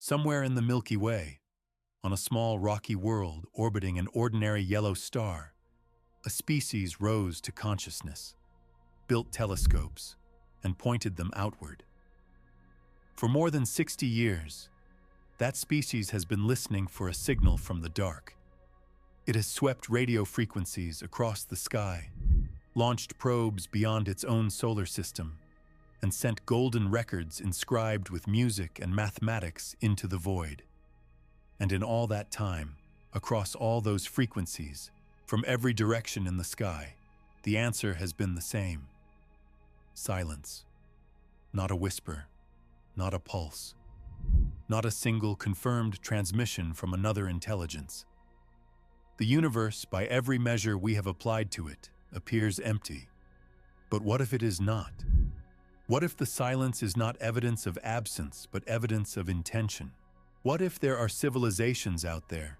Somewhere in the Milky Way, on a small rocky world orbiting an ordinary yellow star, a species rose to consciousness, built telescopes, and pointed them outward. For more than 60 years, that species has been listening for a signal from the dark. It has swept radio frequencies across the sky, launched probes beyond its own solar system, and sent golden records inscribed with music and mathematics into the void. And in all that time, across all those frequencies, from every direction in the sky, the answer has been the same. Silence. Not a whisper, not a pulse, not a single confirmed transmission from another intelligence. The universe, by every measure we have applied to it, appears empty. But what if it is not? What if the silence is not evidence of absence, but evidence of intention? What if there are civilizations out there,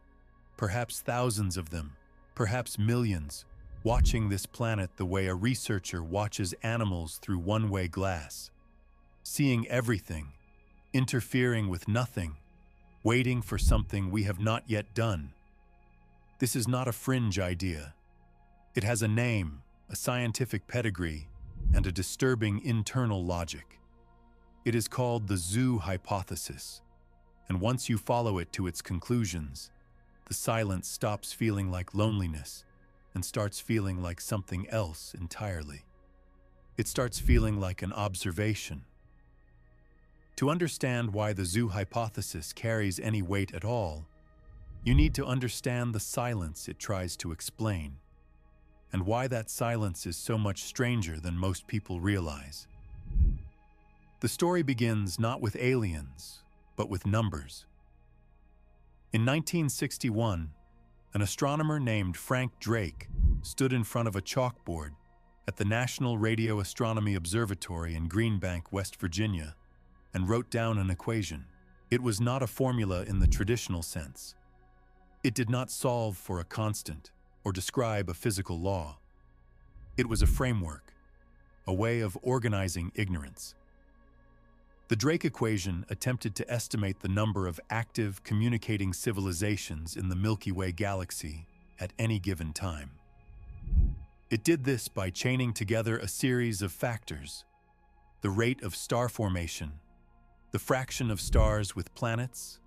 perhaps thousands of them, perhaps millions, watching this planet the way a researcher watches animals through one-way glass, seeing everything, interfering with nothing, waiting for something we have not yet done? This is not a fringe idea. It has a name, a scientific pedigree, and a disturbing internal logic. It is called the zoo hypothesis, and once you follow it to its conclusions, the silence stops feeling like loneliness and starts feeling like something else entirely. It starts feeling like an observation. To understand why the zoo hypothesis carries any weight at all, you need to understand the silence it tries to explain, and why that silence is so much stranger than most people realize. The story begins not with aliens, but with numbers. In 1961, an astronomer named Frank Drake stood in front of a chalkboard at the National Radio Astronomy Observatory in Greenbank, West Virginia, and wrote down an equation. It was not a formula in the traditional sense. It did not solve for a constant or describe a physical law. It was a framework, a way of organizing ignorance. The Drake equation attempted to estimate the number of active communicating civilizations in the Milky Way galaxy at any given time. It did this by chaining together a series of factors: the rate of star formation, the fraction of stars with planets,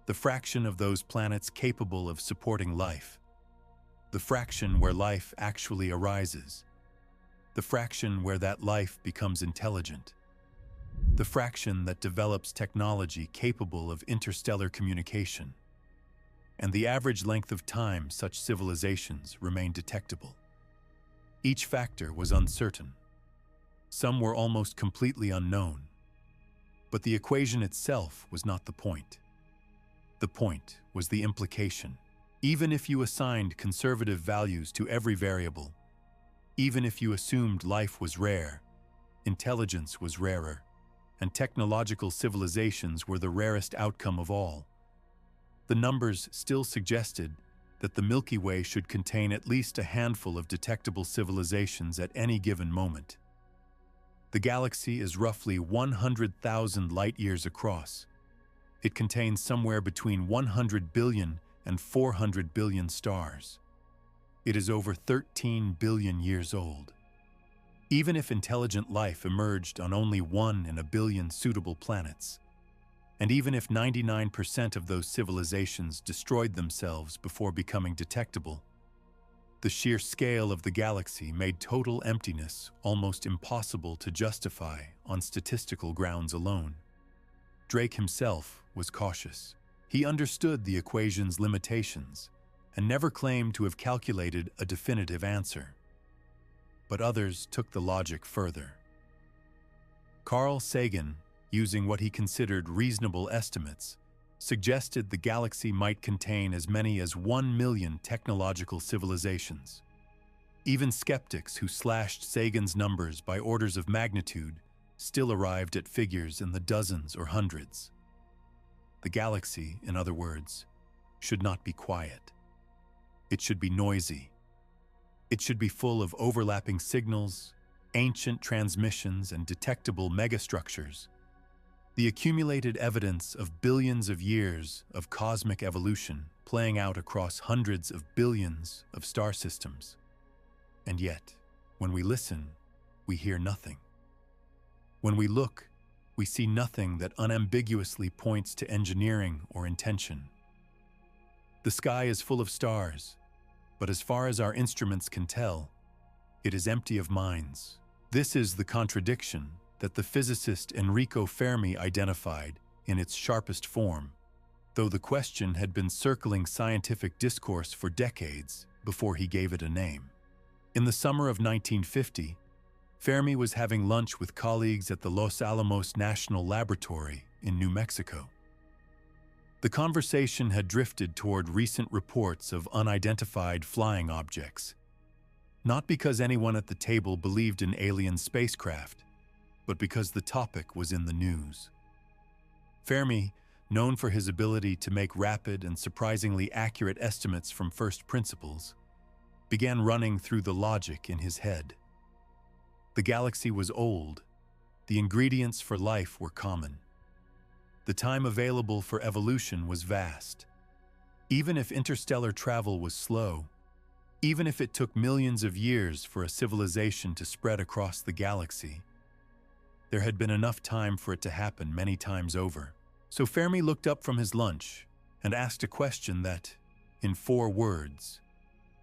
the fraction of those planets capable of supporting life, the fraction where life actually arises, the fraction where that life becomes intelligent, the fraction that develops technology capable of interstellar communication, and the average length of time such civilizations remain detectable. Each factor was uncertain. Some were almost completely unknown. But the equation itself was not the point. The point was the implication. Even if you assigned conservative values to every variable, even if you assumed life was rare, intelligence was rarer, and technological civilizations were the rarest outcome of all, the numbers still suggested that the Milky Way should contain at least a handful of detectable civilizations at any given moment. The galaxy is roughly 100,000 light-years across. It contains somewhere between 100 billion and 400 billion stars. It is over 13 billion years old. Even if intelligent life emerged on only 1 in a billion suitable planets, and even if 99% of those civilizations destroyed themselves before becoming detectable, the sheer scale of the galaxy made total emptiness almost impossible to justify on statistical grounds alone. Drake himself was cautious. He understood the equation's limitations and never claimed to have calculated a definitive answer. But others took the logic further. Carl Sagan, using what he considered reasonable estimates, suggested the galaxy might contain as many as 1 million technological civilizations. Even skeptics who slashed Sagan's numbers by orders of magnitude still arrived at figures in the dozens or hundreds. The galaxy, in other words, should not be quiet. It should be noisy. It should be full of overlapping signals, ancient transmissions, and detectable megastructures. The accumulated evidence of billions of years of cosmic evolution playing out across hundreds of billions of star systems. And yet, when we listen, we hear nothing. When we look, we see nothing that unambiguously points to engineering or intention. The sky is full of stars, but as far as our instruments can tell, it is empty of minds. This is the contradiction that the physicist Enrico Fermi identified in its sharpest form, though the question had been circling scientific discourse for decades before he gave it a name. In the summer of 1950, Fermi was having lunch with colleagues at the Los Alamos National Laboratory in New Mexico. The conversation had drifted toward recent reports of unidentified flying objects, not because anyone at the table believed in alien spacecraft, but because the topic was in the news. Fermi, known for his ability to make rapid and surprisingly accurate estimates from first principles, began running through the logic in his head. The galaxy was old. The ingredients for life were common. The time available for evolution was vast. Even if interstellar travel was slow, even if it took millions of years for a civilization to spread across the galaxy, there had been enough time for it to happen many times over. So Fermi looked up from his lunch and asked a question that, in 4 words,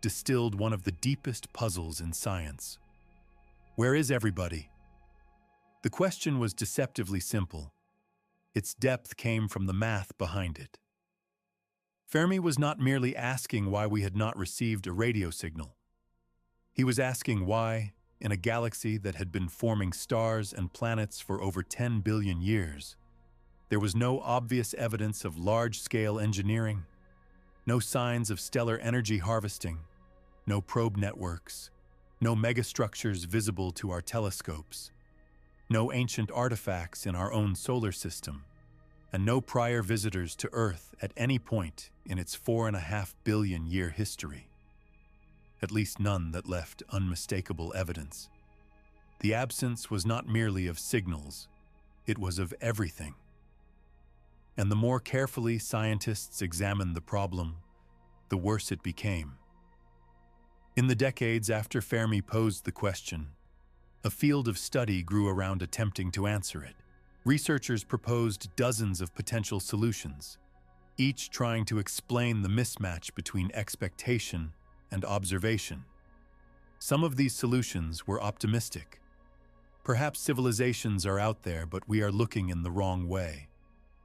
distilled one of the deepest puzzles in science. Where is everybody? The question was deceptively simple. Its depth came from the math behind it. Fermi was not merely asking why we had not received a radio signal. He was asking why, in a galaxy that had been forming stars and planets for over 10 billion years, there was no obvious evidence of large-scale engineering, no signs of stellar energy harvesting, no probe networks, no megastructures visible to our telescopes, no ancient artifacts in our own solar system, and no prior visitors to Earth at any point in its 4.5 billion year history. At least none that left unmistakable evidence. The absence was not merely of signals, it was of everything. And the more carefully scientists examined the problem, the worse it became. In the decades after Fermi posed the question, a field of study grew around attempting to answer it. Researchers proposed dozens of potential solutions, each trying to explain the mismatch between expectation and observation. Some of these solutions were optimistic. Perhaps civilizations are out there, but we are looking in the wrong way,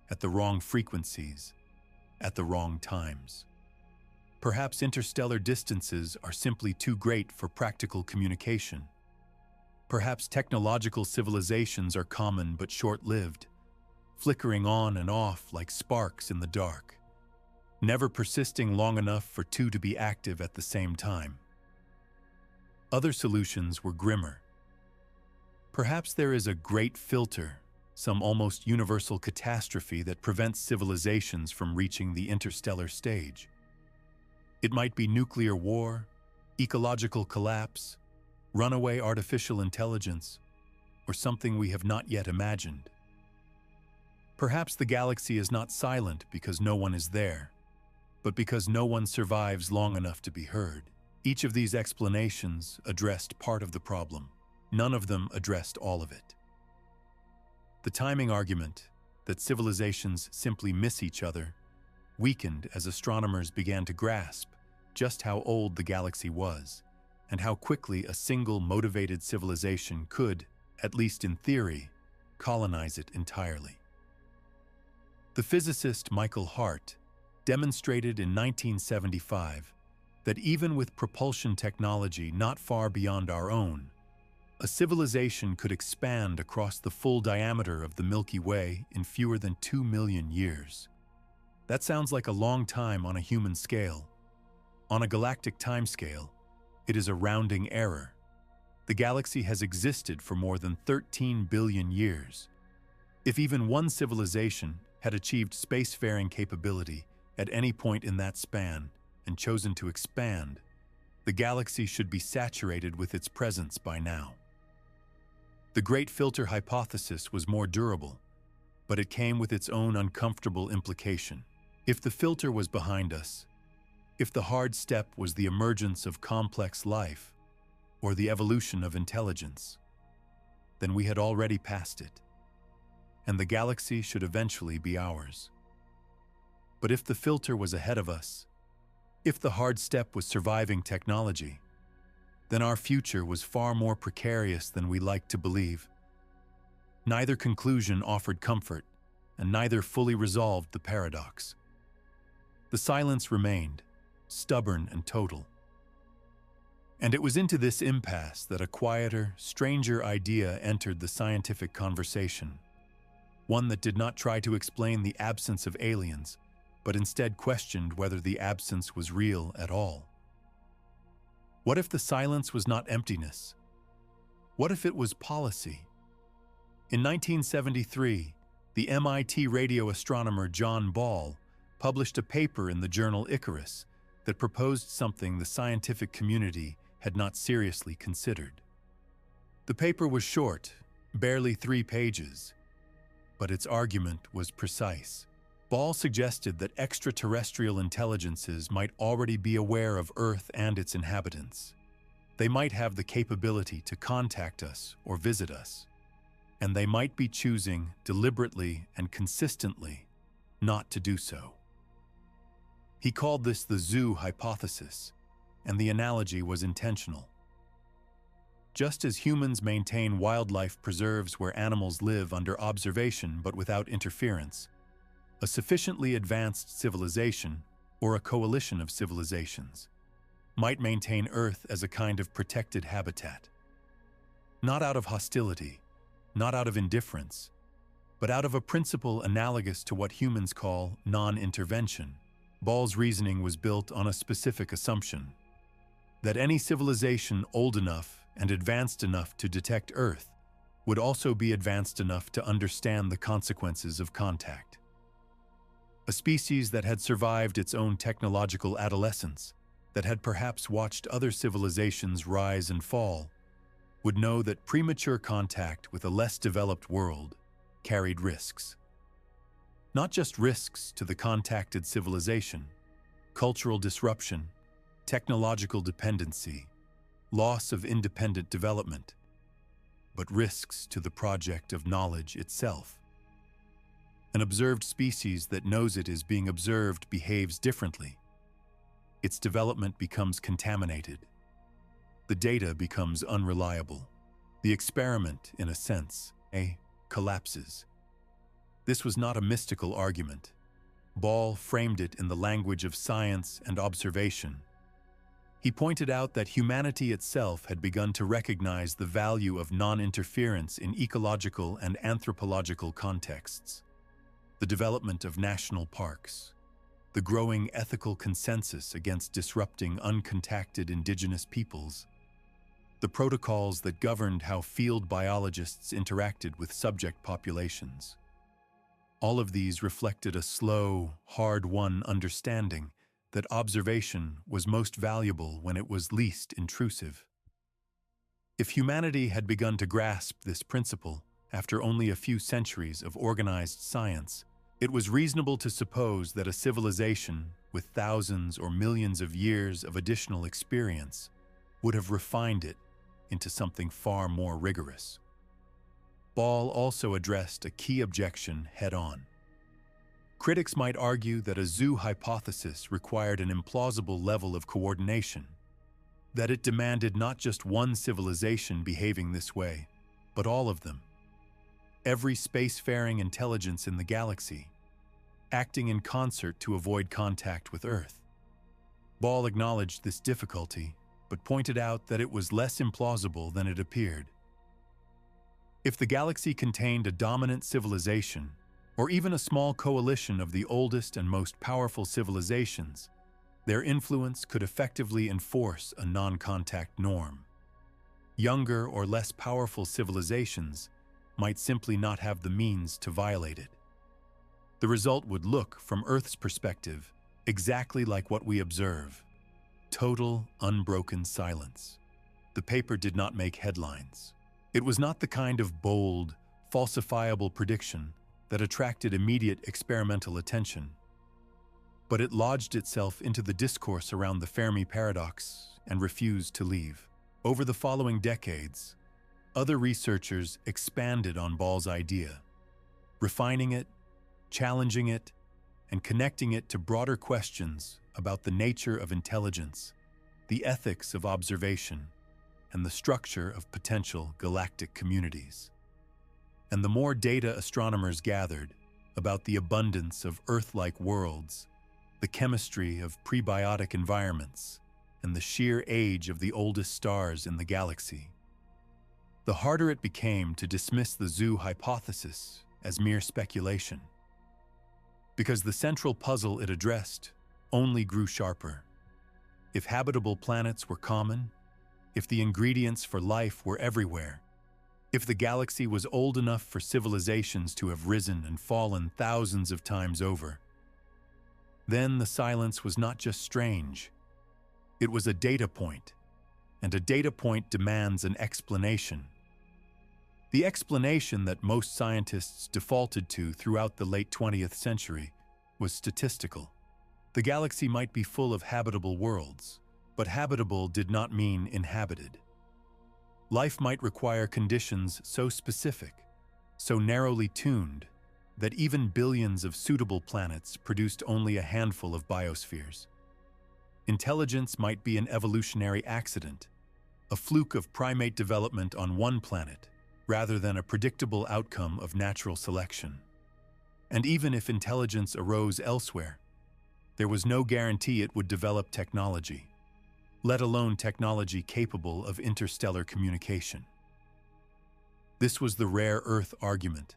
at the wrong frequencies, at the wrong times. Perhaps interstellar distances are simply too great for practical communication. Perhaps technological civilizations are common but short-lived, flickering on and off like sparks in the dark, never persisting long enough for two to be active at the same time. Other solutions were grimmer. Perhaps there is a great filter, some almost universal catastrophe that prevents civilizations from reaching the interstellar stage. It might be nuclear war, ecological collapse, runaway artificial intelligence, or something we have not yet imagined. Perhaps the galaxy is not silent because no one is there, but because no one survives long enough to be heard. Each of these explanations addressed part of the problem. None of them addressed all of it. The timing argument that civilizations simply miss each other weakened as astronomers began to grasp just how old the galaxy was and how quickly a single motivated civilization could, at least in theory, colonize it entirely. The physicist Michael Hart demonstrated in 1975 that even with propulsion technology not far beyond our own, a civilization could expand across the full diameter of the Milky Way in fewer than 2 million years. That sounds like a long time on a human scale. On a galactic timescale, it is a rounding error. The galaxy has existed for more than 13 billion years. If even one civilization had achieved spacefaring capability at any point in that span and chosen to expand, the galaxy should be saturated with its presence by now. The Great Filter hypothesis was more durable. but it came with its own uncomfortable implication. If the filter was behind us, if the hard step was the emergence of complex life or the evolution of intelligence, then we had already passed it, and the galaxy should eventually be ours. But if the filter was ahead of us, if the hard step was surviving technology, then our future was far more precarious than we liked to believe. Neither conclusion offered comfort, and neither fully resolved the paradox. The silence remained, stubborn and total. And it was into this impasse that a quieter, stranger idea entered the scientific conversation. One that did not try to explain the absence of aliens, but instead questioned whether the absence was real at all. What if the silence was not emptiness? What if it was policy? In 1973, the MIT radio astronomer John Ball published a paper in the journal Icarus that proposed something the scientific community had not seriously considered. The paper was short, barely 3 pages, but its argument was precise. Ball suggested that extraterrestrial intelligences might already be aware of Earth and its inhabitants. They might have the capability to contact us or visit us, and they might be choosing deliberately and consistently not to do so. He called this the zoo hypothesis, and the analogy was intentional. Just as humans maintain wildlife preserves where animals live under observation but without interference, a sufficiently advanced civilization, or a coalition of civilizations, might maintain Earth as a kind of protected habitat. Not out of hostility, not out of indifference, but out of a principle analogous to what humans call non-intervention. Ball's reasoning was built on a specific assumption: that any civilization old enough and advanced enough to detect Earth would also be advanced enough to understand the consequences of contact. A species that had survived its own technological adolescence, that had perhaps watched other civilizations rise and fall, would know that premature contact with a less developed world carried risks. Not just risks to the contacted civilization, cultural disruption, technological dependency, loss of independent development, but risks to the project of knowledge itself. An observed species that knows it is being observed behaves differently. Its development becomes contaminated. The data becomes unreliable. The experiment, in a sense, collapses. This was not a mystical argument. Ball framed it in the language of science and observation. He pointed out that humanity itself had begun to recognize the value of non-interference in ecological and anthropological contexts. The development of national parks, the growing ethical consensus against disrupting uncontacted indigenous peoples, the protocols that governed how field biologists interacted with subject populations. All of these reflected a slow, hard-won understanding that observation was most valuable when it was least intrusive. If humanity had begun to grasp this principle after only a few centuries of organized science, it was reasonable to suppose that a civilization with thousands or millions of years of additional experience would have refined it into something far more rigorous. Ball also addressed a key objection head-on. Critics might argue that a zoo hypothesis required an implausible level of coordination, that it demanded not just one civilization behaving this way, but all of them. Every spacefaring intelligence in the galaxy, acting in concert to avoid contact with Earth. Ball acknowledged this difficulty, but pointed out that it was less implausible than it appeared. If the galaxy contained a dominant civilization, or even a small coalition of the oldest and most powerful civilizations, their influence could effectively enforce a non-contact norm. Younger or less powerful civilizations might simply not have the means to violate it. The result would look, from Earth's perspective, exactly like what we observe: total, unbroken silence. The paper did not make headlines. It was not the kind of bold, falsifiable prediction that attracted immediate experimental attention. But it lodged itself into the discourse around the Fermi Paradox and refused to leave. Over the following decades, other researchers expanded on Ball's idea, refining it, challenging it, and connecting it to broader questions about the nature of intelligence, the ethics of observation, and the structure of potential galactic communities. And the more data astronomers gathered about the abundance of Earth-like worlds, the chemistry of prebiotic environments, and the sheer age of the oldest stars in the galaxy, the harder it became to dismiss the zoo hypothesis as mere speculation. Because the central puzzle it addressed only grew sharper. If habitable planets were common, if the ingredients for life were everywhere, if the galaxy was old enough for civilizations to have risen and fallen thousands of times over, then the silence was not just strange. It was a data point, and a data point demands an explanation. The explanation that most scientists defaulted to throughout the late 20th century was statistical. The galaxy might be full of habitable worlds, but habitable did not mean inhabited. Life might require conditions so specific, so narrowly tuned, that even billions of suitable planets produced only a handful of biospheres. Intelligence might be an evolutionary accident, a fluke of primate development on one planet, rather than a predictable outcome of natural selection. And even if intelligence arose elsewhere, there was no guarantee it would develop technology, let alone technology capable of interstellar communication. This was the rare Earth argument,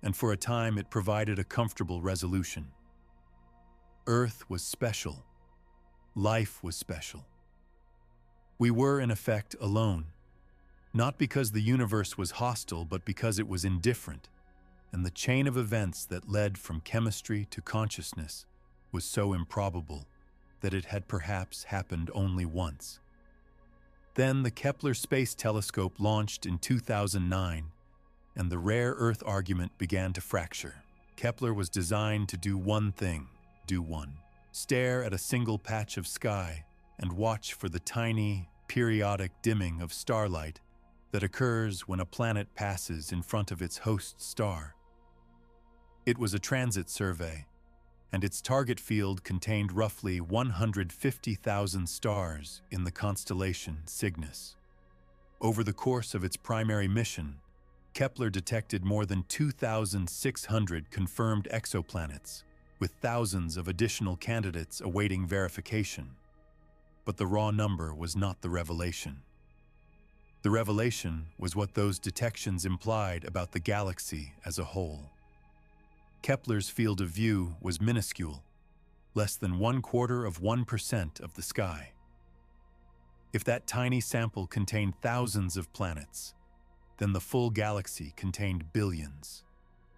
and for a time it provided a comfortable resolution. Earth was special. Life was special. We were, in effect, alone, not because the universe was hostile, but because it was indifferent, and the chain of events that led from chemistry to consciousness was so improbable that it had perhaps happened only once. Then the Kepler Space Telescope launched in 2009, and the rare Earth argument began to fracture. Kepler was designed to do one thing, stare at a single patch of sky and watch for the tiny, periodic dimming of starlight that occurs when a planet passes in front of its host star. It was a transit survey, and its target field contained roughly 150,000 stars in the constellation Cygnus. Over the course of its primary mission, Kepler detected more than 2,600 confirmed exoplanets, with thousands of additional candidates awaiting verification. But the raw number was not the revelation. The revelation was what those detections implied about the galaxy as a whole. Kepler's field of view was minuscule, less than 1/4% of the sky. If that tiny sample contained thousands of planets, then the full galaxy contained billions.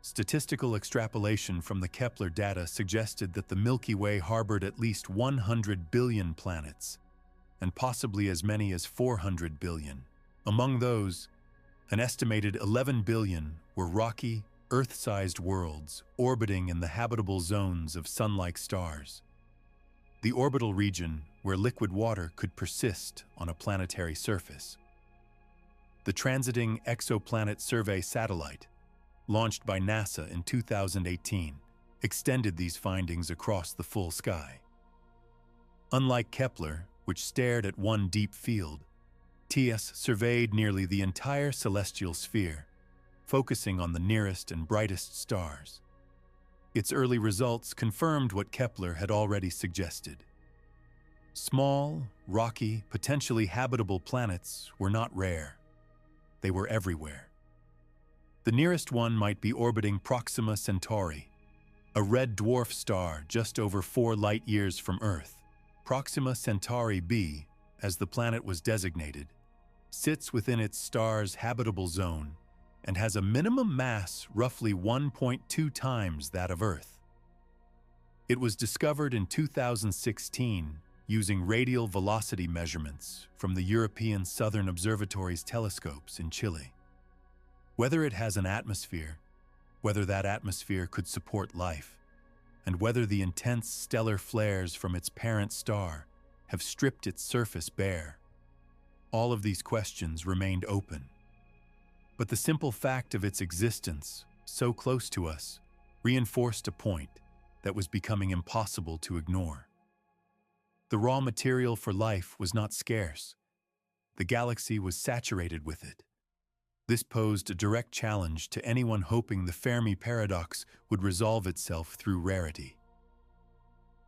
Statistical extrapolation from the Kepler data suggested that the Milky Way harbored at least 100 billion planets, and possibly as many as 400 billion. Among those, an estimated 11 billion were rocky, Earth-sized worlds orbiting in the habitable zones of sun-like stars, the orbital region where liquid water could persist on a planetary surface. The Transiting Exoplanet Survey satellite, launched by NASA in 2018, extended these findings across the full sky. Unlike Kepler, which stared at one deep field, TS surveyed nearly the entire celestial sphere, focusing on the nearest and brightest stars. Its early results confirmed what Kepler had already suggested. Small, rocky, potentially habitable planets were not rare. They were everywhere. The nearest one might be orbiting Proxima Centauri, a red dwarf star just over 4 light-years from Earth. Proxima Centauri b, as the planet was designated, sits within its star's habitable zone and has a minimum mass roughly 1.2 times that of Earth. It was discovered in 2016 using radial velocity measurements from the European Southern Observatory's telescopes in Chile. Whether it has an atmosphere, whether that atmosphere could support life, and whether the intense stellar flares from its parent star have stripped its surface bare. All of these questions remained open. But the simple fact of its existence, so close to us, reinforced a point that was becoming impossible to ignore. The raw material for life was not scarce. The galaxy was saturated with it. This posed a direct challenge to anyone hoping the Fermi Paradox would resolve itself through rarity.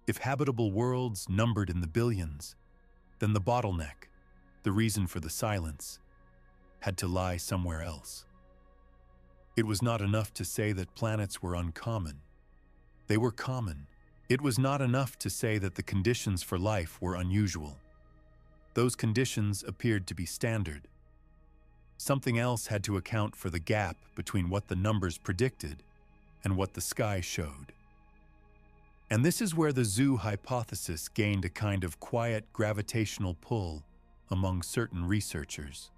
If habitable worlds numbered in the billions, then the bottleneck, the reason for the silence, had to lie somewhere else. It was not enough to say that planets were uncommon. They were common. It was not enough to say that the conditions for life were unusual. Those conditions appeared to be standard. Something else had to account for the gap between what the numbers predicted and what the sky showed. And this is where the zoo hypothesis gained a kind of quiet gravitational pull among certain researchers.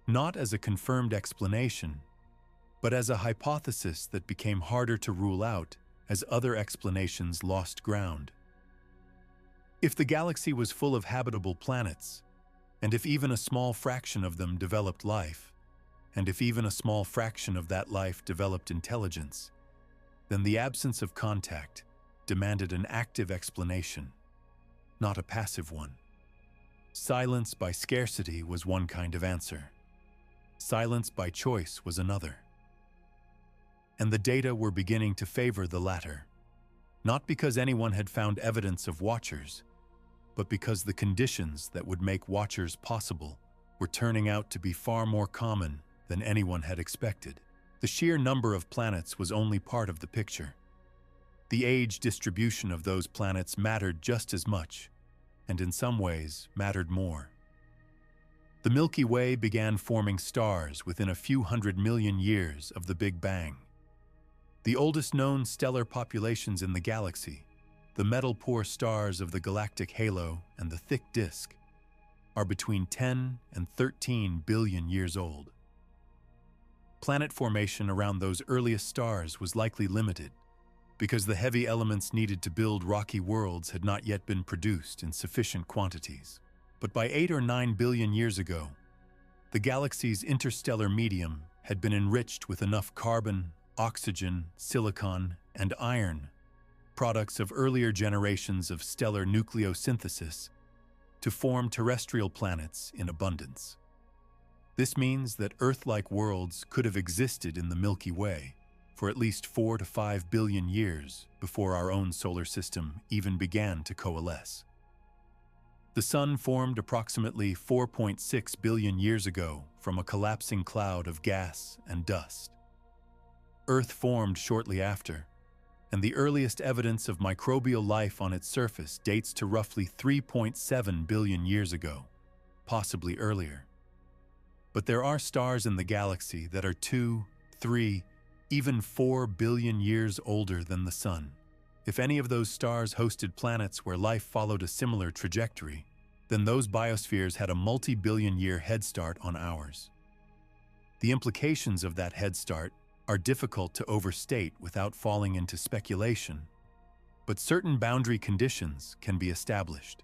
Not as a confirmed explanation, but as a hypothesis that became harder to rule out as other explanations lost ground. If the galaxy was full of habitable planets, and if even a small fraction of them developed life, and if even a small fraction of that life developed intelligence, then the absence of contact demanded an active explanation, not a passive one. Silence by scarcity was one kind of answer. Silence by choice was another. And the data were beginning to favor the latter, not because anyone had found evidence of watchers, but because the conditions that would make watchers possible were turning out to be far more common than anyone had expected. The sheer number of planets was only part of the picture. The age distribution of those planets mattered just as much, and in some ways mattered more. The Milky Way began forming stars within a few 100 million years of the Big Bang. The oldest known stellar populations in the galaxy, the metal-poor stars of the galactic halo and the thick disk, are between 10 and 13 billion years old. Planet formation around those earliest stars was likely limited, because the heavy elements needed to build rocky worlds had not yet been produced in sufficient quantities. But by 8 or 9 billion years ago, the galaxy's interstellar medium had been enriched with enough carbon, oxygen, silicon, and iron, products of earlier generations of stellar nucleosynthesis, to form terrestrial planets in abundance. This means that Earth-like worlds could have existed in the Milky Way for at least 4 to 5 billion years before our own solar system even began to coalesce. The Sun formed approximately 4.6 billion years ago from a collapsing cloud of gas and dust. Earth formed shortly after, and the earliest evidence of microbial life on its surface dates to roughly 3.7 billion years ago, possibly earlier. But there are stars in the galaxy that are 2, 3, even 4 billion years older than the Sun. If any of those stars hosted planets where life followed a similar trajectory, then those biospheres had a multi-billion-year head start on ours. The implications of that head start are difficult to overstate without falling into speculation, but certain boundary conditions can be established.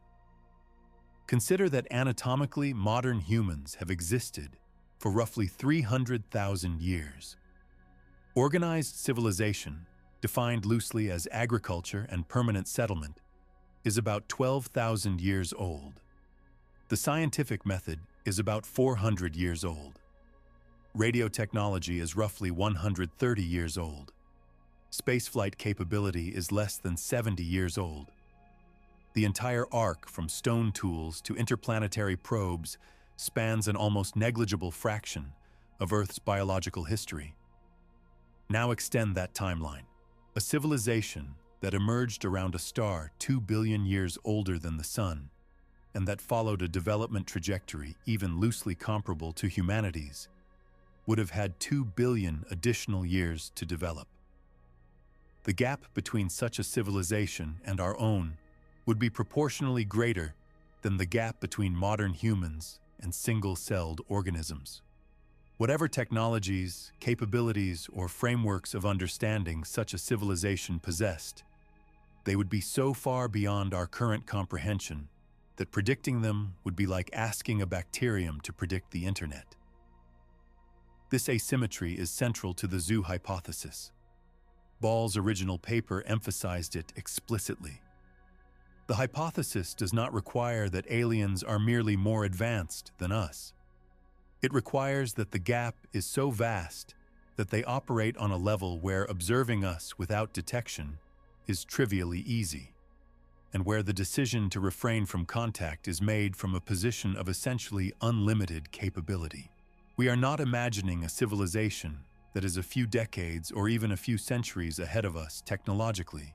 Consider that anatomically modern humans have existed for roughly 300,000 years. Organized civilization, defined loosely as agriculture and permanent settlement, is about 12,000 years old. The scientific method is about 400 years old. Radio technology is roughly 130 years old. Spaceflight capability is less than 70 years old. The entire arc from stone tools to interplanetary probes spans an almost negligible fraction of Earth's biological history. Now extend that timeline. A civilization that emerged around a star 2 billion years older than the Sun, and that followed a development trajectory even loosely comparable to humanity's, would have had 2 billion additional years to develop. The gap between such a civilization and our own would be proportionally greater than the gap between modern humans and single-celled organisms. Whatever technologies, capabilities, or frameworks of understanding such a civilization possessed, they would be so far beyond our current comprehension that predicting them would be like asking a bacterium to predict the internet. This asymmetry is central to the zoo hypothesis. Ball's original paper emphasized it explicitly. The hypothesis does not require that aliens are merely more advanced than us. It requires that the gap is so vast that they operate on a level where observing us without detection is trivially easy, and where the decision to refrain from contact is made from a position of essentially unlimited capability. We are not imagining a civilization that is a few decades or even a few centuries ahead of us technologically.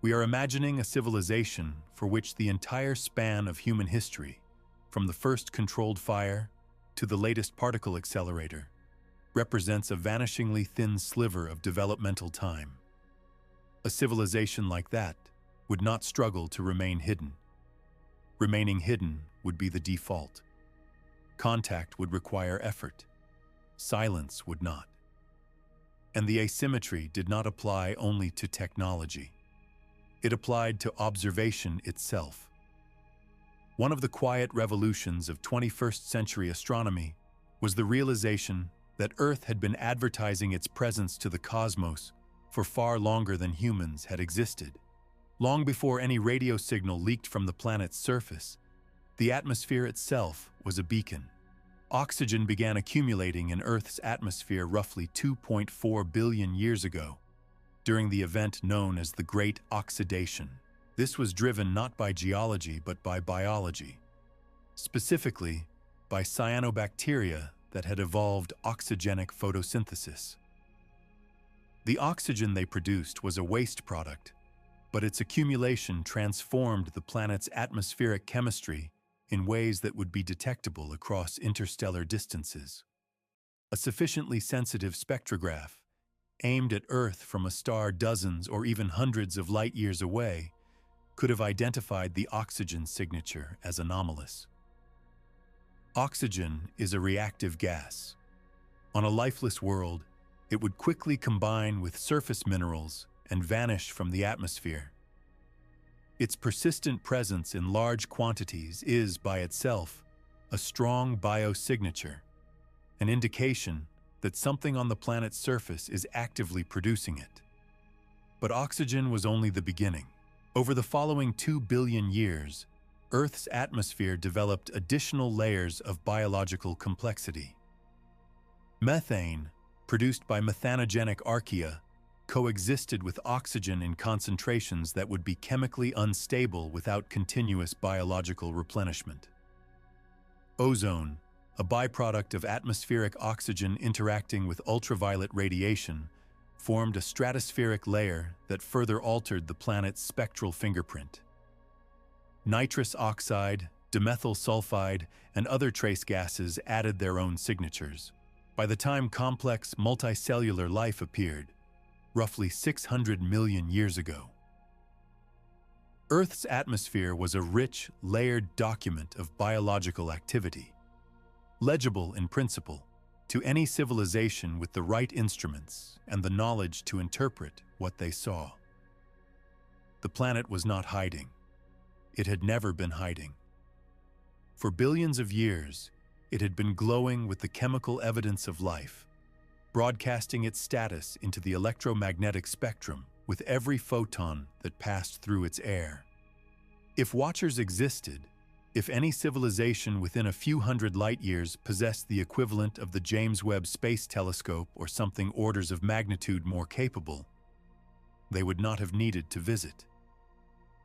We are imagining a civilization for which the entire span of human history, from the first controlled fire to the latest particle accelerator, represents a vanishingly thin sliver of developmental time. A civilization like that would not struggle to remain hidden. Remaining hidden would be the default. Contact would require effort. Silence would not. And the asymmetry did not apply only to technology. It applied to observation itself. One of the quiet revolutions of 21st century astronomy was the realization that Earth had been advertising its presence to the cosmos for far longer than humans had existed. Long before any radio signal leaked from the planet's surface, the atmosphere itself was a beacon. Oxygen began accumulating in Earth's atmosphere roughly 2.4 billion years ago, during the event known as the Great Oxidation. This was driven not by geology but by biology, specifically by cyanobacteria that had evolved oxygenic photosynthesis. The oxygen they produced was a waste product, but its accumulation transformed the planet's atmospheric chemistry in ways that would be detectable across interstellar distances. A sufficiently sensitive spectrograph, aimed at Earth from a star dozens or even hundreds of light years away, could have identified the oxygen signature as anomalous. Oxygen is a reactive gas. On a lifeless world, it would quickly combine with surface minerals and vanish from the atmosphere. Its persistent presence in large quantities is, by itself, a strong biosignature, an indication that something on the planet's surface is actively producing it. But oxygen was only the beginning. Over the following 2 billion years, Earth's atmosphere developed additional layers of biological complexity. Methane, produced by methanogenic archaea, coexisted with oxygen in concentrations that would be chemically unstable without continuous biological replenishment. Ozone, a byproduct of atmospheric oxygen interacting with ultraviolet radiation, formed a stratospheric layer that further altered the planet's spectral fingerprint. Nitrous oxide, dimethyl sulfide, and other trace gases added their own signatures. By the time complex multicellular life appeared, roughly 600 million years ago, Earth's atmosphere was a rich, layered document of biological activity, legible in principle to any civilization with the right instruments and the knowledge to interpret what they saw. The planet was not hiding. It had never been hiding. For billions of years, it had been glowing with the chemical evidence of life, broadcasting its status into the electromagnetic spectrum with every photon that passed through its air. If watchers existed, if any civilization within a few hundred light-years possessed the equivalent of the James Webb Space Telescope or something orders of magnitude more capable, they would not have needed to visit.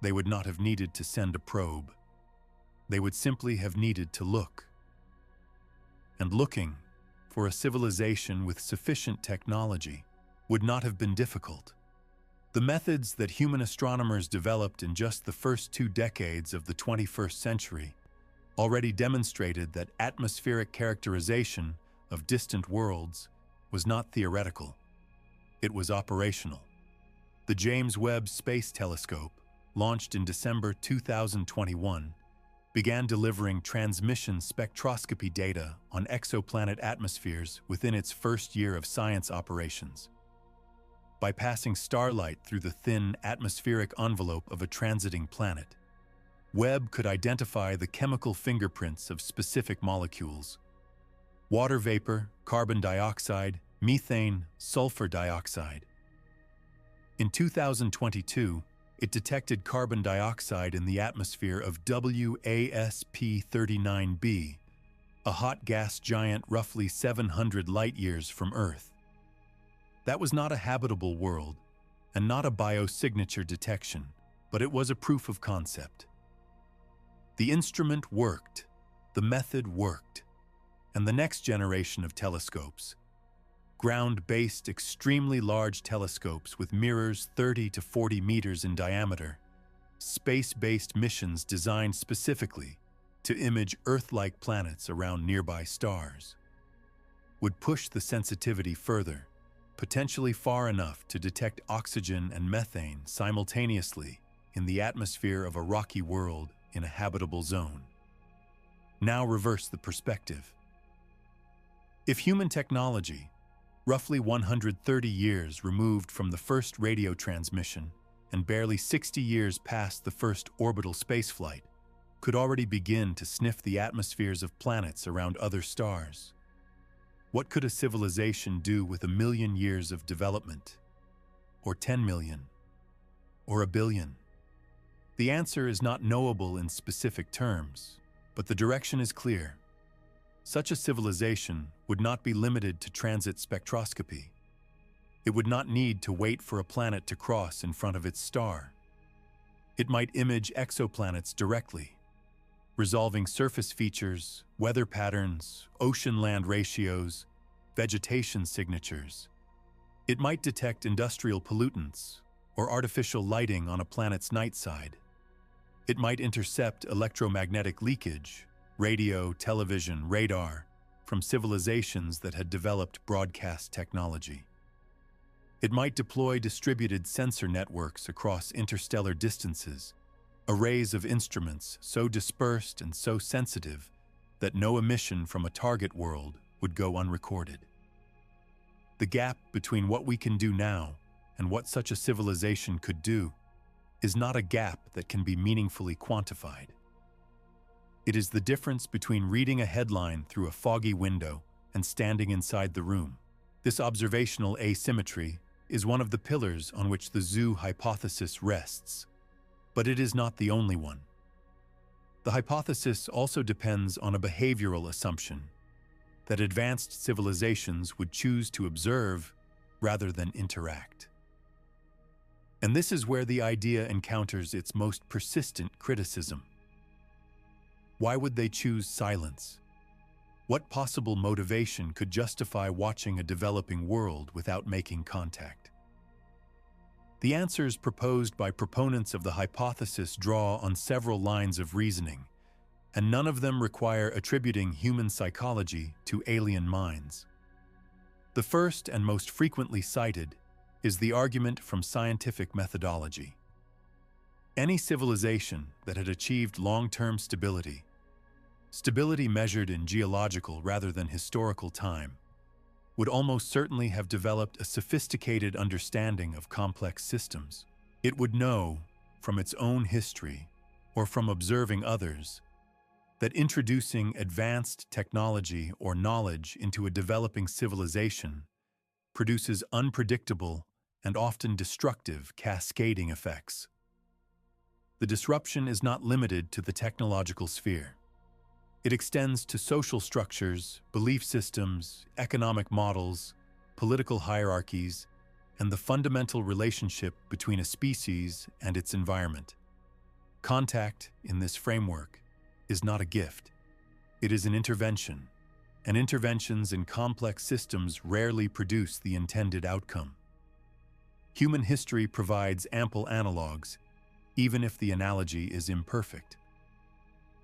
They would not have needed to send a probe. They would simply have needed to look. And looking for a civilization with sufficient technology would not have been difficult. The methods that human astronomers developed in just the first 2 decades of the 21st century already demonstrated that atmospheric characterization of distant worlds was not theoretical. It was operational. The James Webb Space Telescope, launched in December 2021, began delivering transmission spectroscopy data on exoplanet atmospheres within its first year of science operations. By passing starlight through the thin atmospheric envelope of a transiting planet, Webb could identify the chemical fingerprints of specific molecules: water vapor, carbon dioxide, methane, sulfur dioxide. In 2022, it detected carbon dioxide in the atmosphere of WASP-39b, a hot gas giant roughly 700 light-years from Earth. That was not a habitable world, and not a biosignature detection, but it was a proof of concept. The instrument worked, the method worked, and the next generation of telescopes, ground-based extremely large telescopes with mirrors 30 to 40 meters in diameter, space-based missions designed specifically to image Earth-like planets around nearby stars, would push the sensitivity further, potentially far enough to detect oxygen and methane simultaneously in the atmosphere of a rocky world in a habitable zone. Now reverse the perspective. If human technology, roughly 130 years removed from the first radio transmission and barely 60 years past the first orbital spaceflight, could already begin to sniff the atmospheres of planets around other stars, what could a civilization do with 1 million years of development? Or 10 million? Or 1 billion? The answer is not knowable in specific terms, but the direction is clear. Such a civilization would not be limited to transit spectroscopy. It would not need to wait for a planet to cross in front of its star. It might image exoplanets directly, resolving surface features, weather patterns, ocean-land ratios, vegetation signatures. It might detect industrial pollutants or artificial lighting on a planet's night side. It might intercept electromagnetic leakage, radio, television, radar, from civilizations that had developed broadcast technology. It might deploy distributed sensor networks across interstellar distances, arrays of instruments so dispersed and so sensitive that no emission from a target world would go unrecorded. The gap between what we can do now and what such a civilization could do is not a gap that can be meaningfully quantified. It is the difference between reading a headline through a foggy window and standing inside the room. This observational asymmetry is one of the pillars on which the zoo hypothesis rests, but it is not the only one. The hypothesis also depends on a behavioral assumption that advanced civilizations would choose to observe rather than interact. And this is where the idea encounters its most persistent criticism. Why would they choose silence? What possible motivation could justify watching a developing world without making contact? The answers proposed by proponents of the hypothesis draw on several lines of reasoning, and none of them require attributing human psychology to alien minds. The first and most frequently cited is the argument from scientific methodology. Any civilization that had achieved long-term stability measured in geological rather than historical time, would almost certainly have developed a sophisticated understanding of complex systems. It would know, from its own history or from observing others, that introducing advanced technology or knowledge into a developing civilization produces unpredictable and often destructive cascading effects. The disruption is not limited to the technological sphere. It extends to social structures, belief systems, economic models, political hierarchies, and the fundamental relationship between a species and its environment. Contact, in this framework, is not a gift. It is an intervention, and interventions in complex systems rarely produce the intended outcome. Human history provides ample analogs, even if the analogy is imperfect.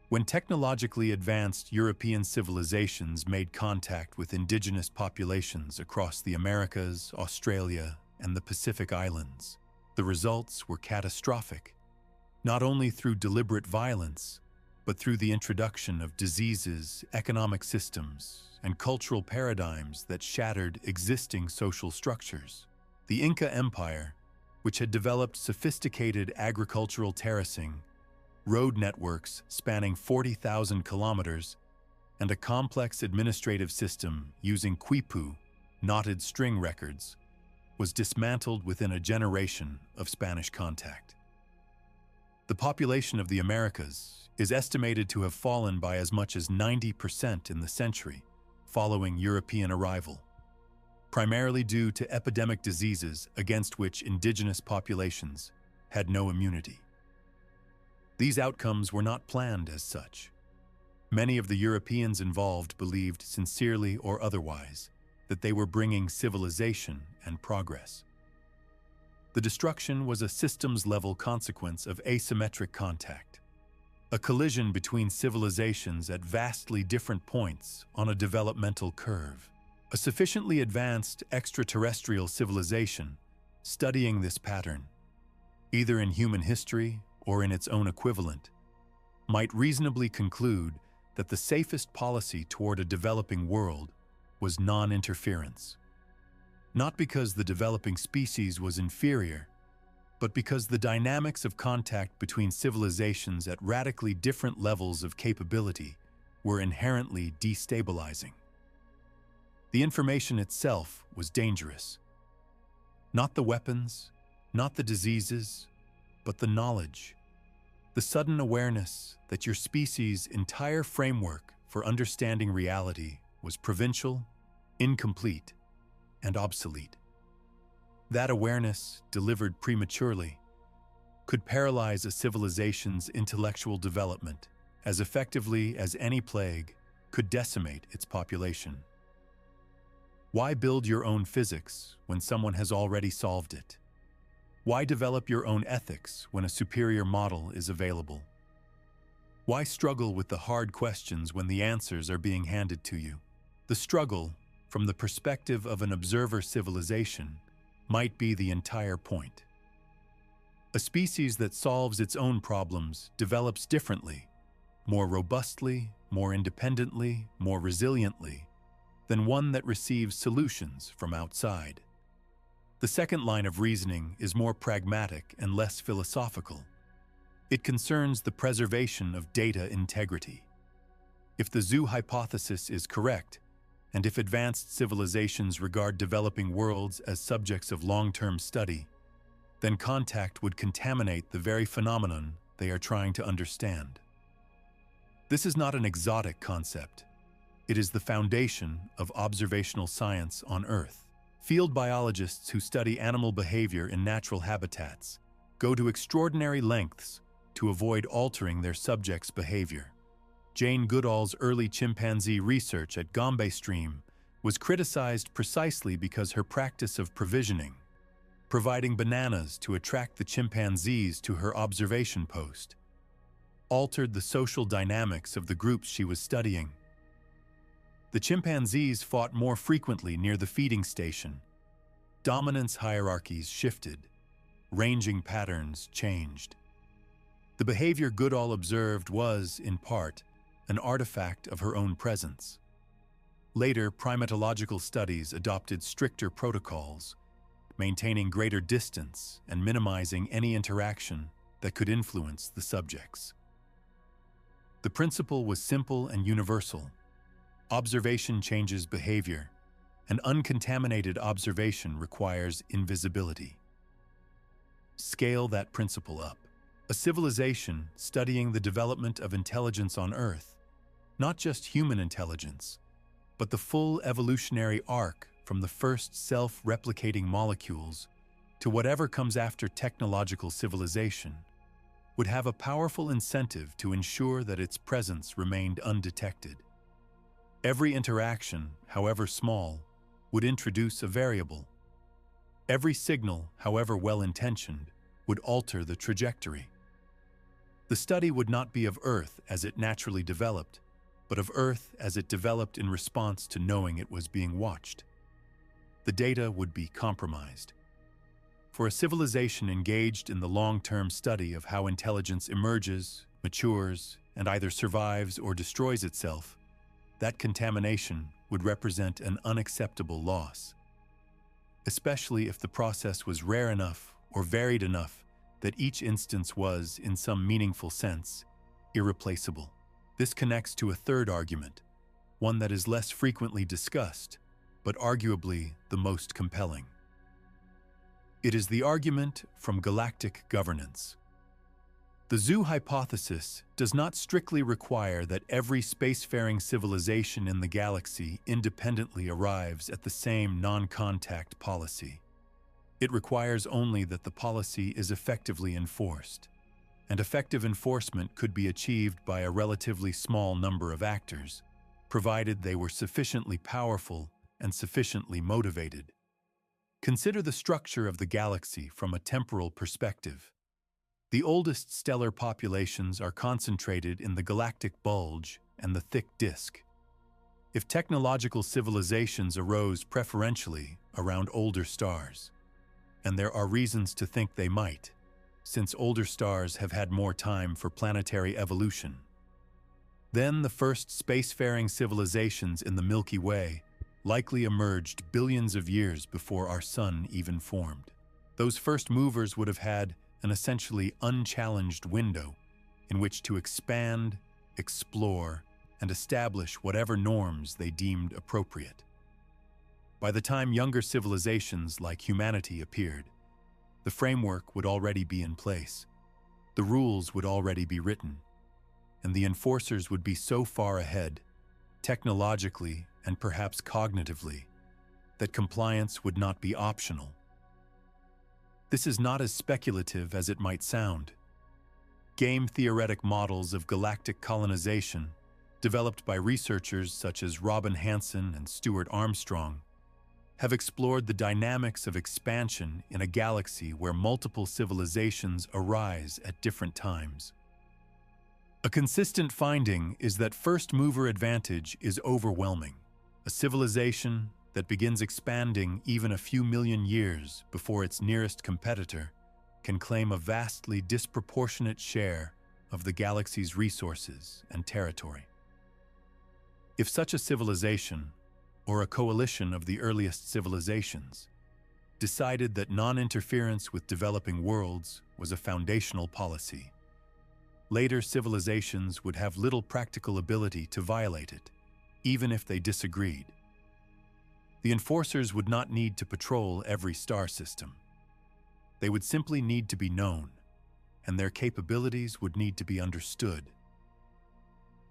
When technologically advanced European civilizations made contact with indigenous populations across the Americas, Australia, and the Pacific Islands, the results were catastrophic, not only through deliberate violence, but through the introduction of diseases, economic systems, and cultural paradigms that shattered existing social structures. The Inca Empire, which had developed sophisticated agricultural terracing, road networks spanning 40,000 kilometers, and a complex administrative system using quipu, knotted string records, was dismantled within a generation of Spanish contact. The population of the Americas is estimated to have fallen by as much as 90% in the century following European arrival, primarily due to epidemic diseases against which indigenous populations had no immunity. These outcomes were not planned as such. Many of the Europeans involved believed, sincerely or otherwise, that they were bringing civilization and progress. The destruction was a systems-level consequence of asymmetric contact, a collision between civilizations at vastly different points on a developmental curve. A sufficiently advanced extraterrestrial civilization studying this pattern, either in human history or in its own equivalent, might reasonably conclude that the safest policy toward a developing world was non-interference. Not because the developing species was inferior, but because the dynamics of contact between civilizations at radically different levels of capability were inherently destabilizing. The information itself was dangerous. Not the weapons, not the diseases, but the knowledge. The sudden awareness that your species' entire framework for understanding reality was provincial, incomplete, and obsolete. That awareness, delivered prematurely, could paralyze a civilization's intellectual development as effectively as any plague could decimate its population. Why build your own physics when someone has already solved it? Why develop your own ethics when a superior model is available? Why struggle with the hard questions when the answers are being handed to you? The struggle, from the perspective of an observer civilization, might be the entire point. A species that solves its own problems develops differently, more robustly, more independently, more resiliently, than one that receives solutions from outside. The second line of reasoning is more pragmatic and less philosophical. It concerns the preservation of data integrity. If the zoo hypothesis is correct, and if advanced civilizations regard developing worlds as subjects of long-term study, then contact would contaminate the very phenomenon they are trying to understand. This is not an exotic concept. It is the foundation of observational science on Earth. Field biologists who study animal behavior in natural habitats go to extraordinary lengths to avoid altering their subjects' behavior. Jane Goodall's early chimpanzee research at Gombe Stream was criticized precisely because her practice of provisioning, providing bananas to attract the chimpanzees to her observation post, altered the social dynamics of the groups she was studying. The chimpanzees fought more frequently near the feeding station. Dominance hierarchies shifted. Ranging patterns changed. The behavior Goodall observed was, in part, an artifact of her own presence. Later, primatological studies adopted stricter protocols, maintaining greater distance and minimizing any interaction that could influence the subjects. The principle was simple and universal. Observation changes behavior, and uncontaminated observation requires invisibility. Scale that principle up. A civilization studying the development of intelligence on Earth, not just human intelligence, but the full evolutionary arc from the first self-replicating molecules to whatever comes after technological civilization, would have a powerful incentive to ensure that its presence remained undetected. Every interaction, however small, would introduce a variable. Every signal, however well-intentioned, would alter the trajectory. The study would not be of Earth as it naturally developed, but of Earth as it developed in response to knowing it was being watched. The data would be compromised. For a civilization engaged in the long-term study of how intelligence emerges, matures, and either survives or destroys itself, that contamination would represent an unacceptable loss, especially if the process was rare enough or varied enough that each instance was, in some meaningful sense, irreplaceable. This connects to a third argument, one that is less frequently discussed, but arguably the most compelling. It is the argument from galactic governance. The zoo hypothesis does not strictly require that every spacefaring civilization in the galaxy independently arrives at the same non-contact policy. It requires only that the policy is effectively enforced, and effective enforcement could be achieved by a relatively small number of actors, provided they were sufficiently powerful and sufficiently motivated. Consider the structure of the galaxy from a temporal perspective. The oldest stellar populations are concentrated in the galactic bulge and the thick disk. If technological civilizations arose preferentially around older stars, and there are reasons to think they might, since older stars have had more time for planetary evolution, then the first spacefaring civilizations in the Milky Way likely emerged billions of years before our sun even formed. Those first movers would have had an essentially unchallenged window in which to expand, explore, and establish whatever norms they deemed appropriate. By the time younger civilizations like humanity appeared, the framework would already be in place, the rules would already be written, and the enforcers would be so far ahead, technologically and perhaps cognitively, that compliance would not be optional. This is not as speculative as it might sound. Game-theoretic models of galactic colonization, developed by researchers such as Robin Hanson and Stuart Armstrong, have explored the dynamics of expansion in a galaxy where multiple civilizations arise at different times. A consistent finding is that first-mover advantage is overwhelming. A civilization that begins expanding even a few million years before its nearest competitor can claim a vastly disproportionate share of the galaxy's resources and territory. If such a civilization, or a coalition of the earliest civilizations, decided that non-interference with developing worlds was a foundational policy, later civilizations would have little practical ability to violate it, even if they disagreed. The enforcers would not need to patrol every star system. They would simply need to be known, and their capabilities would need to be understood.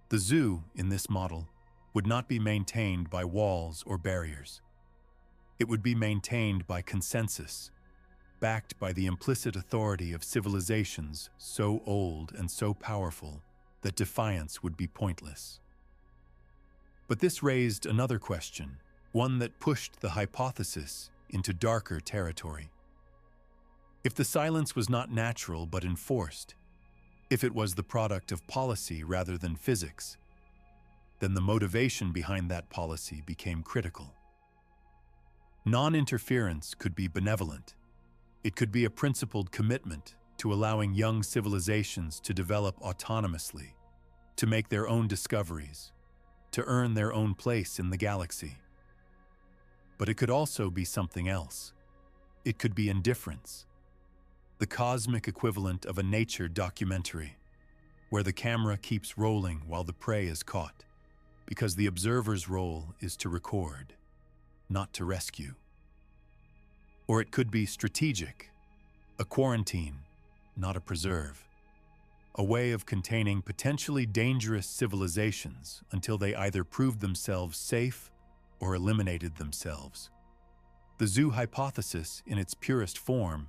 The zoo, in this model, would not be maintained by walls or barriers. It would be maintained by consensus, backed by the implicit authority of civilizations so old and so powerful that defiance would be pointless. But this raised another question, one that pushed the hypothesis into darker territory. If the silence was not natural but enforced, if it was the product of policy rather than physics, then the motivation behind that policy became critical. Non-interference could be benevolent. It could be a principled commitment to allowing young civilizations to develop autonomously, to make their own discoveries, to earn their own place in the galaxy. But it could also be something else. It could be indifference, the cosmic equivalent of a nature documentary, where the camera keeps rolling while the prey is caught, because the observer's role is to record, not to rescue. Or it could be strategic, a quarantine, not a preserve, a way of containing potentially dangerous civilizations until they either proved themselves safe or eliminated themselves. The zoo hypothesis, in its purest form,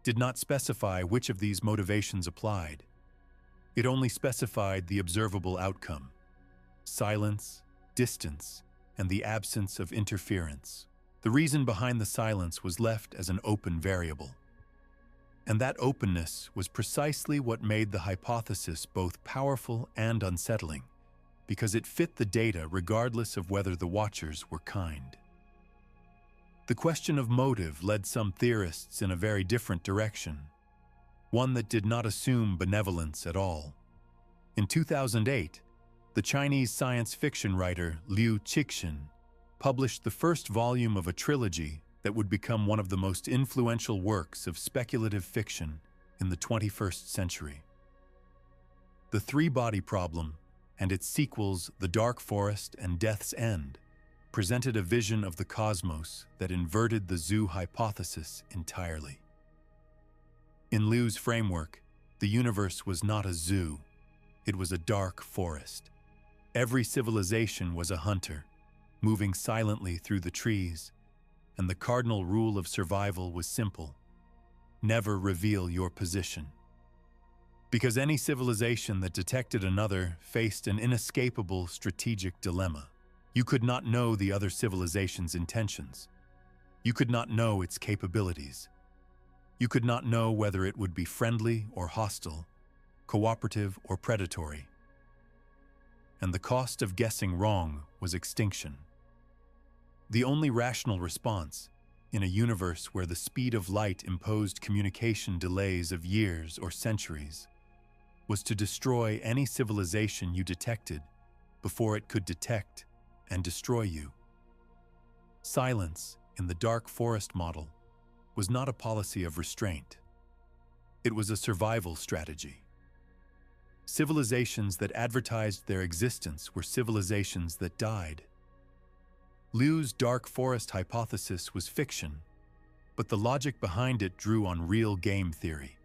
did not specify which of these motivations applied. It only specified the observable outcome: silence, distance, and the absence of interference. The reason behind the silence was left as an open variable. And that openness was precisely what made the hypothesis both powerful and unsettling, because it fit the data regardless of whether the watchers were kind. The question of motive led some theorists in a very different direction, one that did not assume benevolence at all. In 2008, the Chinese science fiction writer Liu Cixin published the first volume of a trilogy that would become one of the most influential works of speculative fiction in the 21st century. The Three-Body Problem and its sequels The Dark Forest and Death's End presented a vision of the cosmos that inverted the zoo hypothesis entirely. In Liu's framework, the universe was not a zoo, it was a dark forest. Every civilization was a hunter, moving silently through the trees, and the cardinal rule of survival was simple: never reveal your position. Because any civilization that detected another faced an inescapable strategic dilemma. You could not know the other civilization's intentions. You could not know its capabilities. You could not know whether it would be friendly or hostile, cooperative or predatory. And the cost of guessing wrong was extinction. The only rational response, in a universe where the speed of light imposed communication delays of years or centuries, was to destroy any civilization you detected before it could detect and destroy you. Silence, in the dark forest model, was not a policy of restraint. It was a survival strategy. Civilizations that advertised their existence were civilizations that died. Liu's dark forest hypothesis was fiction, but the logic behind it drew on real game theory,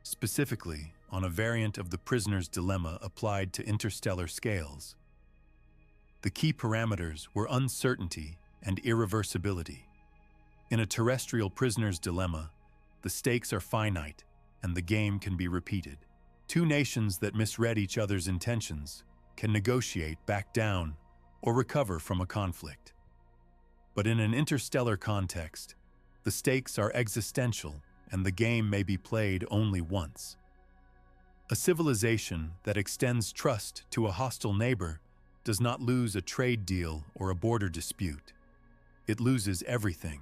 specifically on a variant of the prisoner's dilemma applied to interstellar scales. The key parameters were uncertainty and irreversibility. In a terrestrial prisoner's dilemma, the stakes are finite and the game can be repeated. Two nations that misread each other's intentions can negotiate, back down, or recover from a conflict. But in an interstellar context, the stakes are existential and the game may be played only once. A civilization that extends trust to a hostile neighbor does not lose a trade deal or a border dispute. It loses everything.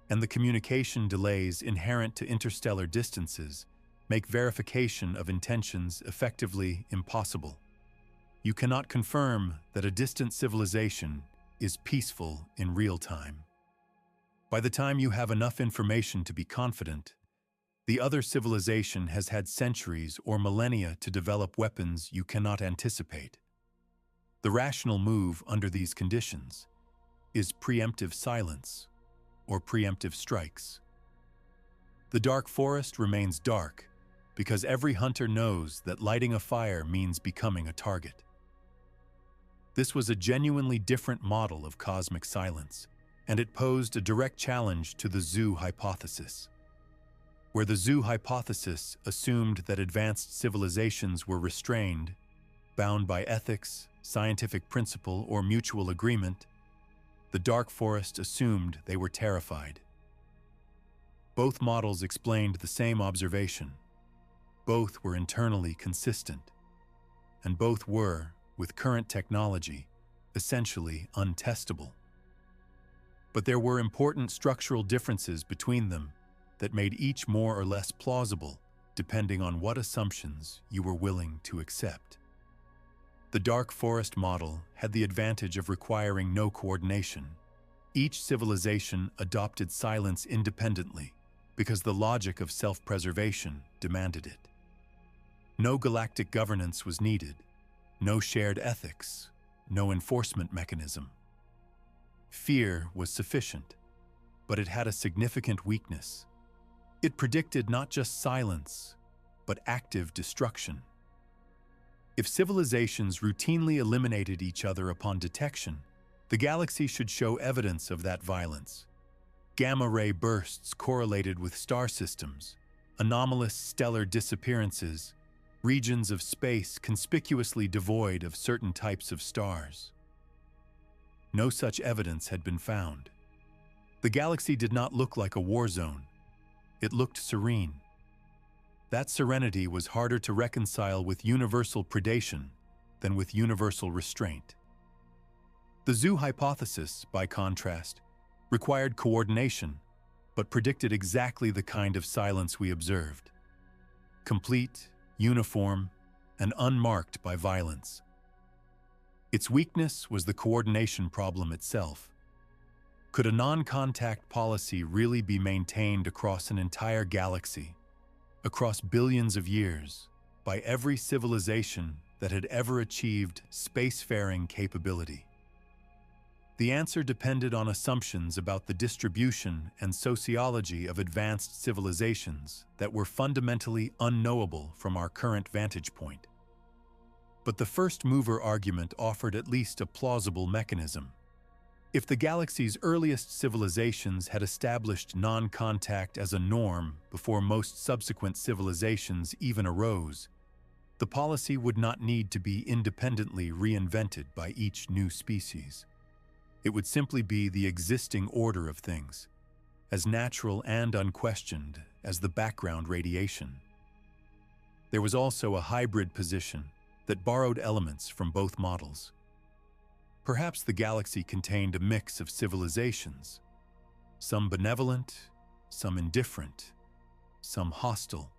And the communication delays inherent to interstellar distances make verification of intentions effectively impossible. You cannot confirm that a distant civilization is peaceful in real time. By the time you have enough information to be confident, the other civilization has had centuries or millennia to develop weapons you cannot anticipate. The rational move under these conditions is preemptive silence or preemptive strikes. The dark forest remains dark because every hunter knows that lighting a fire means becoming a target. This was a genuinely different model of cosmic silence, and it posed a direct challenge to the zoo hypothesis. Where the zoo hypothesis assumed that advanced civilizations were restrained, bound by ethics, scientific principle, or mutual agreement, the dark forest assumed they were terrified. Both models explained the same observation. Both were internally consistent, and both were, with current technology, essentially untestable. But there were important structural differences between them that made each more or less plausible depending on what assumptions you were willing to accept. The dark forest model had the advantage of requiring no coordination. Each civilization adopted silence independently because the logic of self-preservation demanded it. No galactic governance was needed, no shared ethics, no enforcement mechanism. Fear was sufficient, but it had a significant weakness. It predicted not just silence, but active destruction. If civilizations routinely eliminated each other upon detection, the galaxy should show evidence of that violence. Gamma-ray bursts correlated with star systems, anomalous stellar disappearances, regions of space conspicuously devoid of certain types of stars. No such evidence had been found. The galaxy did not look like a war zone. It looked serene. That serenity was harder to reconcile with universal predation than with universal restraint. The zoo hypothesis, by contrast, required coordination, but predicted exactly the kind of silence we observed. Complete, uniform, and unmarked by violence. Its weakness was the coordination problem itself. Could a non-contact policy really be maintained across an entire galaxy, across billions of years, by every civilization that had ever achieved spacefaring capability? The answer depended on assumptions about the distribution and sociology of advanced civilizations that were fundamentally unknowable from our current vantage point. But the first-mover argument offered at least a plausible mechanism. If the galaxy's earliest civilizations had established non-contact as a norm before most subsequent civilizations even arose, the policy would not need to be independently reinvented by each new species. It would simply be the existing order of things, as natural and unquestioned as the background radiation. There was also a hybrid position that borrowed elements from both models. Perhaps the galaxy contained a mix of civilizations, some benevolent, some indifferent, some hostile.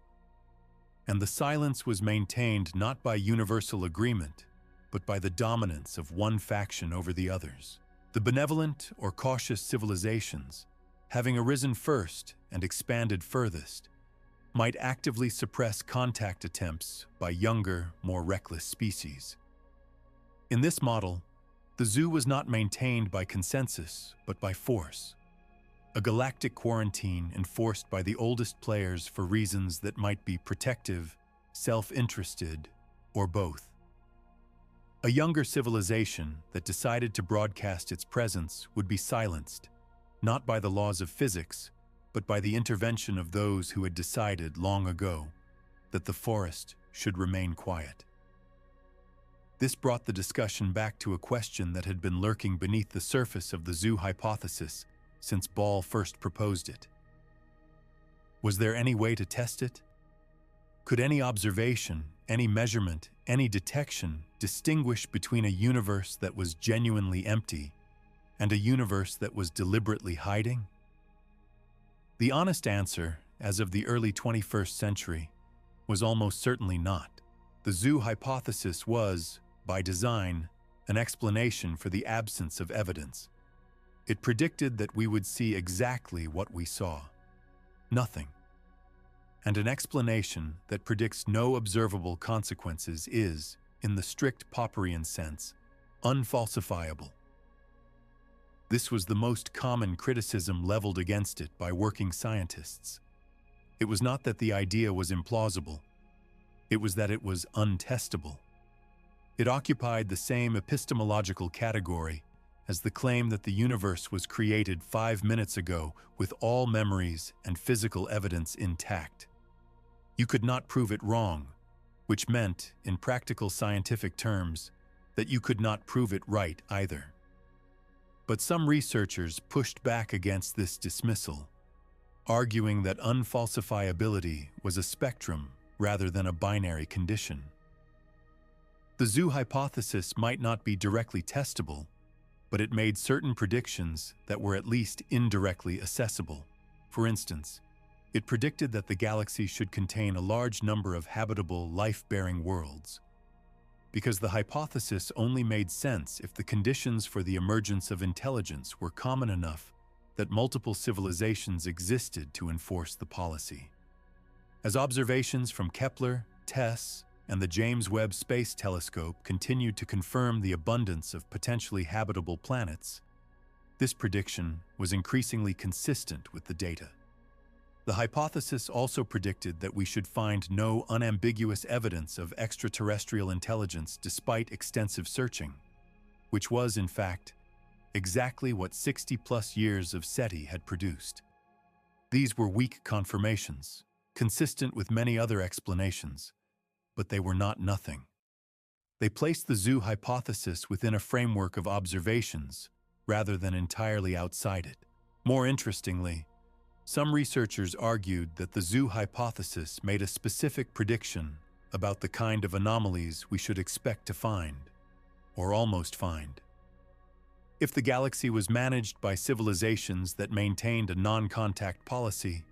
And the silence was maintained not by universal agreement, but by the dominance of one faction over the others. The benevolent or cautious civilizations, having arisen first and expanded furthest, might actively suppress contact attempts by younger, more reckless species. In this model, the zoo was not maintained by consensus, but by force. A galactic quarantine enforced by the oldest players for reasons that might be protective, self-interested, or both. A younger civilization that decided to broadcast its presence would be silenced, not by the laws of physics, but by the intervention of those who had decided long ago that the forest should remain quiet. This brought the discussion back to a question that had been lurking beneath the surface of the zoo hypothesis since Ball first proposed it. Was there any way to test it? Could any observation, any measurement, any detection distinguish between a universe that was genuinely empty and a universe that was deliberately hiding? The honest answer, as of the early 21st century, was almost certainly not. The zoo hypothesis was, by design, an explanation for the absence of evidence. It predicted that we would see exactly what we saw: nothing. And an explanation that predicts no observable consequences is, in the strict Popperian sense, unfalsifiable. This was the most common criticism leveled against it by working scientists. It was not that the idea was implausible, it was that it was untestable. It occupied the same epistemological category as the claim that the universe was created 5 minutes ago with all memories and physical evidence intact. You could not prove it wrong, which meant, in practical scientific terms, that you could not prove it right either. But some researchers pushed back against this dismissal, arguing that unfalsifiability was a spectrum rather than a binary condition. The zoo hypothesis might not be directly testable, but it made certain predictions that were at least indirectly accessible. For instance, it predicted that the galaxy should contain a large number of habitable, life-bearing worlds. Because the hypothesis only made sense if the conditions for the emergence of intelligence were common enough that multiple civilizations existed to enforce the policy. As observations from Kepler, TESS, and the James Webb Space Telescope continued to confirm the abundance of potentially habitable planets, this prediction was increasingly consistent with the data. The hypothesis also predicted that we should find no unambiguous evidence of extraterrestrial intelligence despite extensive searching, which was, in fact, exactly what 60-plus years of SETI had produced. These were weak confirmations, consistent with many other explanations, but they were not nothing. They placed the zoo hypothesis within a framework of observations rather than entirely outside it. More interestingly, some researchers argued that the zoo hypothesis made a specific prediction about the kind of anomalies we should expect to find, or almost find. If the galaxy was managed by civilizations that maintained a non-contact policy,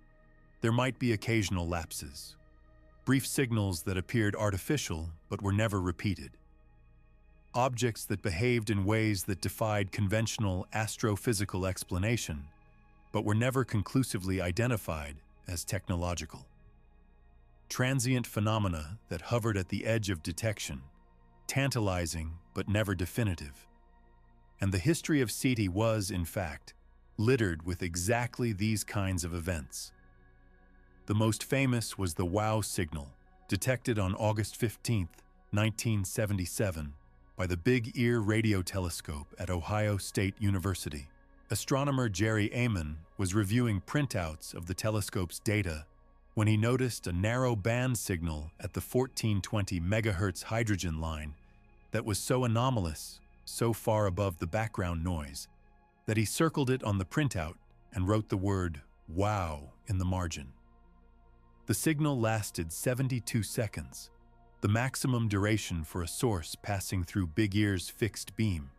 there might be occasional lapses. brief signals that appeared artificial but were never repeated. Objects that behaved in ways that defied conventional astrophysical explanation, but were never conclusively identified as technological. Transient phenomena that hovered at the edge of detection, tantalizing but never definitive. And the history of SETI was, in fact, littered with exactly these kinds of events. The most famous was the WOW signal, detected on August 15, 1977, by the Big Ear radio telescope at Ohio State University. Astronomer Jerry Amon was reviewing printouts of the telescope's data when he noticed a narrow band signal at the 1420 MHz hydrogen line that was so anomalous, so far above the background noise, that he circled it on the printout and wrote the word "wow" in the margin. The signal lasted 72 seconds, the maximum duration for a source passing through Big Ear's fixed beam,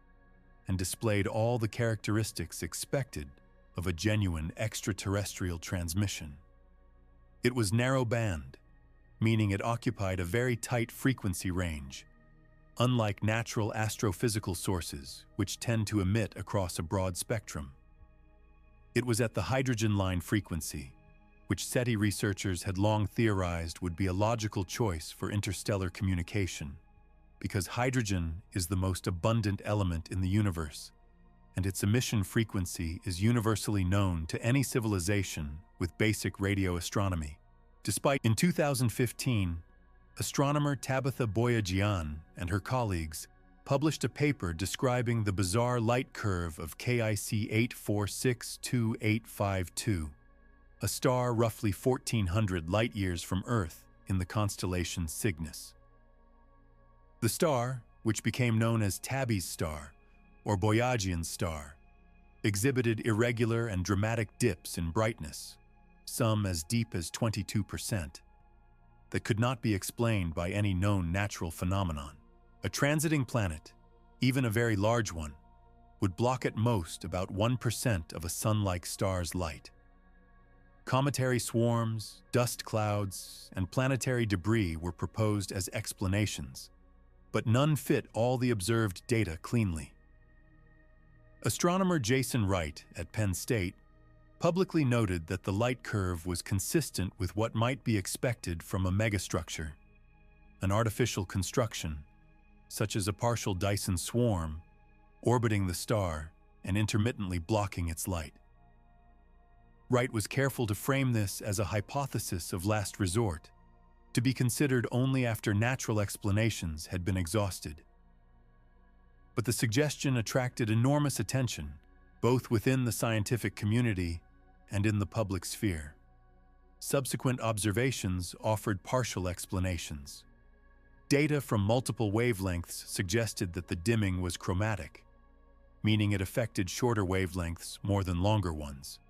and displayed all the characteristics expected of a genuine extraterrestrial transmission. It was narrow-band, meaning it occupied a very tight frequency range, unlike natural astrophysical sources, which tend to emit across a broad spectrum. It was at the hydrogen line frequency, which SETI researchers had long theorized would be a logical choice for interstellar communication, because hydrogen is the most abundant element in the universe, and its emission frequency is universally known to any civilization with basic radio astronomy. In 2015, astronomer Tabitha Boyajian and her colleagues published a paper describing the bizarre light curve of KIC 8462852, a star roughly 1,400 light-years from Earth in the constellation Cygnus. The star, which became known as Tabby's star, or Boyajian's star, exhibited irregular and dramatic dips in brightness, some as deep as 22%, that could not be explained by any known natural phenomenon. A transiting planet, even a very large one, would block at most about 1% of a sun-like star's light. Cometary swarms, dust clouds, and planetary debris were proposed as explanations, but none fit all the observed data cleanly. Astronomer Jason Wright at Penn State publicly noted that the light curve was consistent with what might be expected from a megastructure, an artificial construction, such as a partial Dyson swarm, orbiting the star and intermittently blocking its light. Wright was careful to frame this as a hypothesis of last resort, to be considered only after natural explanations had been exhausted. But the suggestion attracted enormous attention, both within the scientific community and in the public sphere. Subsequent observations offered partial explanations. Data from multiple wavelengths suggested that the dimming was chromatic, meaning it affected shorter wavelengths more than longer ones,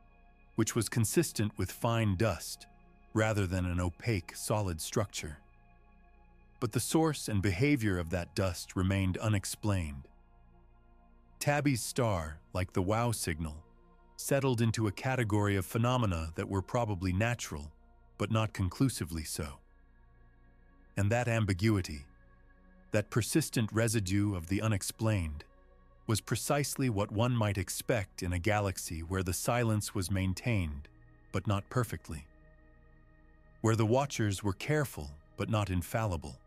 which was consistent with fine dust rather than an opaque, solid structure. But the source and behavior of that dust remained unexplained. Tabby's star, like the WOW signal, settled into a category of phenomena that were probably natural, but not conclusively so. And that ambiguity, that persistent residue of the unexplained, was precisely what one might expect in a galaxy where the silence was maintained, but not perfectly. Where the watchers were careful, but not infallible.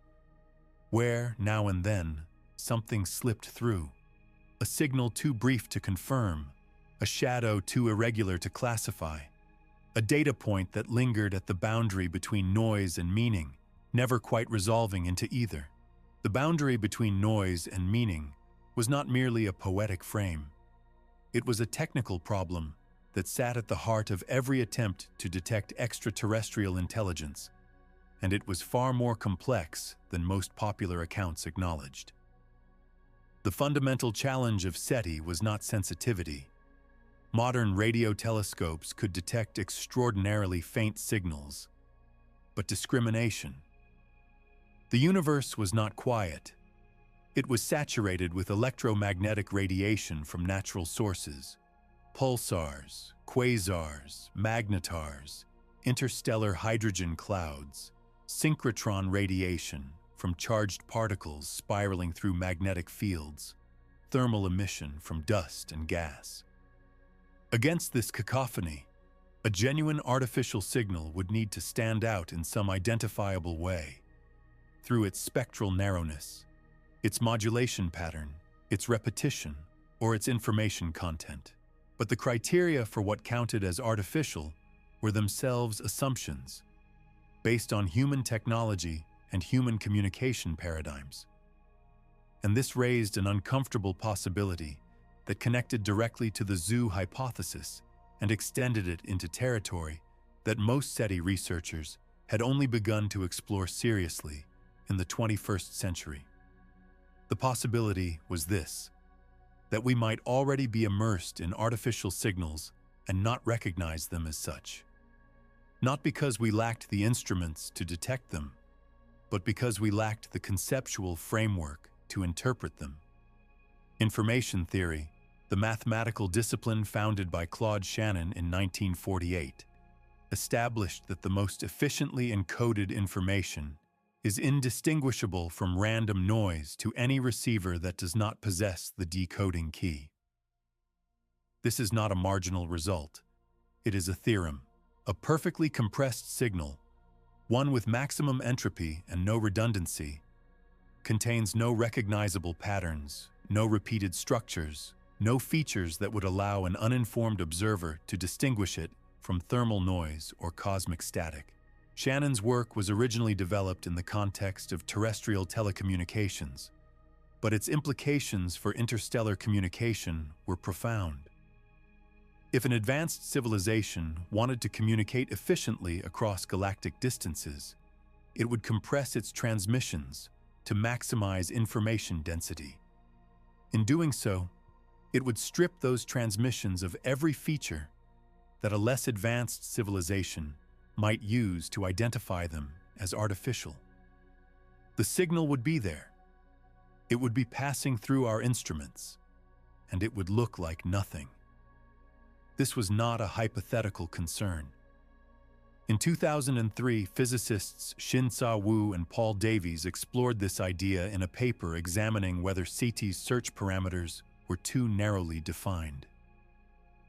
Where, now and then, something slipped through, a signal too brief to confirm, a shadow too irregular to classify, a data point that lingered at the boundary between noise and meaning, never quite resolving into either. The boundary between noise and meaning was not merely a poetic frame. It was a technical problem that sat at the heart of every attempt to detect extraterrestrial intelligence, and it was far more complex than most popular accounts acknowledged. The fundamental challenge of SETI was not sensitivity. Modern radio telescopes could detect extraordinarily faint signals, but discrimination. The universe was not quiet. It was saturated with electromagnetic radiation from natural sources, pulsars, quasars, magnetars, interstellar hydrogen clouds, synchrotron radiation from charged particles spiraling through magnetic fields, thermal emission from dust and gas. Against this cacophony, a genuine artificial signal would need to stand out in some identifiable way, through its spectral narrowness, its modulation pattern, its repetition, or its information content. But the criteria for what counted as artificial were themselves assumptions, based on human technology and human communication paradigms. And this raised an uncomfortable possibility that connected directly to the zoo hypothesis and extended it into territory that most SETI researchers had only begun to explore seriously in the 21st century. The possibility was this: that we might already be immersed in artificial signals and not recognize them as such. Not because we lacked the instruments to detect them, but because we lacked the conceptual framework to interpret them. Information theory, the mathematical discipline founded by Claude Shannon in 1948, established that the most efficiently encoded information is indistinguishable from random noise to any receiver that does not possess the decoding key. This is not a marginal result. It is a theorem, a perfectly compressed signal, one with maximum entropy and no redundancy, contains no recognizable patterns, no repeated structures, no features that would allow an uninformed observer to distinguish it from thermal noise or cosmic static. Shannon's work was originally developed in the context of terrestrial telecommunications, but its implications for interstellar communication were profound. If an advanced civilization wanted to communicate efficiently across galactic distances, it would compress its transmissions to maximize information density. In doing so, it would strip those transmissions of every feature that a less advanced civilization might use to identify them as artificial. The signal would be there. It would be passing through our instruments, and it would look like nothing. This was not a hypothetical concern. In 2003, physicists Shin-Sa Wu and Paul Davies explored this idea in a paper examining whether SETI's search parameters were too narrowly defined.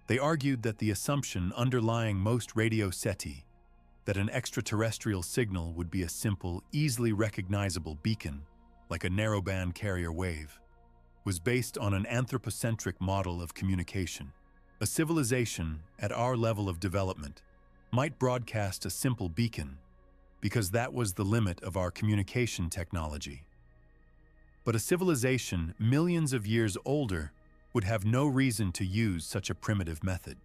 They argued that the assumption underlying most radio SETI, that an extraterrestrial signal would be a simple, easily recognizable beacon, like a narrowband carrier wave, was based on an anthropocentric model of communication. A civilization at our level of development might broadcast a simple beacon because that was the limit of our communication technology. But a civilization millions of years older would have no reason to use such a primitive method.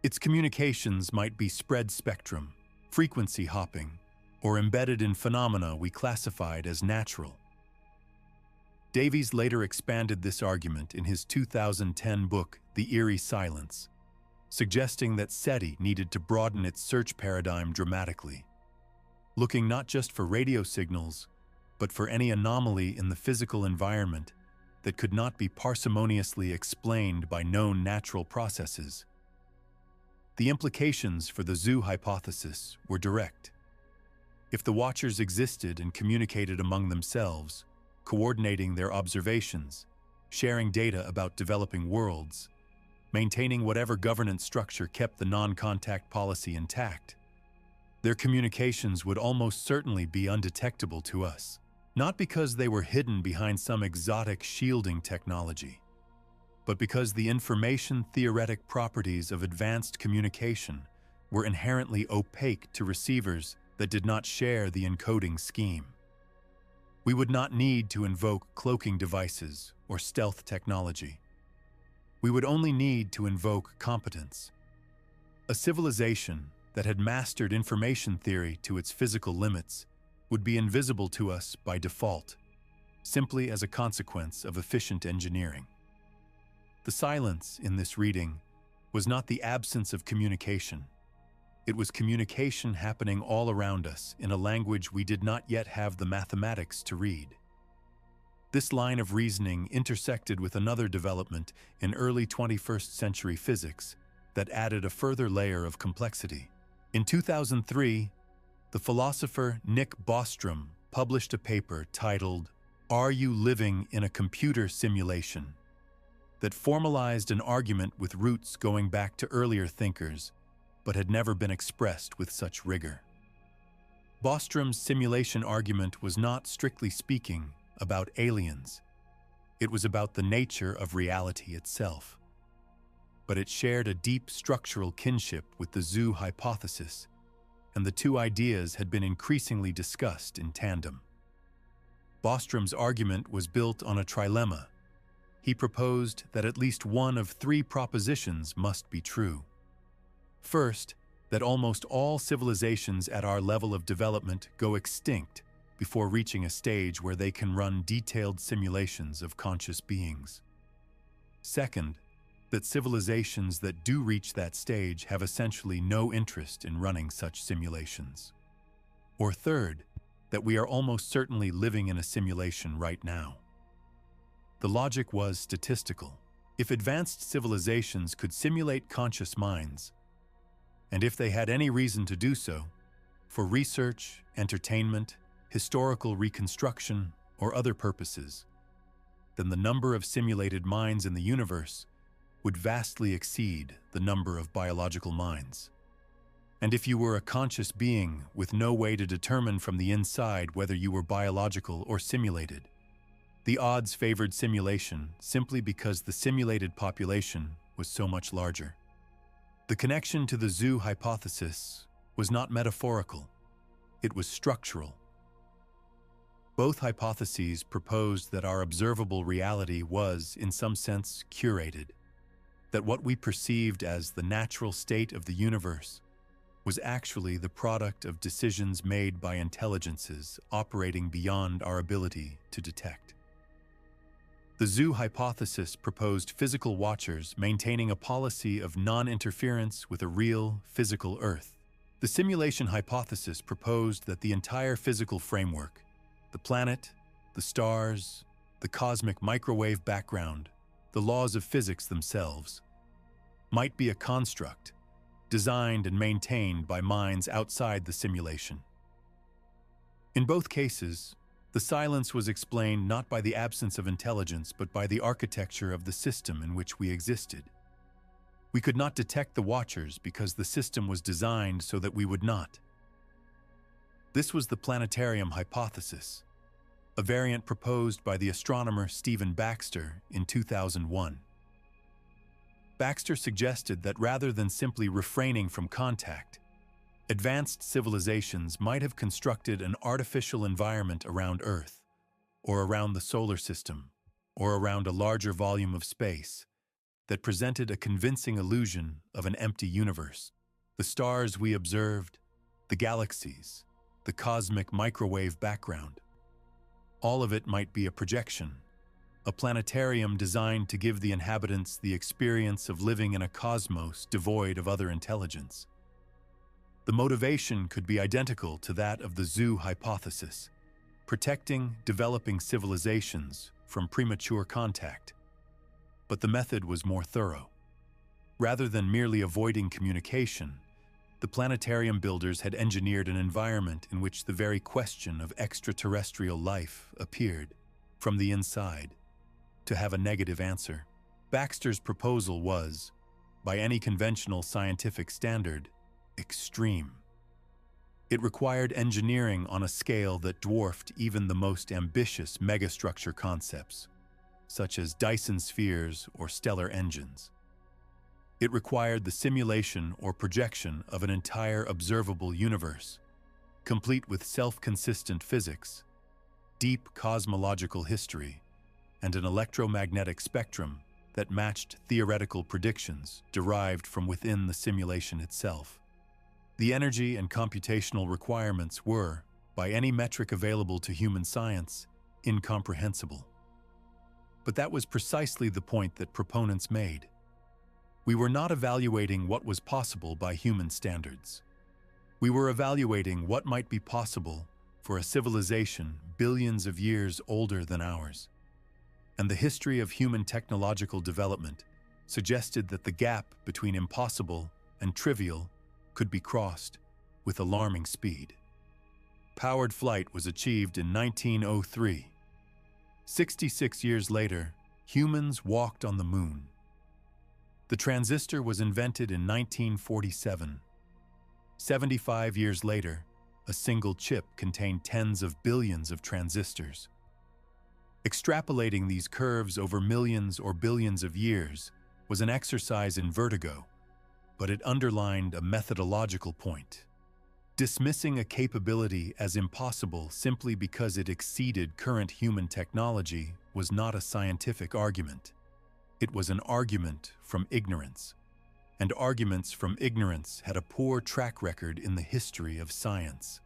Its communications might be spread spectrum, frequency hopping, or embedded in phenomena we classified as natural. Davies later expanded this argument in his 2010 book, The Eerie Silence, suggesting that SETI needed to broaden its search paradigm dramatically, looking not just for radio signals, but for any anomaly in the physical environment that could not be parsimoniously explained by known natural processes. The implications for the zoo hypothesis were direct. If the watchers existed and communicated among themselves, coordinating their observations, sharing data about developing worlds, maintaining whatever governance structure kept the non-contact policy intact, their communications would almost certainly be undetectable to us, not because they were hidden behind some exotic shielding technology, but because the information-theoretic properties of advanced communication were inherently opaque to receivers that did not share the encoding scheme. We would not need to invoke cloaking devices or stealth technology. We would only need to invoke competence. A civilization that had mastered information theory to its physical limits would be invisible to us by default, simply as a consequence of efficient engineering. The silence in this reading was not the absence of communication. It was communication happening all around us in a language we did not yet have the mathematics to read. This line of reasoning intersected with another development in early 21st century physics that added a further layer of complexity. In 2003, The philosopher Nick Bostrom published a paper titled, "Are You Living in a Computer Simulation?" that formalized an argument with roots going back to earlier thinkers, but had never been expressed with such rigor. Bostrom's simulation argument was not, strictly speaking, about aliens. It was about the nature of reality itself. But it shared a deep structural kinship with the zoo hypothesis, and the two ideas had been increasingly discussed in tandem. Bostrom's argument was built on a trilemma. He proposed that at least one of three propositions must be true. First, that almost all civilizations at our level of development go extinct before reaching a stage where they can run detailed simulations of conscious beings. Second, that civilizations that do reach that stage have essentially no interest in running such simulations. Or third, that we are almost certainly living in a simulation right now. The logic was statistical. If advanced civilizations could simulate conscious minds, and if they had any reason to do so, for research, entertainment, historical reconstruction, or other purposes, then the number of simulated minds in the universe would vastly exceed the number of biological minds. And if you were a conscious being with no way to determine from the inside whether you were biological or simulated, the odds favored simulation simply because the simulated population was so much larger. The connection to the zoo hypothesis was not metaphorical, it was structural. Both hypotheses proposed that our observable reality was, in some sense, curated, that what we perceived as the natural state of the universe was actually the product of decisions made by intelligences operating beyond our ability to detect. The zoo hypothesis proposed physical watchers maintaining a policy of non-interference with a real, physical Earth. The simulation hypothesis proposed that the entire physical framework, the planet, the stars, the cosmic microwave background, the laws of physics themselves, might be a construct, designed and maintained by minds outside the simulation. In both cases, the silence was explained not by the absence of intelligence, but by the architecture of the system in which we existed. We could not detect the watchers because the system was designed so that we would not. This was the planetarium hypothesis, a variant proposed by the astronomer Stephen Baxter in 2001. Baxter suggested that rather than simply refraining from contact, advanced civilizations might have constructed an artificial environment around Earth, or around the solar system, or around a larger volume of space that presented a convincing illusion of an empty universe. The stars we observed, the galaxies, the cosmic microwave background, all of it might be a projection, a planetarium designed to give the inhabitants the experience of living in a cosmos devoid of other intelligence. The motivation could be identical to that of the zoo hypothesis, protecting developing civilizations from premature contact. But the method was more thorough. Rather than merely avoiding communication, the planetarium builders had engineered an environment in which the very question of extraterrestrial life appeared, from the inside, to have a negative answer. Baxter's proposal was, by any conventional scientific standard, extreme. It required engineering on a scale that dwarfed even the most ambitious megastructure concepts, such as Dyson spheres or stellar engines. It required the simulation or projection of an entire observable universe, complete with self-consistent physics, deep cosmological history, and an electromagnetic spectrum that matched theoretical predictions derived from within the simulation itself. The energy and computational requirements were, by any metric available to human science, incomprehensible. But that was precisely the point that proponents made. We were not evaluating what was possible by human standards. We were evaluating what might be possible for a civilization billions of years older than ours. And the history of human technological development suggested that the gap between impossible and trivial could be crossed with alarming speed. Powered flight was achieved in 1903. 66 years later, humans walked on the moon. The transistor was invented in 1947. 75 years later, a single chip contained tens of billions of transistors. Extrapolating these curves over millions or billions of years was an exercise in vertigo, but it underlined a methodological point. Dismissing a capability as impossible simply because it exceeded current human technology was not a scientific argument. It was an argument from ignorance. And arguments from ignorance had a poor track record in the history of science.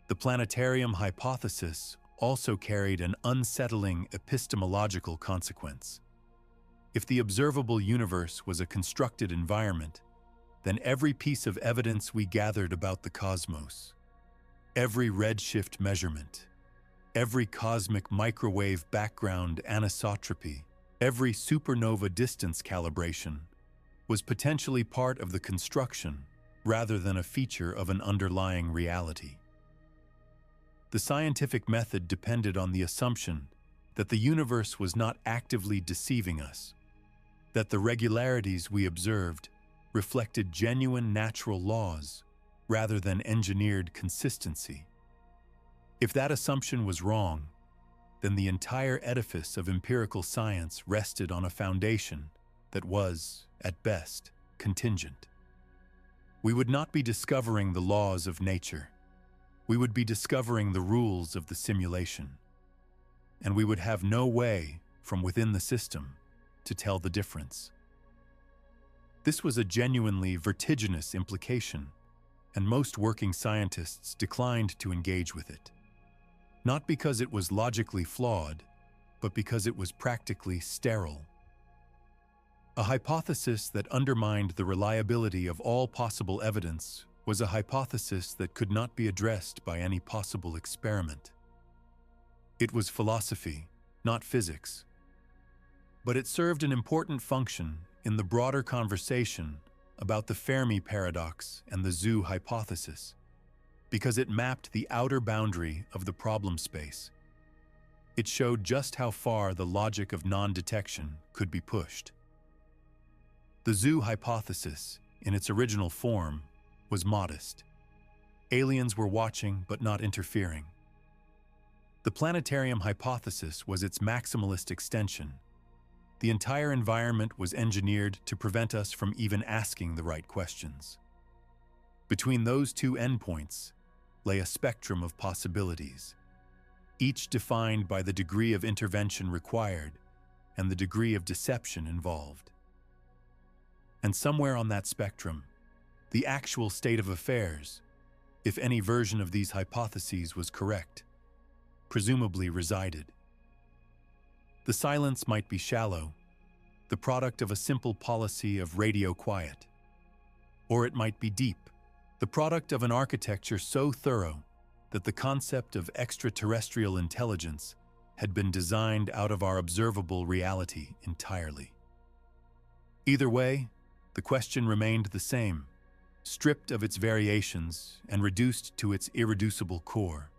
The planetarium hypothesis also carried an unsettling epistemological consequence. If the observable universe was a constructed environment, then every piece of evidence we gathered about the cosmos, every redshift measurement, every cosmic microwave background anisotropy, every supernova distance calibration, was potentially part of the construction rather than a feature of an underlying reality. The scientific method depended on the assumption that the universe was not actively deceiving us, that the regularities we observed reflected genuine natural laws rather than engineered consistency. If that assumption was wrong, then the entire edifice of empirical science rested on a foundation that was, at best, contingent. We would not be discovering the laws of nature. We would be discovering the rules of the simulation. And we would have no way, from within the system, to tell the difference. This was a genuinely vertiginous implication, and most working scientists declined to engage with it. Not because it was logically flawed, but because it was practically sterile. A hypothesis that undermined the reliability of all possible evidence was a hypothesis that could not be addressed by any possible experiment. It was philosophy, not physics. But it served an important function in the broader conversation about the Fermi Paradox and the zoo hypothesis, because it mapped the outer boundary of the problem space. It showed just how far the logic of non-detection could be pushed. The zoo hypothesis, in its original form, was modest. Aliens were watching but not interfering. The planetarium hypothesis was its maximalist extension. The entire environment was engineered to prevent us from even asking the right questions. Between those two endpoints lay a spectrum of possibilities, each defined by the degree of intervention required and the degree of deception involved. And somewhere on that spectrum, the actual state of affairs, if any version of these hypotheses was correct, presumably resided. The silence might be shallow, the product of a simple policy of radio quiet. Or it might be deep, the product of an architecture so thorough that the concept of extraterrestrial intelligence had been designed out of our observable reality entirely. Either way, the question remained the same, stripped of its variations and reduced to its irreducible core.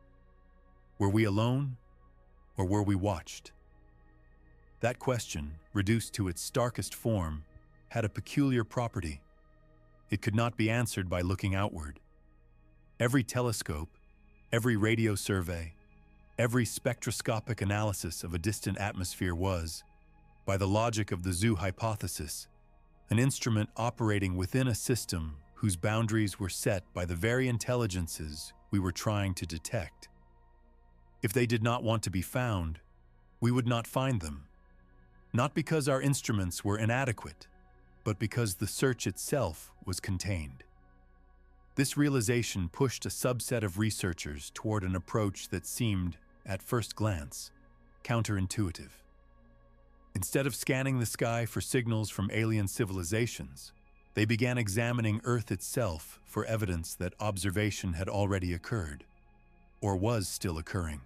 Were we alone, or were we watched? That question, reduced to its starkest form, had a peculiar property. It could not be answered by looking outward. Every telescope, every radio survey, every spectroscopic analysis of a distant atmosphere was, by the logic of the zoo hypothesis, an instrument operating within a system whose boundaries were set by the very intelligences we were trying to detect. If they did not want to be found, we would not find them. Not because our instruments were inadequate, but because the search itself was contained. This realization pushed a subset of researchers toward an approach that seemed, at first glance, counterintuitive. Instead of scanning the sky for signals from alien civilizations, they began examining Earth itself for evidence that observation had already occurred, or was still occurring.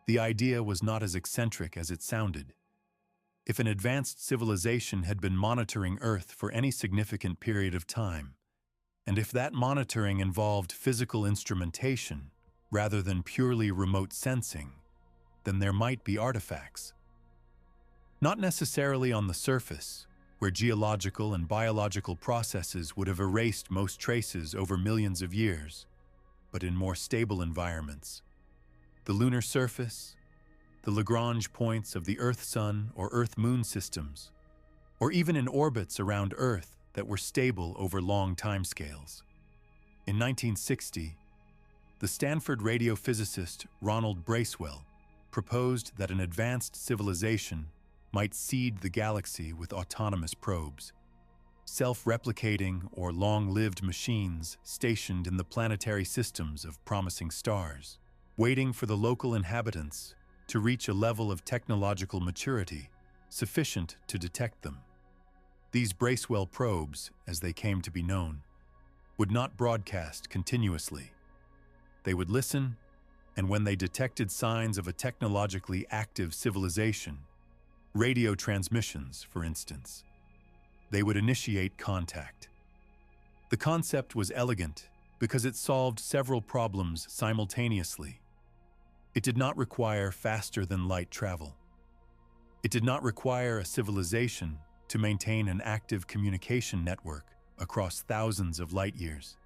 The idea was not as eccentric as it sounded. If an advanced civilization had been monitoring Earth for any significant period of time, And if that monitoring involved physical instrumentation rather than purely remote sensing, then there might be artifacts. Not necessarily on the surface, where geological and biological processes would have erased most traces over millions of years, but in more stable environments. The lunar surface, the Lagrange points of the Earth-Sun or Earth-Moon systems, or even in orbits around Earth that were stable over long timescales. In 1960, the Stanford radiophysicist Ronald Bracewell proposed that an advanced civilization might seed the galaxy with autonomous probes, self-replicating or long-lived machines stationed in the planetary systems of promising stars, waiting for the local inhabitants to reach a level of technological maturity sufficient to detect them. These Bracewell probes, as they came to be known, would not broadcast continuously. They would listen, and when they detected signs of a technologically active civilization, radio transmissions, for instance, they would initiate contact. The concept was elegant because it solved several problems simultaneously. It did not require faster-than-light travel. It did not require a civilization to maintain an active communication network across thousands of light years.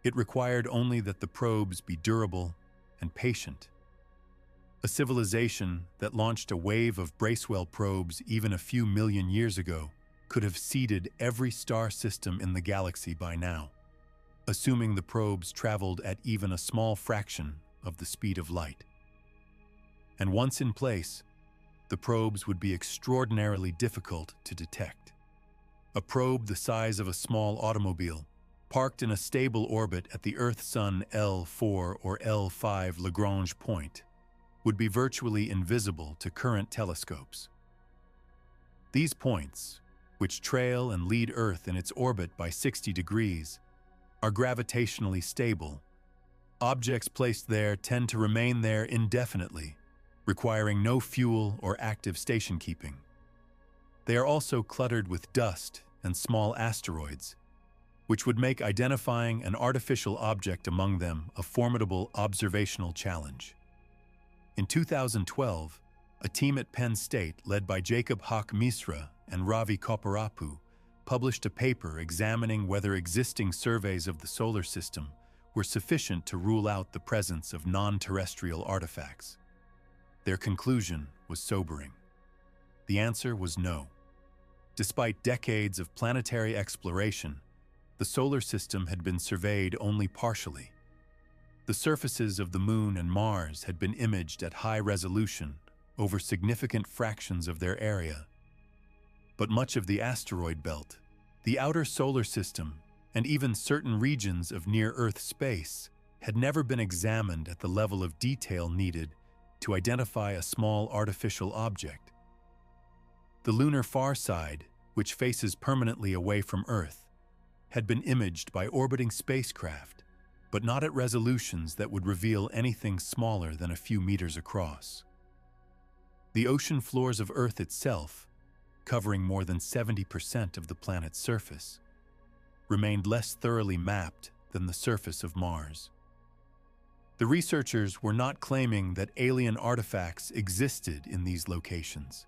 It required only that the probes be durable and patient. A civilization that launched a wave of Bracewell probes even a few million years ago could have seeded every star system in the galaxy by now, assuming the probes traveled at even a small fraction of the speed of light. And once in place, the probes would be extraordinarily difficult to detect. A probe the size of a small automobile, parked in a stable orbit at the Earth-Sun L4 or L5 Lagrange point, would be virtually invisible to current telescopes. These points, which trail and lead Earth in its orbit by 60 degrees, are gravitationally stable. Objects placed there tend to remain there indefinitely, requiring no fuel or active station keeping. They are also cluttered with dust and small asteroids, which would make identifying an artificial object among them a formidable observational challenge. In 2012, a team at Penn State led by Jacob Haq Misra and Ravi Kopparapu published a paper examining whether existing surveys of the solar system were sufficient to rule out the presence of non-terrestrial artifacts. Their conclusion was sobering. The answer was no. Despite decades of planetary exploration, the solar system had been surveyed only partially. The surfaces of the Moon and Mars had been imaged at high resolution over significant fractions of their area. But much of the asteroid belt, the outer solar system, and even certain regions of near-Earth space had never been examined at the level of detail needed to identify a small artificial object. The lunar far side, which faces permanently away from Earth, had been imaged by orbiting spacecraft, but not at resolutions that would reveal anything smaller than a few meters across. The ocean floors of Earth itself, covering more than 70% of the planet's surface, remained less thoroughly mapped than the surface of Mars. The researchers were not claiming that alien artifacts existed in these locations.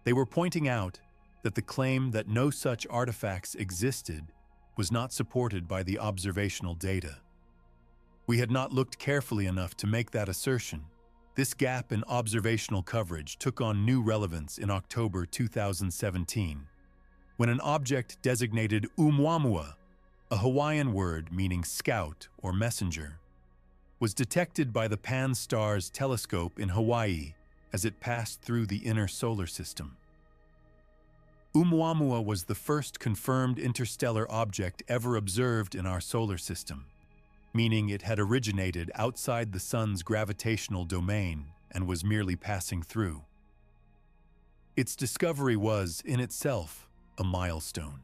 They were pointing out that the claim that no such artifacts existed was not supported by the observational data. We had not looked carefully enough to make that assertion. This gap in observational coverage took on new relevance in October 2017, when an object designated Oumuamua, a Hawaiian word meaning scout or messenger, was detected by the Pan-STARRS telescope in Hawaii as it passed through the inner solar system. Oumuamua was the first confirmed interstellar object ever observed in our solar system, meaning it had originated outside the Sun's gravitational domain and was merely passing through. Its discovery was, in itself, a milestone.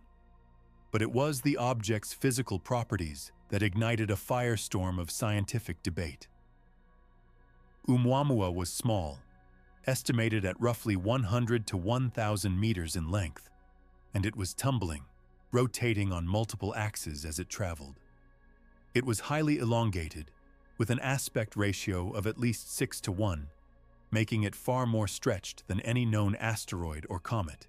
But it was the object's physical properties that ignited a firestorm of scientific debate. Oumuamua was small, estimated at roughly 100 to 1,000 meters in length, and it was tumbling, rotating on multiple axes as it traveled. It was highly elongated, with an aspect ratio of at least 6:1, making it far more stretched than any known asteroid or comet.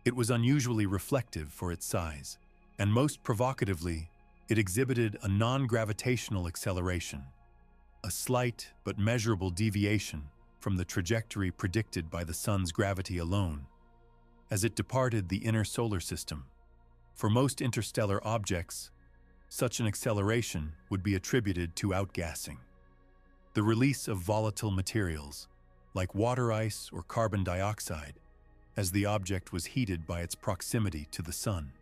It was unusually reflective for its size, and most provocatively, it exhibited a non-gravitational acceleration, a slight but measurable deviation from the trajectory predicted by the Sun's gravity alone, as it departed the inner solar system. For most interstellar objects, such an acceleration would be attributed to outgassing, the release of volatile materials, like water ice or carbon dioxide, as the object was heated by its proximity to the Sun.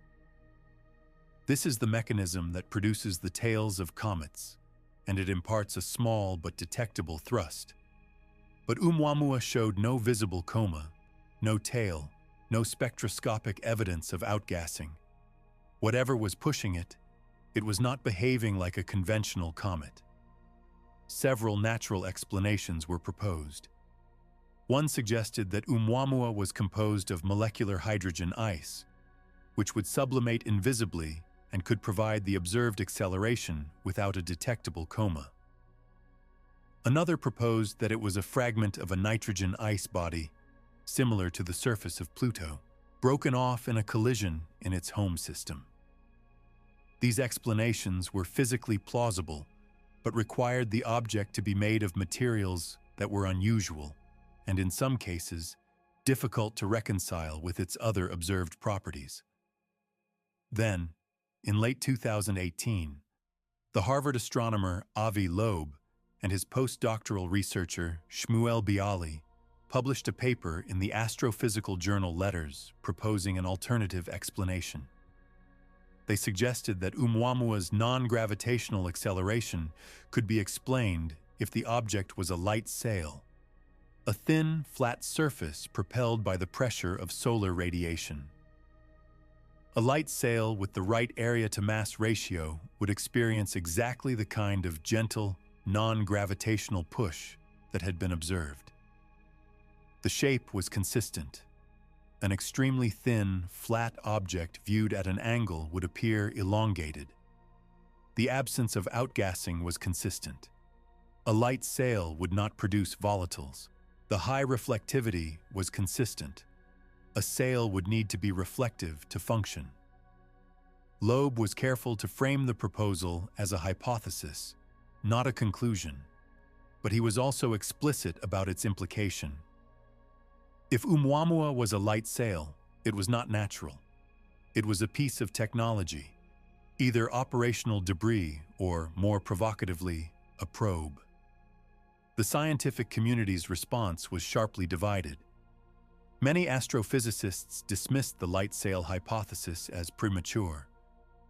This is the mechanism that produces the tails of comets, and it imparts a small but detectable thrust. But Oumuamua showed no visible coma, no tail, no spectroscopic evidence of outgassing. Whatever was pushing it, it was not behaving like a conventional comet. Several natural explanations were proposed. One suggested that Oumuamua was composed of molecular hydrogen ice, which would sublimate invisibly and could provide the observed acceleration without a detectable coma. Another proposed that it was a fragment of a nitrogen ice body, similar to the surface of Pluto, broken off in a collision in its home system. These explanations were physically plausible, but required the object to be made of materials that were unusual, and in some cases, difficult to reconcile with its other observed properties. Then, in late 2018, the Harvard astronomer Avi Loeb and his postdoctoral researcher Shmuel Bialy published a paper in the astrophysical journal Letters proposing an alternative explanation. They suggested that Oumuamua's non-gravitational acceleration could be explained if the object was a light sail, a thin, flat surface propelled by the pressure of solar radiation. A light sail with the right area-to-mass ratio would experience exactly the kind of gentle, non-gravitational push that had been observed. The shape was consistent. An extremely thin, flat object viewed at an angle would appear elongated. The absence of outgassing was consistent. A light sail would not produce volatiles. The high reflectivity was consistent. A sail would need to be reflective to function. Loeb was careful to frame the proposal as a hypothesis, not a conclusion, but he was also explicit about its implication. If Oumuamua was a light sail, it was not natural. It was a piece of technology, either operational debris or, more provocatively, a probe. The scientific community's response was sharply divided. Many astrophysicists dismissed the light sail hypothesis as premature,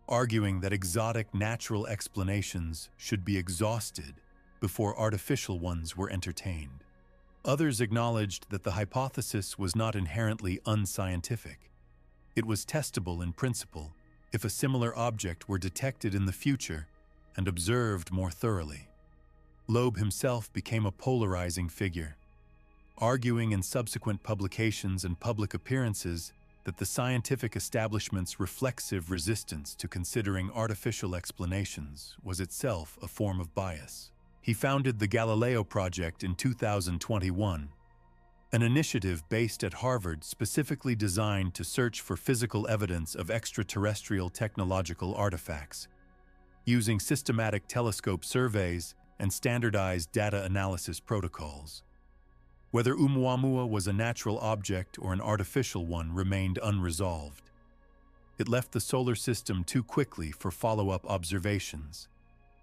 arguing that exotic natural explanations should be exhausted before artificial ones were entertained. Others acknowledged that the hypothesis was not inherently unscientific. It was testable in principle if a similar object were detected in the future and observed more thoroughly. Loeb himself became a polarizing figure, arguing in subsequent publications and public appearances that the scientific establishment's reflexive resistance to considering artificial explanations was itself a form of bias. He founded the Galileo Project in 2021, an initiative based at Harvard specifically designed to search for physical evidence of extraterrestrial technological artifacts, using systematic telescope surveys and standardized data analysis protocols. Whether Oumuamua was a natural object or an artificial one remained unresolved. It left the solar system too quickly for follow-up observations,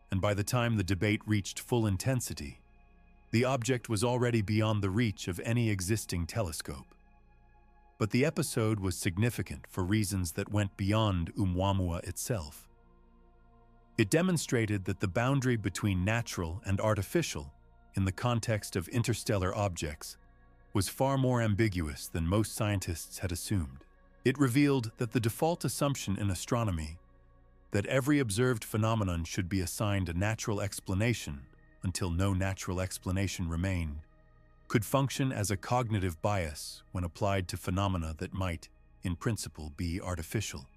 and by the time the debate reached full intensity, the object was already beyond the reach of any existing telescope. But the episode was significant for reasons that went beyond Oumuamua itself. It demonstrated that the boundary between natural and artificial in the context of interstellar objects was far more ambiguous than most scientists had assumed. It revealed that the default assumption in astronomy, that every observed phenomenon should be assigned a natural explanation until no natural explanation remained, could function as a cognitive bias when applied to phenomena that might, in principle, be artificial.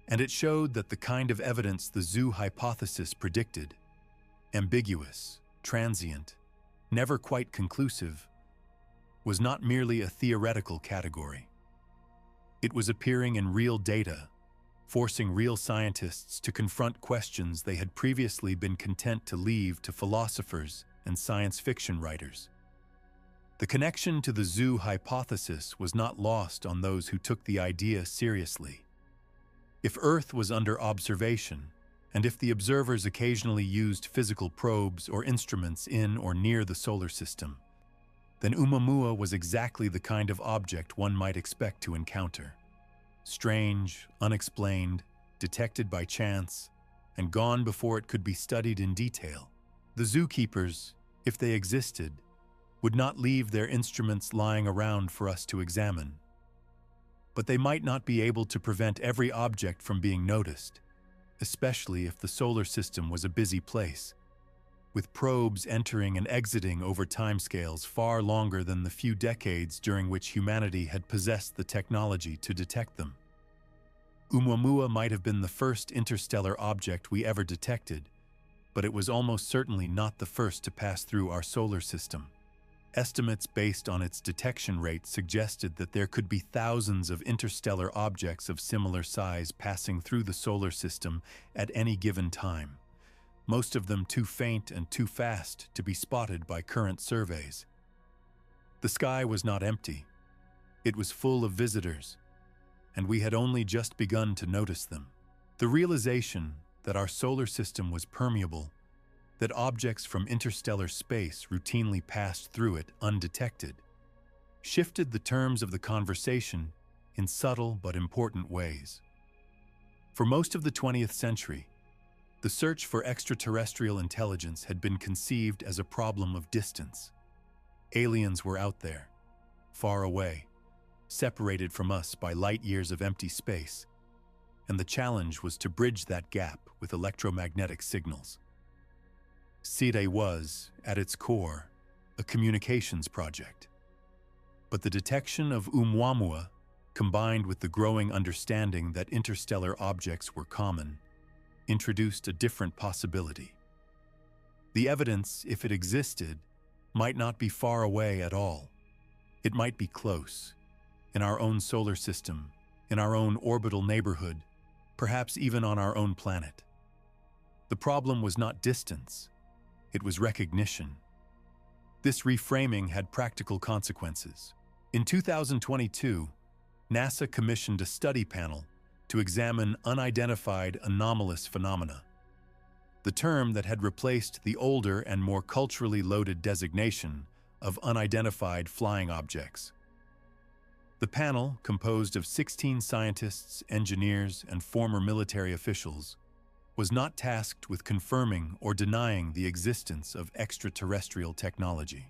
And it showed that the kind of evidence the zoo hypothesis predicted, ambiguous, transient, never quite conclusive, was not merely a theoretical category. It was appearing in real data, forcing real scientists to confront questions they had previously been content to leave to philosophers and science fiction writers. The connection to the zoo hypothesis was not lost on those who took the idea seriously. If Earth was under observation, and if the observers occasionally used physical probes or instruments in or near the solar system, then Oumuamua was exactly the kind of object one might expect to encounter. Strange, unexplained, detected by chance, and gone before it could be studied in detail. The zookeepers, if they existed, would not leave their instruments lying around for us to examine. But they might not be able to prevent every object from being noticed, especially if the solar system was a busy place, with probes entering and exiting over timescales far longer than the few decades during which humanity had possessed the technology to detect them. Oumuamua might have been the first interstellar object we ever detected, but it was almost certainly not the first to pass through our solar system. Estimates based on its detection rate suggested that there could be thousands of interstellar objects of similar size passing through the solar system at any given time, most of them too faint and too fast to be spotted by current surveys. The sky was not empty. It was full of visitors, and we had only just begun to notice them. The realization that our solar system was permeable, that objects from interstellar space routinely passed through it undetected, shifted the terms of the conversation in subtle but important ways. For most of the 20th century, the search for extraterrestrial intelligence had been conceived as a problem of distance. Aliens were out there, far away, separated from us by light years of empty space, and the challenge was to bridge that gap with electromagnetic signals. CIRE was, at its core, a communications project. But the detection of Oumuamua, combined with the growing understanding that interstellar objects were common, introduced a different possibility. The evidence, if it existed, might not be far away at all. It might be close, in our own solar system, in our own orbital neighborhood, perhaps even on our own planet. The problem was not distance. It was recognition. This reframing had practical consequences. In 2022, NASA commissioned a study panel to examine unidentified anomalous phenomena, the term that had replaced the older and more culturally loaded designation of unidentified flying objects. The panel, composed of 16 scientists, engineers, and former military officials, was not tasked with confirming or denying the existence of extraterrestrial technology.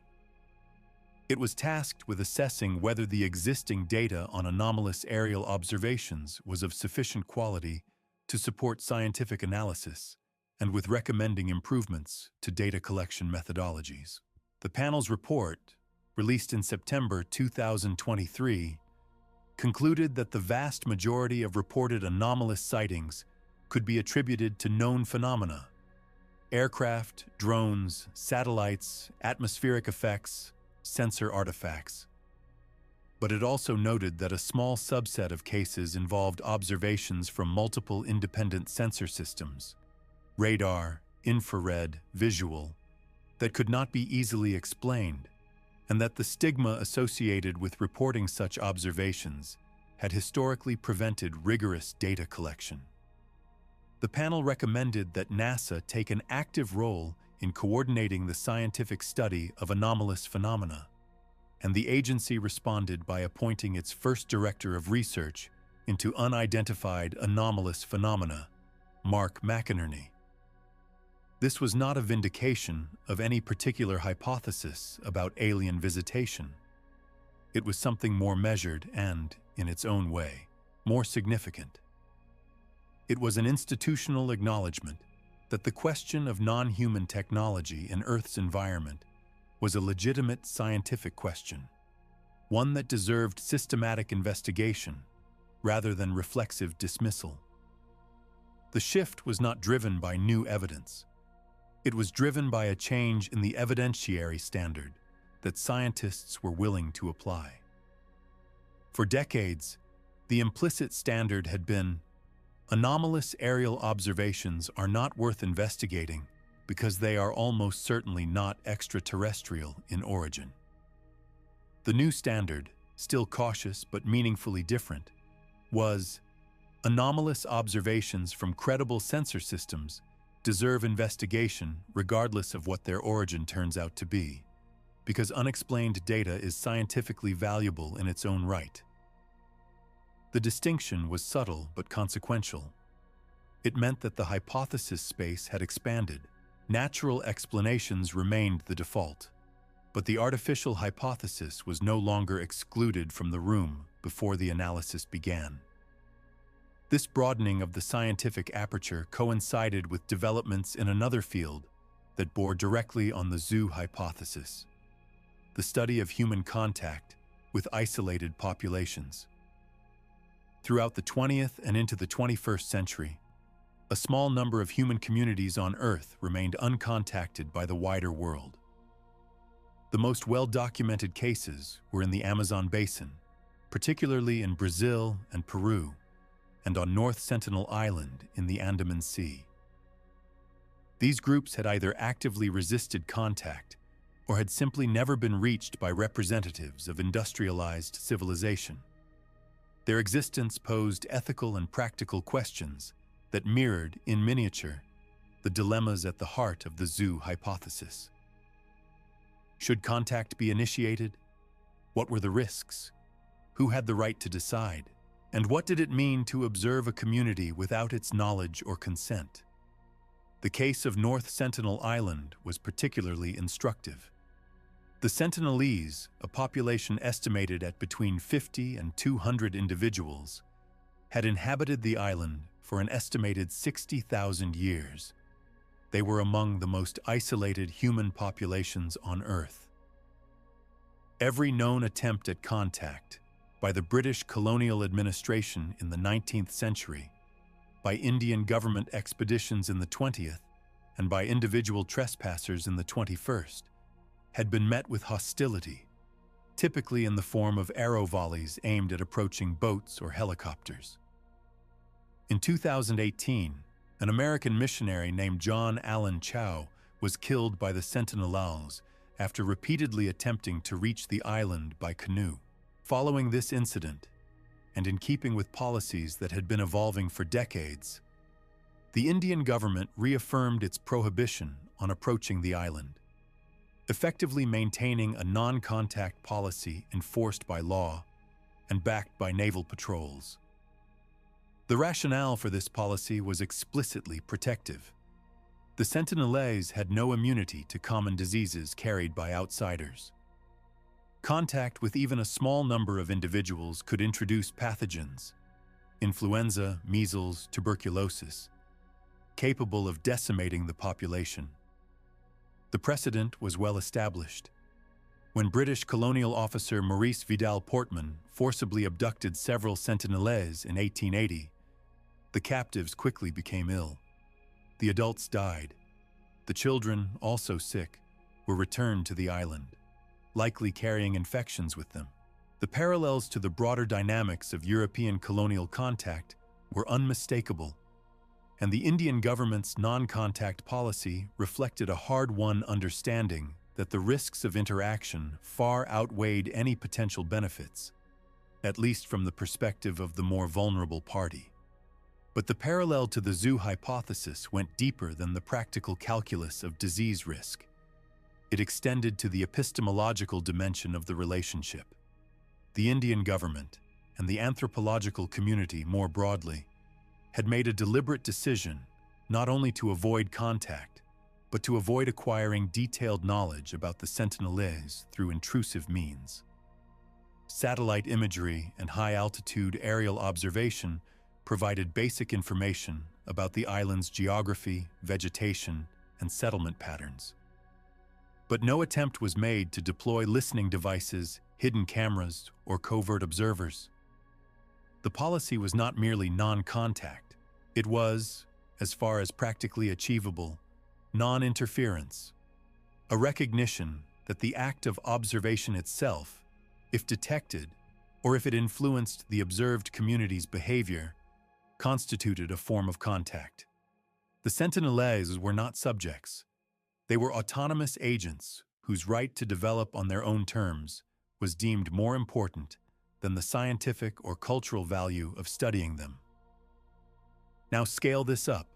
It was tasked with assessing whether the existing data on anomalous aerial observations was of sufficient quality to support scientific analysis, and with recommending improvements to data collection methodologies. The panel's report, released in September 2023, concluded that the vast majority of reported anomalous sightings could be attributed to known phenomena: aircraft, drones, satellites, atmospheric effects, sensor artifacts. But it also noted that a small subset of cases involved observations from multiple independent sensor systems, radar, infrared, visual, that could not be easily explained, and that the stigma associated with reporting such observations had historically prevented rigorous data collection. The panel recommended that NASA take an active role in coordinating the scientific study of anomalous phenomena, and the agency responded by appointing its first director of research into unidentified anomalous phenomena, Mark McInerney. This was not a vindication of any particular hypothesis about alien visitation. It was something more measured and, in its own way, more significant. It was an institutional acknowledgement that the question of non-human technology in Earth's environment was a legitimate scientific question, one that deserved systematic investigation rather than reflexive dismissal. The shift was not driven by new evidence. It was driven by a change in the evidentiary standard that scientists were willing to apply. For decades, the implicit standard had been, anomalous aerial observations are not worth investigating because they are almost certainly not extraterrestrial in origin. The new standard, still cautious but meaningfully different, was, anomalous observations from credible sensor systems deserve investigation regardless of what their origin turns out to be, because unexplained data is scientifically valuable in its own right. The distinction was subtle but consequential. It meant that the hypothesis space had expanded. Natural explanations remained the default, but the artificial hypothesis was no longer excluded from the room before the analysis began. This broadening of the scientific aperture coincided with developments in another field that bore directly on the zoo hypothesis: the study of human contact with isolated populations. Throughout the 20th and into the 21st century, a small number of human communities on Earth remained uncontacted by the wider world. The most well-documented cases were in the Amazon basin, particularly in Brazil and Peru, and on North Sentinel Island in the Andaman Sea. These groups had either actively resisted contact or had simply never been reached by representatives of industrialized civilization. Their existence posed ethical and practical questions that mirrored, in miniature, the dilemmas at the heart of the zoo hypothesis. Should contact be initiated? What were the risks? Who had the right to decide? And what did it mean to observe a community without its knowledge or consent? The case of North Sentinel Island was particularly instructive. The Sentinelese, a population estimated at between 50 and 200 individuals, had inhabited the island for an estimated 60,000 years. They were among the most isolated human populations on Earth. Every known attempt at contact, by the British colonial administration in the 19th century, by Indian government expeditions in the 20th, and by individual trespassers in the 21st, had been met with hostility, typically in the form of arrow volleys aimed at approaching boats or helicopters. In 2018, an American missionary named John Allen Chow was killed by the Sentinelals after repeatedly attempting to reach the island by canoe. Following this incident, and in keeping with policies that had been evolving for decades, the Indian government reaffirmed its prohibition on approaching the island, effectively maintaining a non-contact policy enforced by law and backed by naval patrols. The rationale for this policy was explicitly protective. The Sentinelese had no immunity to common diseases carried by outsiders. Contact with even a small number of individuals could introduce pathogens, influenza, measles, tuberculosis, capable of decimating the population. The precedent was well established. When British colonial officer Maurice Vidal Portman forcibly abducted several Sentinelese in 1880, the captives quickly became ill. The adults died. The children, also sick, were returned to the island, likely carrying infections with them. The parallels to the broader dynamics of European colonial contact were unmistakable, and the Indian government's non-contact policy reflected a hard-won understanding that the risks of interaction far outweighed any potential benefits, at least from the perspective of the more vulnerable party. But the parallel to the zoo hypothesis went deeper than the practical calculus of disease risk. It extended to the epistemological dimension of the relationship. The Indian government, and the anthropological community more broadly, had made a deliberate decision not only to avoid contact, but to avoid acquiring detailed knowledge about the Sentinelese through intrusive means. Satellite imagery and high-altitude aerial observation provided basic information about the island's geography, vegetation, and settlement patterns. But no attempt was made to deploy listening devices, hidden cameras, or covert observers. The policy was not merely non-contact. It was as far as practically achievable, non-interference, a recognition that the act of observation itself, if detected, or if it influenced the observed community's behavior, constituted a form of contact. The Sentinelese were not subjects. They were autonomous agents whose right to develop on their own terms was deemed more important than the scientific or cultural value of studying them. Now scale this up.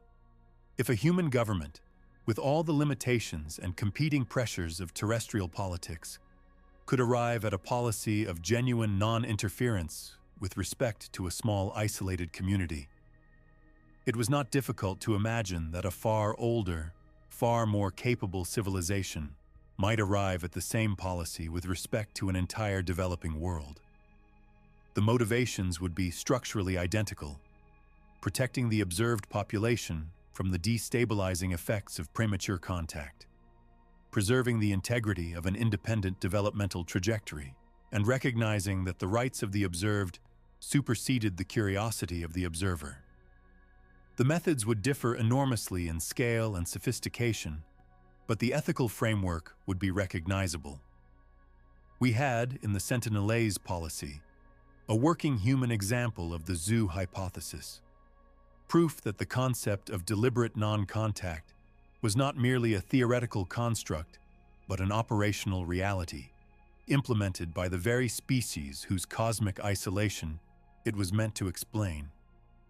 If a human government, with all the limitations and competing pressures of terrestrial politics, could arrive at a policy of genuine non-interference with respect to a small isolated community, it was not difficult to imagine that a far older, far more capable civilization might arrive at the same policy with respect to an entire developing world. The motivations would be structurally identical, protecting the observed population from the destabilizing effects of premature contact, preserving the integrity of an independent developmental trajectory, and recognizing that the rights of the observed superseded the curiosity of the observer. The methods would differ enormously in scale and sophistication, but the ethical framework would be recognizable. We had, in the Sentinelese policy, a working human example of the zoo hypothesis, proof that the concept of deliberate non-contact was not merely a theoretical construct, but an operational reality, implemented by the very species whose cosmic isolation it was meant to explain.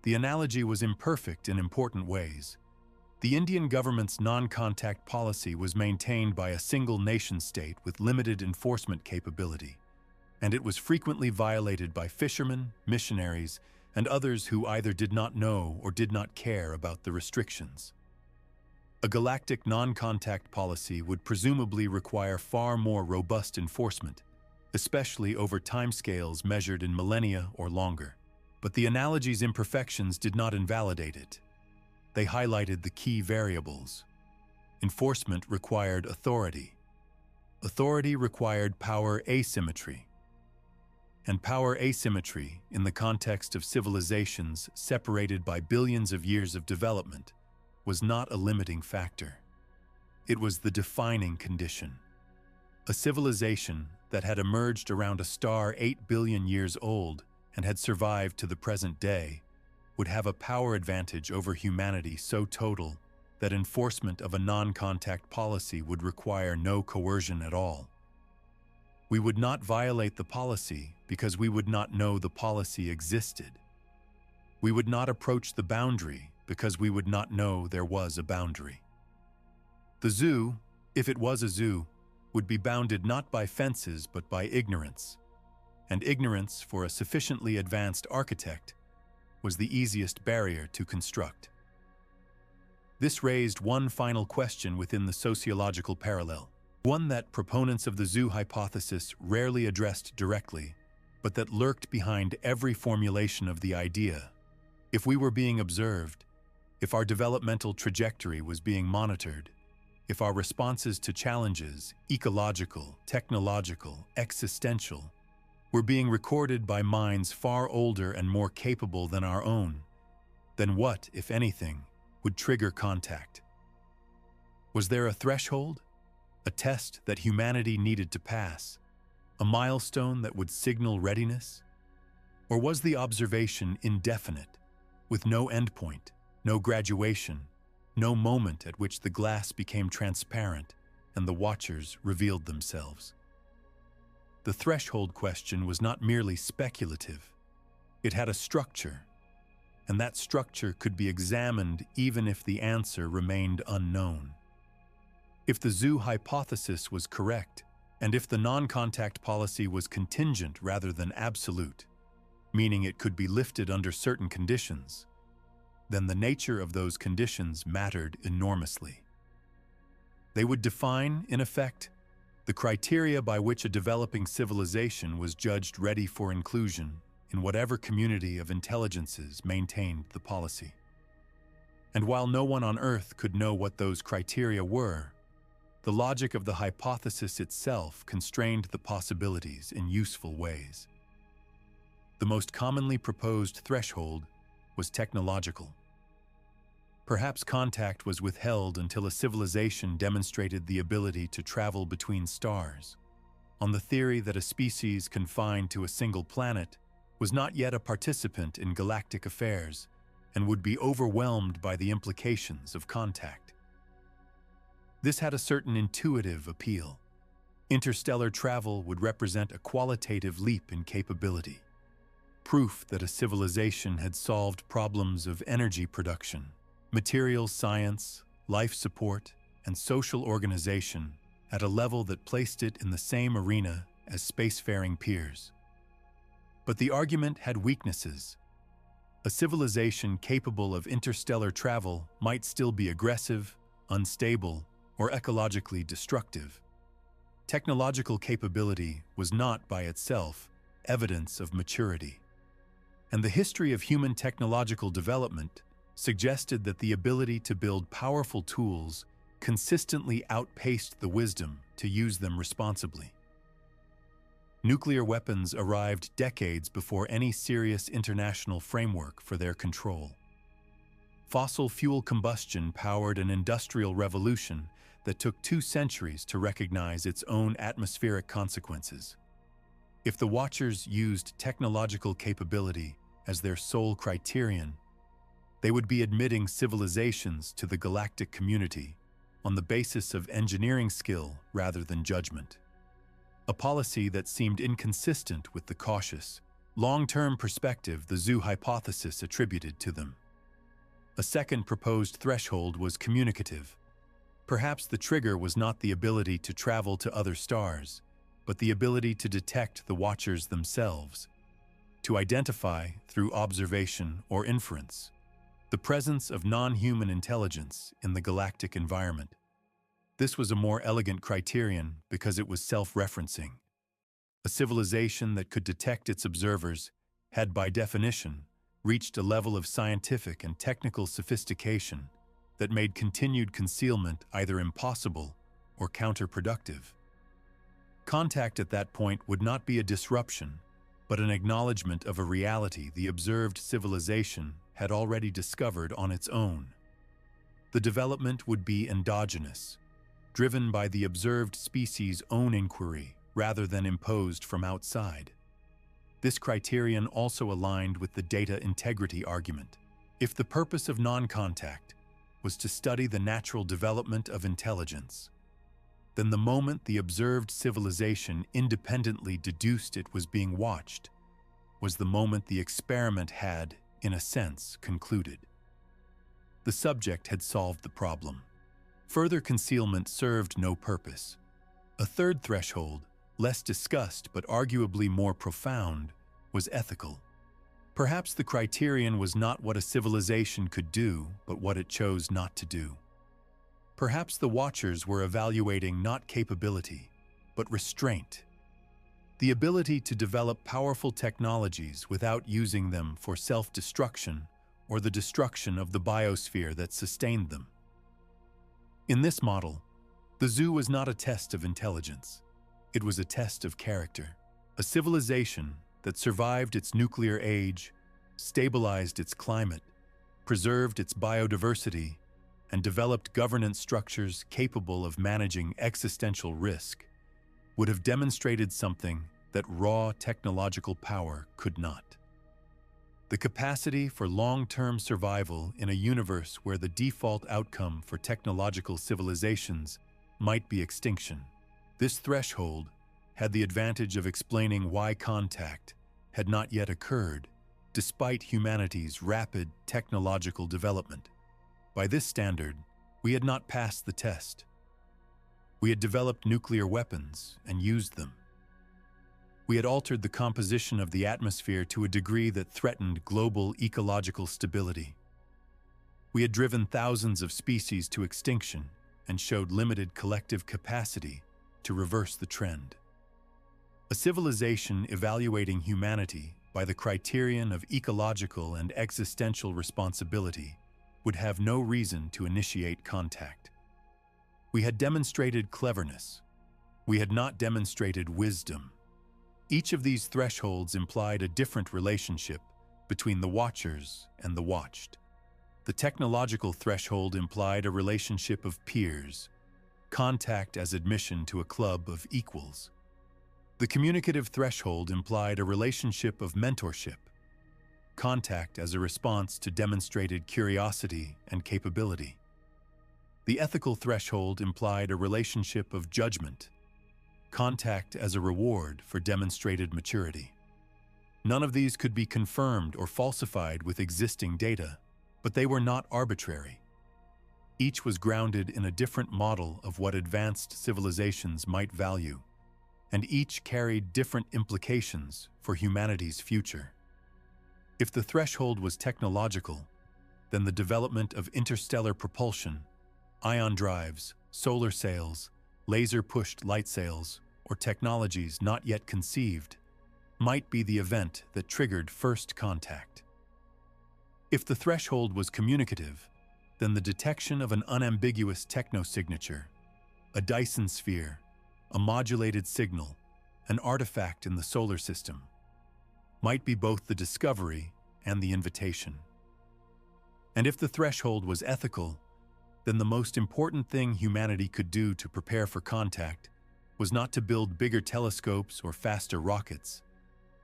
The analogy was imperfect in important ways. The Indian government's non-contact policy was maintained by a single nation-state with limited enforcement capability, and it was frequently violated by fishermen, missionaries, and others who either did not know or did not care about the restrictions. A galactic non-contact policy would presumably require far more robust enforcement, especially over timescales measured in millennia or longer. But the analogy's imperfections did not invalidate it. They highlighted the key variables. Enforcement required authority. Authority required power asymmetry. And power asymmetry, in the context of civilizations separated by billions of years of development, was not a limiting factor. It was the defining condition. A civilization that had emerged around a star 8 billion years old and had survived to the present day would have a power advantage over humanity so total that enforcement of a non-contact policy would require no coercion at all. We would not violate the policy because we would not know the policy existed. We would not approach the boundary because we would not know there was a boundary. The zoo, if it was a zoo, would be bounded not by fences but by ignorance. And ignorance, for a sufficiently advanced architect, was the easiest barrier to construct. This raised one final question within the sociological parallel, one that proponents of the zoo hypothesis rarely addressed directly, but that lurked behind every formulation of the idea. If we were being observed, if our developmental trajectory was being monitored, if our responses to challenges, ecological, technological, existential, were being recorded by minds far older and more capable than our own, then what, if anything, would trigger contact? Was there a threshold? A test that humanity needed to pass? A milestone that would signal readiness? Or was the observation indefinite, with no endpoint, no graduation, no moment at which the glass became transparent and the watchers revealed themselves? The threshold question was not merely speculative. It had a structure, and that structure could be examined even if the answer remained unknown. If the zoo hypothesis was correct, and if the non-contact policy was contingent rather than absolute, meaning it could be lifted under certain conditions, then the nature of those conditions mattered enormously. They would define, in effect, the criteria by which a developing civilization was judged ready for inclusion in whatever community of intelligences maintained the policy. And while no one on Earth could know what those criteria were, the logic of the hypothesis itself constrained the possibilities in useful ways. The most commonly proposed threshold was technological. Perhaps contact was withheld until a civilization demonstrated the ability to travel between stars, on the theory that a species confined to a single planet was not yet a participant in galactic affairs and would be overwhelmed by the implications of contact. This had a certain intuitive appeal. Interstellar travel would represent a qualitative leap in capability, proof that a civilization had solved problems of energy production, materials science, life support, and social organization at a level that placed it in the same arena as spacefaring peers. But the argument had weaknesses. A civilization capable of interstellar travel might still be aggressive, unstable, or ecologically destructive. Technological capability was not by itself evidence of maturity. And the history of human technological development suggested that the ability to build powerful tools consistently outpaced the wisdom to use them responsibly. Nuclear weapons arrived decades before any serious international framework for their control. Fossil fuel combustion powered an industrial revolution that took 2 centuries to recognize its own atmospheric consequences. If the Watchers used technological capability as their sole criterion, they would be admitting civilizations to the galactic community on the basis of engineering skill rather than judgment. A policy that seemed inconsistent with the cautious, long-term perspective the zoo hypothesis attributed to them. A second proposed threshold was communicative. Perhaps the trigger was not the ability to travel to other stars, but the ability to detect the Watchers themselves, to identify, through observation or inference, the presence of non-human intelligence in the galactic environment. This was a more elegant criterion because it was self-referencing. A civilization that could detect its observers had, by definition, reached a level of scientific and technical sophistication that made continued concealment either impossible or counterproductive. Contact at that point would not be a disruption, but an acknowledgement of a reality the observed civilization had already discovered on its own. The development would be endogenous, driven by the observed species' own inquiry rather than imposed from outside. This criterion also aligned with the data integrity argument. If the purpose of non-contact was to study the natural development of intelligence, then the moment the observed civilization independently deduced it was being watched was the moment the experiment had, in a sense, concluded. The subject had solved the problem. Further concealment served no purpose. A third threshold, less discussed but arguably more profound, was ethical. Perhaps the criterion was not what a civilization could do, but what it chose not to do. Perhaps the Watchers were evaluating not capability, but restraint. The ability to develop powerful technologies without using them for self-destruction or the destruction of the biosphere that sustained them. In this model, the zoo was not a test of intelligence. It was a test of character. A civilization that survived its nuclear age, stabilized its climate, preserved its biodiversity, and developed governance structures capable of managing existential risk, would have demonstrated something that raw technological power could not. The capacity for long-term survival in a universe where the default outcome for technological civilizations might be extinction. This threshold had the advantage of explaining why contact had not yet occurred, despite humanity's rapid technological development. By this standard, we had not passed the test. We had developed nuclear weapons and used them. We had altered the composition of the atmosphere to a degree that threatened global ecological stability. We had driven thousands of species to extinction and showed limited collective capacity to reverse the trend. A civilization evaluating humanity by the criterion of ecological and existential responsibility would have no reason to initiate contact. We had demonstrated cleverness. We had not demonstrated wisdom. Each of these thresholds implied a different relationship between the Watchers and the watched. The technological threshold implied a relationship of peers, contact as admission to a club of equals. The communicative threshold implied a relationship of mentorship, contact as a response to demonstrated curiosity and capability. The ethical threshold implied a relationship of judgment, contact as a reward for demonstrated maturity. None of these could be confirmed or falsified with existing data, but they were not arbitrary. Each was grounded in a different model of what advanced civilizations might value, and each carried different implications for humanity's future. If the threshold was technological, then the development of interstellar propulsion, ion drives, solar sails, laser-pushed light sails, or technologies not yet conceived, might be the event that triggered first contact. If the threshold was communicative, then the detection of an unambiguous technosignature, a Dyson sphere, a modulated signal, an artifact in the solar system, might be both the discovery and the invitation. And if the threshold was ethical, then the most important thing humanity could do to prepare for contact was not to build bigger telescopes or faster rockets,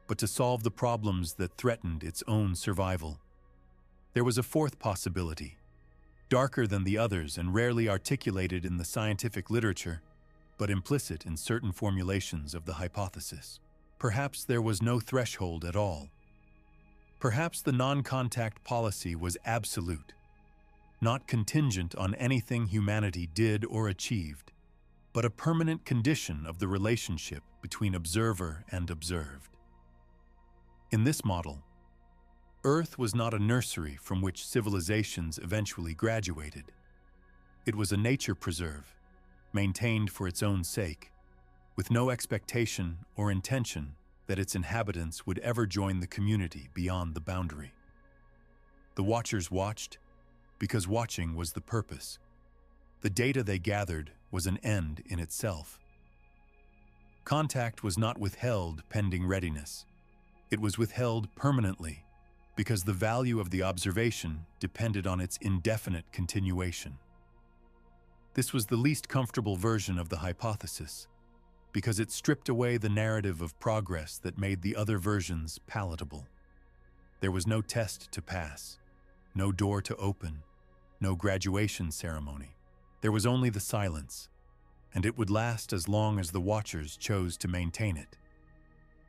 but to solve the problems that threatened its own survival. There was a fourth possibility, darker than the others and rarely articulated in the scientific literature, but implicit in certain formulations of the hypothesis. Perhaps there was no threshold at all. Perhaps the non-contact policy was absolute, not contingent on anything humanity did or achieved, but a permanent condition of the relationship between observer and observed. In this model, Earth was not a nursery from which civilizations eventually graduated. It was a nature preserve, maintained for its own sake, with no expectation or intention that its inhabitants would ever join the community beyond the boundary. The Watchers watched because watching was the purpose. The data they gathered was an end in itself. Contact was not withheld pending readiness. It was withheld permanently because the value of the observation depended on its indefinite continuation. This was the least comfortable version of the hypothesis, because it stripped away the narrative of progress that made the other versions palatable. There was no test to pass, no door to open, no graduation ceremony. There was only the silence, and it would last as long as the Watchers chose to maintain it.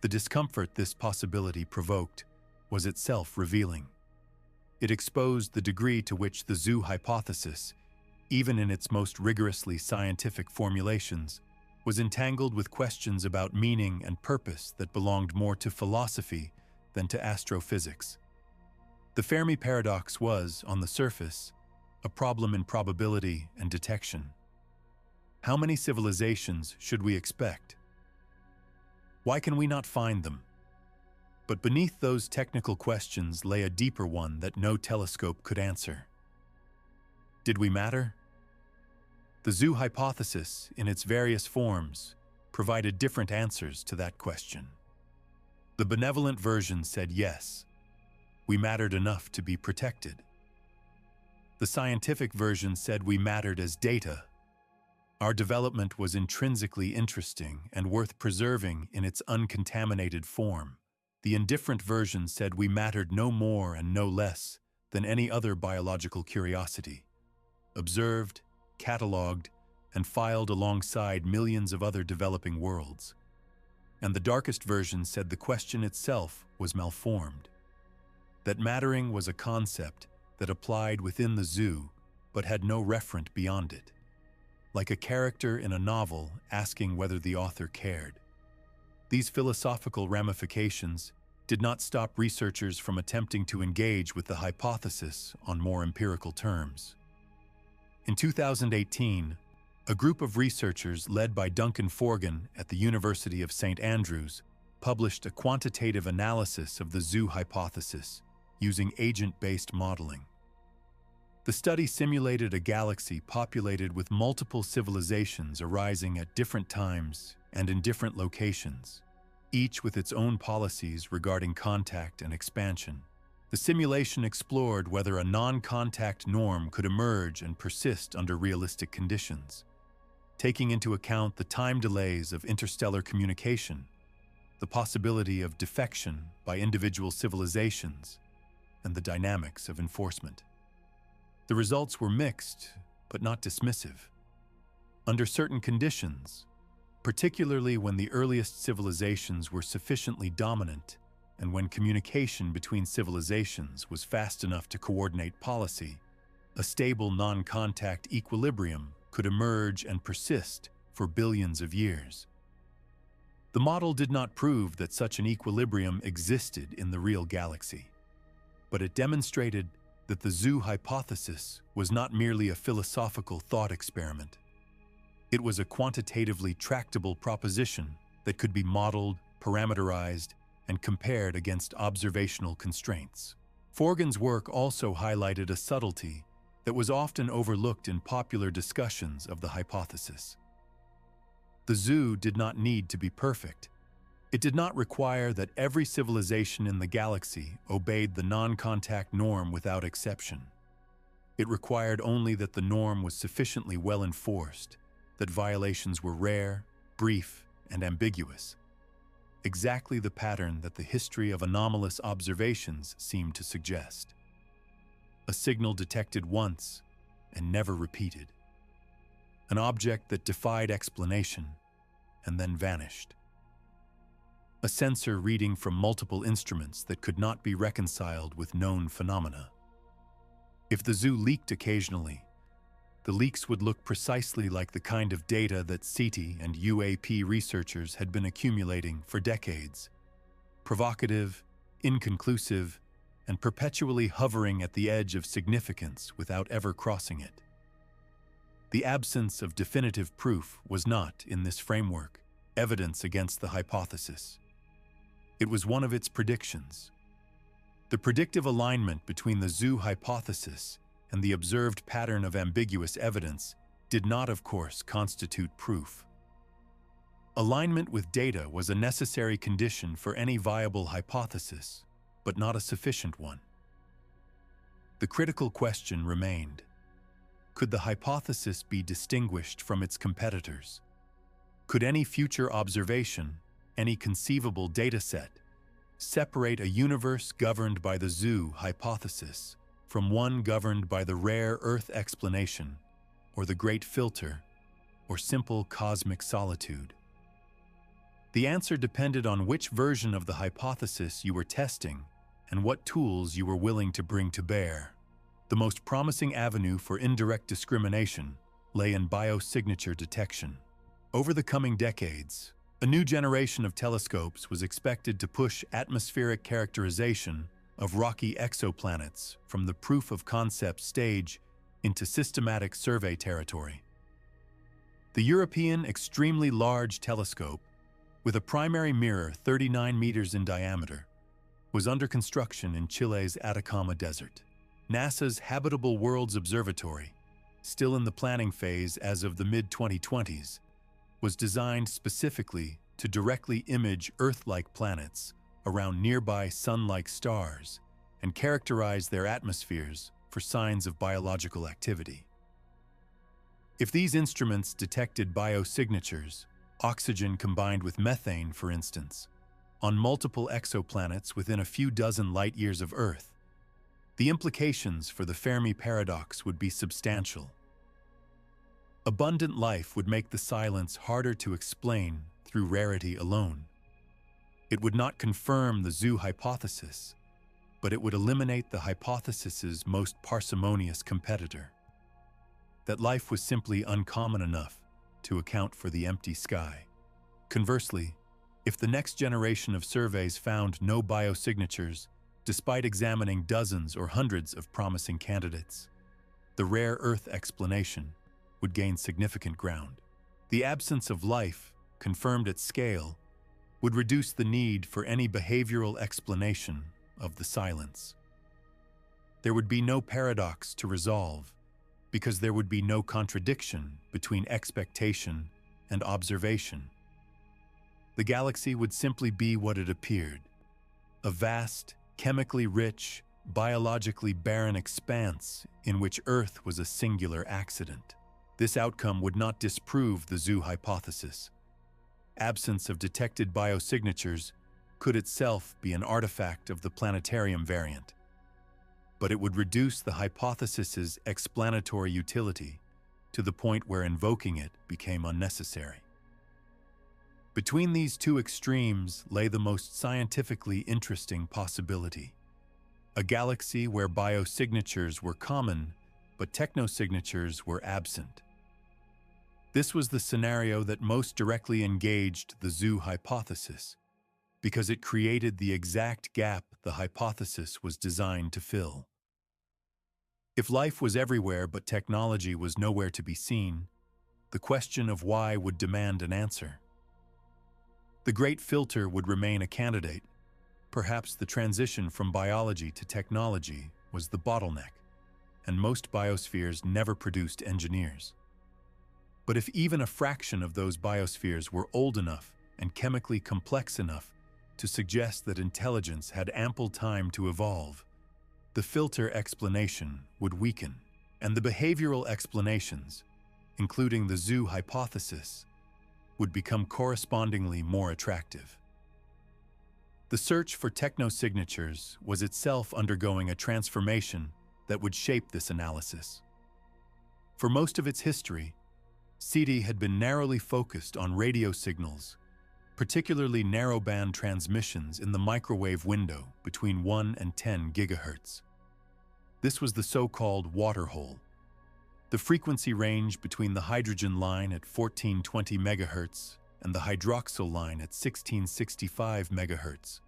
The discomfort this possibility provoked was itself revealing. It exposed the degree to which the zoo hypothesis, even in its most rigorously scientific formulations, was entangled with questions about meaning and purpose that belonged more to philosophy than to astrophysics. The Fermi Paradox was, on the surface, a problem in probability and detection. How many civilizations should we expect? Why can we not find them? But beneath those technical questions lay a deeper one that no telescope could answer. Did we matter? The zoo hypothesis, in its various forms, provided different answers to that question. The benevolent version said yes, we mattered enough to be protected. The scientific version said we mattered as data. Our development was intrinsically interesting and worth preserving in its uncontaminated form. The indifferent version said we mattered no more and no less than any other biological curiosity, observed, catalogued, and filed alongside millions of other developing worlds. And the darkest version said the question itself was malformed, that mattering was a concept that applied within the zoo but had no referent beyond it, like a character in a novel asking whether the author cared. These philosophical ramifications did not stop researchers from attempting to engage with the hypothesis on more empirical terms. In 2018, a group of researchers led by Duncan Forgan at the University of St. Andrews published a quantitative analysis of the zoo hypothesis using agent-based modeling. The study simulated a galaxy populated with multiple civilizations arising at different times and in different locations, each with its own policies regarding contact and expansion. The simulation explored whether a non-contact norm could emerge and persist under realistic conditions, taking into account the time delays of interstellar communication, the possibility of defection by individual civilizations, and the dynamics of enforcement. The results were mixed, but not dismissive. Under certain conditions, particularly when the earliest civilizations were sufficiently dominant and when communication between civilizations was fast enough to coordinate policy, a stable non-contact equilibrium could emerge and persist for billions of years. The model did not prove that such an equilibrium existed in the real galaxy, but it demonstrated that the zoo hypothesis was not merely a philosophical thought experiment. It was a quantitatively tractable proposition that could be modeled, parameterized, and compared against observational constraints. Forgan's work also highlighted a subtlety that was often overlooked in popular discussions of the hypothesis. The zoo did not need to be perfect. It did not require that every civilization in the galaxy obeyed the non-contact norm without exception. It required only that the norm was sufficiently well enforced, that violations were rare, brief, and ambiguous. Exactly the pattern that the history of anomalous observations seemed to suggest. A signal detected once and never repeated. An object that defied explanation and then vanished. A sensor reading from multiple instruments that could not be reconciled with known phenomena. If the zoo leaked occasionally, the leaks would look precisely like the kind of data that SETI and UAP researchers had been accumulating for decades. Provocative, inconclusive, and perpetually hovering at the edge of significance without ever crossing it. The absence of definitive proof was not, in this framework, evidence against the hypothesis. It was one of its predictions. The predictive alignment between the zoo hypothesis and the observed pattern of ambiguous evidence did not, of course, constitute proof. Alignment with data was a necessary condition for any viable hypothesis, but not a sufficient one. The critical question remained: could the hypothesis be distinguished from its competitors? Could any future observation, any conceivable dataset, separate a universe governed by the zoo hypothesis from one governed by the rare Earth explanation, or the great filter, or simple cosmic solitude? The answer depended on which version of the hypothesis you were testing and what tools you were willing to bring to bear. The most promising avenue for indirect discrimination lay in biosignature detection. Over the coming decades, a new generation of telescopes was expected to push atmospheric characterization of rocky exoplanets from the proof-of-concept stage into systematic survey territory. The European Extremely Large Telescope, with a primary mirror 39 meters in diameter, was under construction in Chile's Atacama Desert. NASA's Habitable Worlds Observatory, still in the planning phase as of the mid-2020s, was designed specifically to directly image Earth-like planets around nearby Sun-like stars and characterize their atmospheres for signs of biological activity. If these instruments detected biosignatures, oxygen combined with methane, for instance, on multiple exoplanets within a few dozen light-years of Earth, the implications for the Fermi Paradox would be substantial. Abundant life would make the silence harder to explain through rarity alone. It would not confirm the zoo hypothesis, but it would eliminate the hypothesis's most parsimonious competitor: that life was simply uncommon enough to account for the empty sky. Conversely, if the next generation of surveys found no biosignatures, despite examining dozens or hundreds of promising candidates, the rare Earth explanation would gain significant ground. The absence of life, confirmed at scale, would reduce the need for any behavioral explanation of the silence. There would be no paradox to resolve, because there would be no contradiction between expectation and observation. The galaxy would simply be what it appeared: a vast, chemically rich, biologically barren expanse in which Earth was a singular accident. This outcome would not disprove the zoo hypothesis. Absence of detected biosignatures could itself be an artifact of the planetarium variant, but it would reduce the hypothesis's explanatory utility to the point where invoking it became unnecessary. Between these two extremes lay the most scientifically interesting possibility: a galaxy where biosignatures were common, but technosignatures were absent. This was the scenario that most directly engaged the zoo hypothesis, because it created the exact gap the hypothesis was designed to fill. If life was everywhere but technology was nowhere to be seen, the question of why would demand an answer. The Great Filter would remain a candidate. Perhaps the transition from biology to technology was the bottleneck, and most biospheres never produced engineers. But if even a fraction of those biospheres were old enough and chemically complex enough to suggest that intelligence had ample time to evolve, the filter explanation would weaken, and the behavioral explanations, including the zoo hypothesis, would become correspondingly more attractive. The search for technosignatures was itself undergoing a transformation that would shape this analysis. For most of its history, SETI had been narrowly focused on radio signals, particularly narrowband transmissions in the microwave window between 1 and 10 gigahertz. This was the so-called water hole, the frequency range between the hydrogen line at 1420 MHz and the hydroxyl line at 1665 MHz,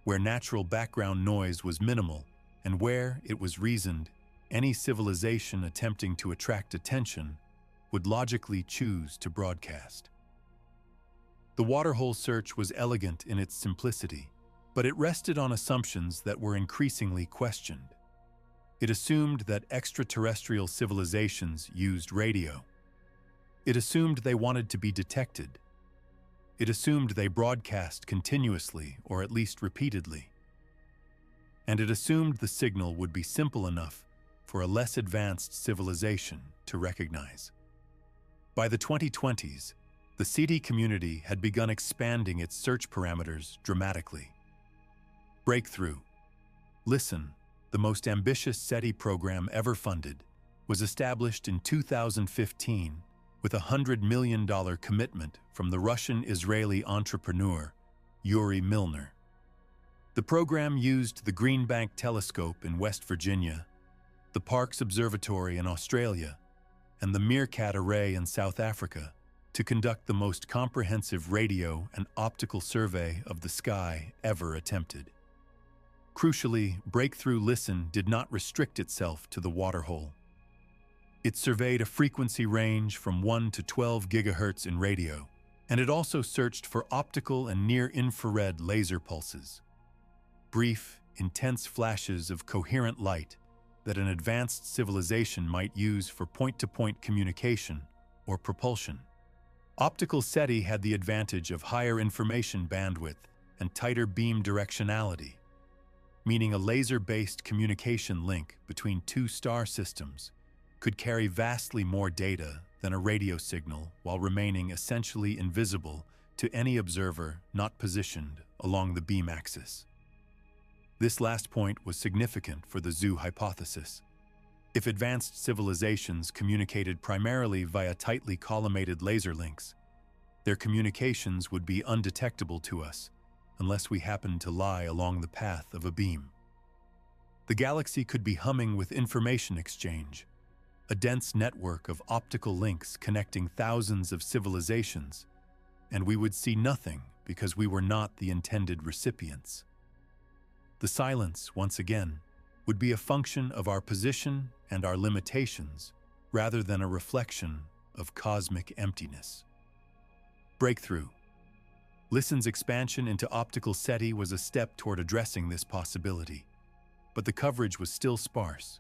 where natural background noise was minimal and where, it was reasoned, any civilization attempting to attract attention would logically choose to broadcast. The waterhole search was elegant in its simplicity, but it rested on assumptions that were increasingly questioned. It assumed that extraterrestrial civilizations used radio. It assumed they wanted to be detected. It assumed they broadcast continuously, or at least repeatedly. And it assumed the signal would be simple enough for a less advanced civilization to recognize. By the 2020s, the SETI community had begun expanding its search parameters dramatically. Breakthrough. Listen, the most ambitious SETI program ever funded, was established in 2015 with a $100 million commitment from the Russian-Israeli entrepreneur Yuri Milner. The program used the Green Bank Telescope in West Virginia, the Parkes Observatory in Australia, and the Meerkat Array in South Africa to conduct the most comprehensive radio and optical survey of the sky ever attempted. Crucially, Breakthrough Listen did not restrict itself to the waterhole. It surveyed a frequency range from 1 to 12 gigahertz in radio, and it also searched for optical and near-infrared laser pulses, brief, intense flashes of coherent light that an advanced civilization might use for point-to-point communication or propulsion. Optical SETI had the advantage of higher information bandwidth and tighter beam directionality, meaning a laser-based communication link between two star systems could carry vastly more data than a radio signal while remaining essentially invisible to any observer not positioned along the beam axis. This last point was significant for the zoo hypothesis. If advanced civilizations communicated primarily via tightly collimated laser links, their communications would be undetectable to us unless we happened to lie along the path of a beam. The galaxy could be humming with information exchange, a dense network of optical links connecting thousands of civilizations, and we would see nothing because we were not the intended recipients. The silence, once again, would be a function of our position and our limitations rather than a reflection of cosmic emptiness. Breakthrough. Listen's expansion into optical SETI was a step toward addressing this possibility, but the coverage was still sparse.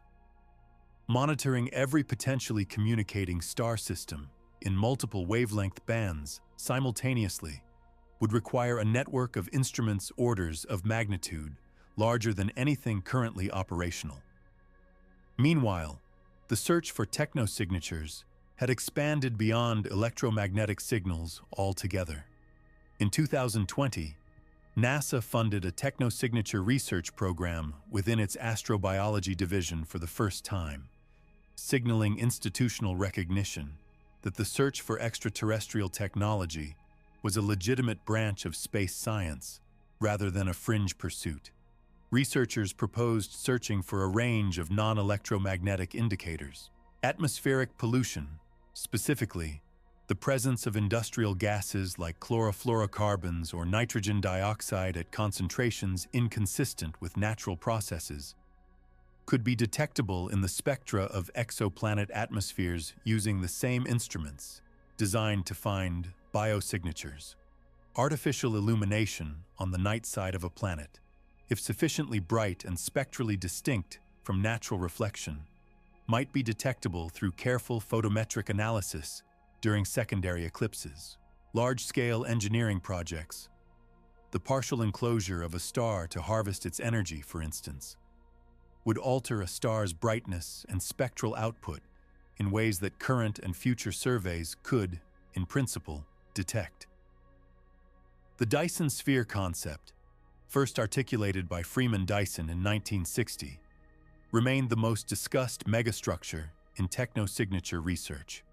Monitoring every potentially communicating star system in multiple wavelength bands simultaneously would require a network of instruments orders of magnitude larger than anything currently operational. Meanwhile, the search for technosignatures had expanded beyond electromagnetic signals altogether. In 2020, NASA funded a technosignature research program within its astrobiology division for the first time, signaling institutional recognition that the search for extraterrestrial technology was a legitimate branch of space science rather than a fringe pursuit. Researchers proposed searching for a range of non-electromagnetic indicators. Atmospheric pollution, specifically, the presence of industrial gases like chlorofluorocarbons or nitrogen dioxide at concentrations inconsistent with natural processes, could be detectable in the spectra of exoplanet atmospheres using the same instruments designed to find biosignatures. Artificial illumination on the night side of a planet, if sufficiently bright and spectrally distinct from natural reflection, might be detectable through careful photometric analysis during secondary eclipses. Large-scale engineering projects, the partial enclosure of a star to harvest its energy, for instance, would alter a star's brightness and spectral output in ways that current and future surveys could, in principle, detect. The Dyson sphere concept, first articulated by Freeman Dyson in 1960, remained the most discussed megastructure in technosignature research.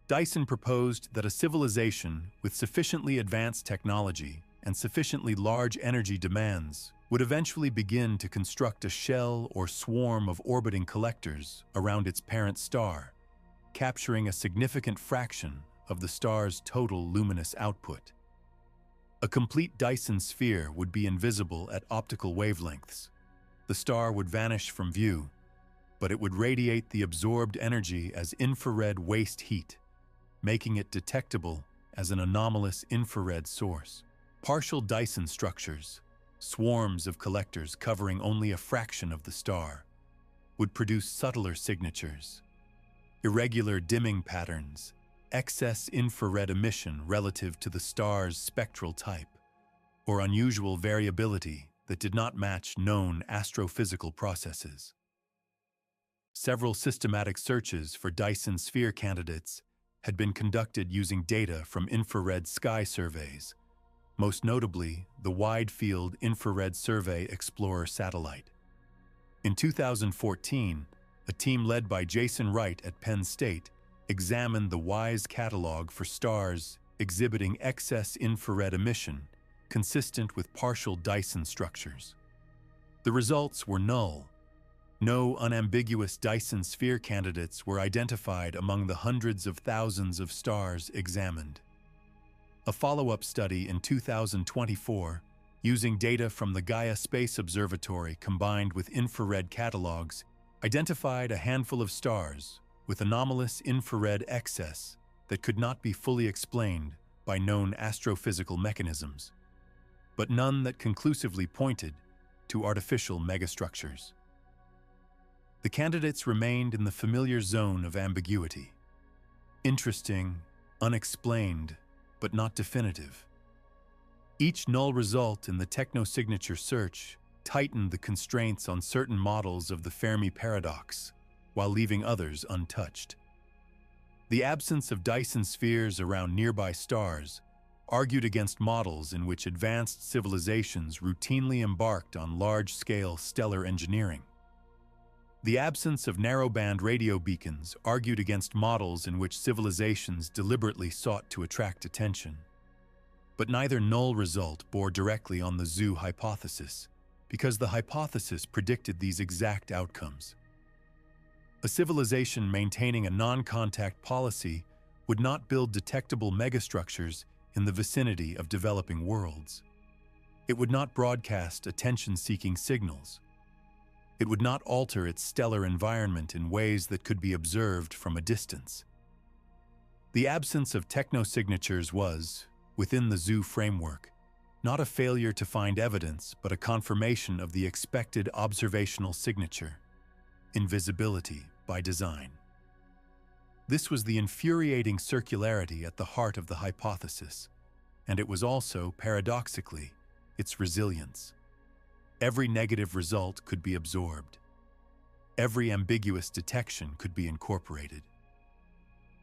Dyson proposed that a civilization with sufficiently advanced technology and sufficiently large energy demands would eventually begin to construct a shell or swarm of orbiting collectors around its parent star, capturing a significant fraction of the star's total luminous output. A complete Dyson sphere would be invisible at optical wavelengths. The star would vanish from view, but it would radiate the absorbed energy as infrared waste heat, making it detectable as an anomalous infrared source. Partial Dyson structures, swarms of collectors covering only a fraction of the star, would produce subtler signatures, irregular dimming patterns, excess infrared emission relative to the star's spectral type, or unusual variability that did not match known astrophysical processes. Several systematic searches for Dyson sphere candidates had been conducted using data from infrared sky surveys, most notably the Wide-Field Infrared Survey Explorer satellite. In 2014, a team led by Jason Wright at Penn State examined the WISE catalog for stars exhibiting excess infrared emission consistent with partial Dyson structures. The results were null. No unambiguous Dyson sphere candidates were identified among the hundreds of thousands of stars examined. A follow-up study in 2024, using data from the Gaia Space Observatory combined with infrared catalogs, identified a handful of stars with anomalous infrared excess that could not be fully explained by known astrophysical mechanisms, but none that conclusively pointed to artificial megastructures. The candidates remained in the familiar zone of ambiguity. Interesting, unexplained, but not definitive. Each null result in the technosignature search tightened the constraints on certain models of the Fermi Paradox, while leaving others untouched. The absence of Dyson spheres around nearby stars argued against models in which advanced civilizations routinely embarked on large-scale stellar engineering. The absence of narrowband radio beacons argued against models in which civilizations deliberately sought to attract attention. But neither null result bore directly on the zoo hypothesis, because the hypothesis predicted these exact outcomes. A civilization maintaining a non-contact policy would not build detectable megastructures in the vicinity of developing worlds. It would not broadcast attention-seeking signals. It would not alter its stellar environment in ways that could be observed from a distance. The absence of technosignatures was, within the zoo framework, not a failure to find evidence but a confirmation of the expected observational signature, invisibility by design. This was the infuriating circularity at the heart of the hypothesis, and it was also, paradoxically, its resilience. Every negative result could be absorbed. Every ambiguous detection could be incorporated.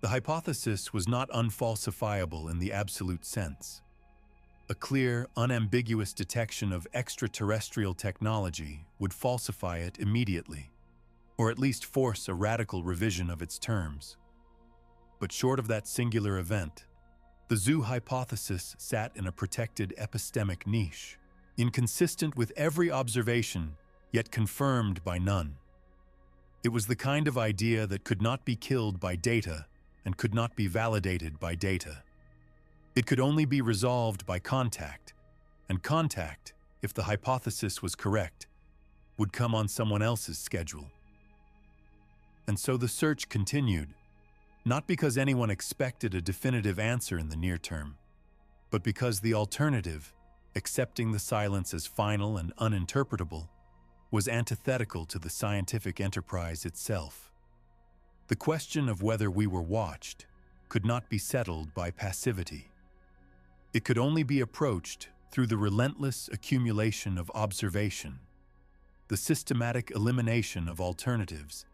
The hypothesis was not unfalsifiable in the absolute sense. A clear, unambiguous detection of extraterrestrial technology would falsify it immediately, or at least force a radical revision of its terms. But short of that singular event, the zoo hypothesis sat in a protected epistemic niche, inconsistent with every observation, yet confirmed by none. It was the kind of idea that could not be killed by data and could not be validated by data. It could only be resolved by contact, and contact, if the hypothesis was correct, would come on someone else's schedule. And so the search continued, not because anyone expected a definitive answer in the near term, but because the alternative, accepting the silence as final and uninterpretable, was antithetical to the scientific enterprise itself. The question of whether we were watched could not be settled by passivity. It could only be approached through the relentless accumulation of observation, the systematic elimination of alternatives,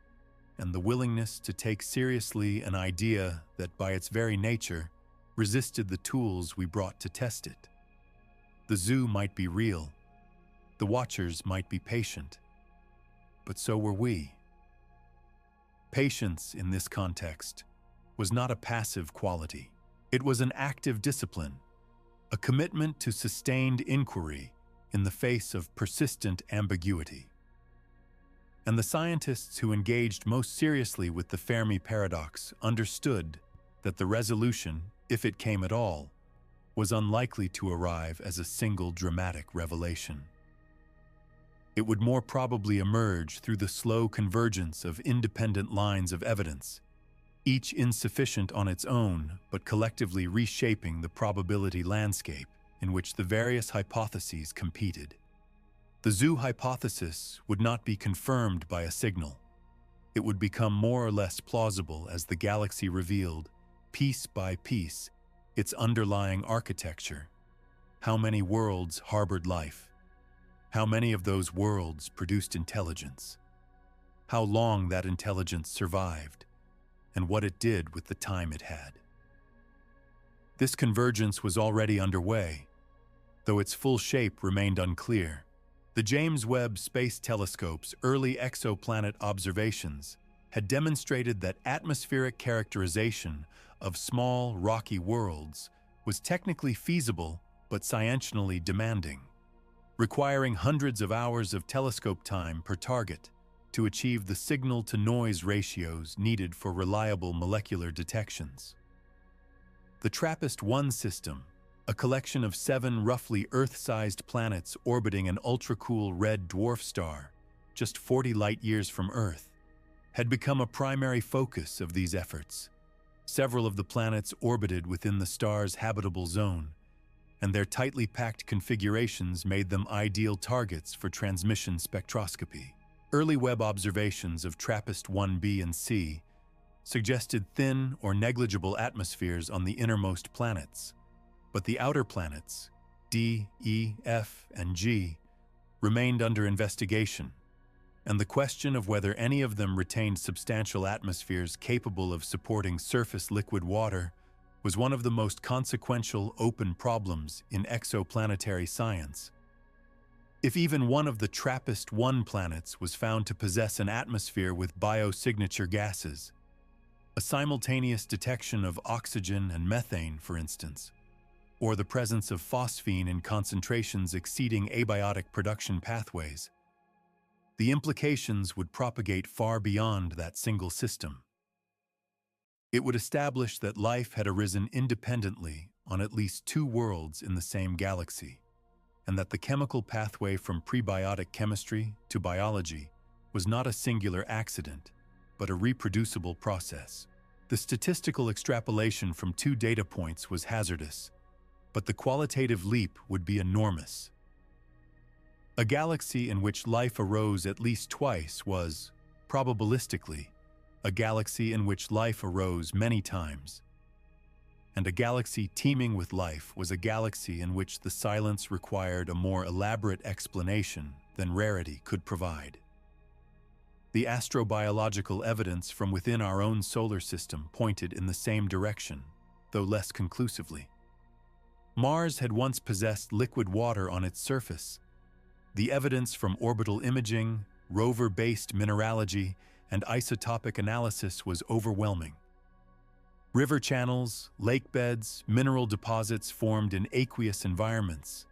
and the willingness to take seriously an idea that by its very nature resisted the tools we brought to test it. The zoo might be real, the watchers might be patient, but so were we. Patience, in this context, was not a passive quality. It was an active discipline, a commitment to sustained inquiry in the face of persistent ambiguity. And the scientists who engaged most seriously with the Fermi Paradox understood that the resolution, if it came at all, was unlikely to arrive as a single dramatic revelation. It would more probably emerge through the slow convergence of independent lines of evidence, each insufficient on its own but collectively reshaping the probability landscape in which the various hypotheses competed. The zoo hypothesis would not be confirmed by a signal. It would become more or less plausible as the galaxy revealed, piece by piece, its underlying architecture. How many worlds harbored life? How many of those worlds produced intelligence? How long that intelligence survived, and what it did with the time it had. This convergence was already underway, though its full shape remained unclear. The James Webb Space Telescope's early exoplanet observations had demonstrated that atmospheric characterization of small, rocky worlds was technically feasible but scientifically demanding, requiring hundreds of hours of telescope time per target to achieve the signal-to-noise ratios needed for reliable molecular detections. The TRAPPIST-1 system, a collection of 7 roughly Earth-sized planets orbiting an ultra-cool red dwarf star, just 40 light-years from Earth, had become a primary focus of these efforts. Several of the planets orbited within the star's habitable zone, and their tightly packed configurations made them ideal targets for transmission spectroscopy. Early Webb observations of TRAPPIST-1b and c suggested thin or negligible atmospheres on the innermost planets, but the outer planets, D, E, F, and G, remained under investigation, and the question of whether any of them retained substantial atmospheres capable of supporting surface liquid water was one of the most consequential open problems in exoplanetary science. If even one of the TRAPPIST-1 planets was found to possess an atmosphere with biosignature gases, a simultaneous detection of oxygen and methane, for instance, or the presence of phosphine in concentrations exceeding abiotic production pathways, the implications would propagate far beyond that single system. It would establish that life had arisen independently on at least 2 worlds in the same galaxy, and that the chemical pathway from prebiotic chemistry to biology was not a singular accident, but a reproducible process. The statistical extrapolation from 2 data points was hazardous, but the qualitative leap would be enormous. A galaxy in which life arose at least twice was, probabilistically, a galaxy in which life arose many times. and a galaxy teeming with life was a galaxy in which the silence required a more elaborate explanation than rarity could provide. The astrobiological evidence from within our own solar system pointed in the same direction, though less conclusively. Mars had once possessed liquid water on its surface. The evidence from orbital imaging, rover-based mineralogy, and isotopic analysis was overwhelming. River channels, lake beds, mineral deposits formed in aqueous environments,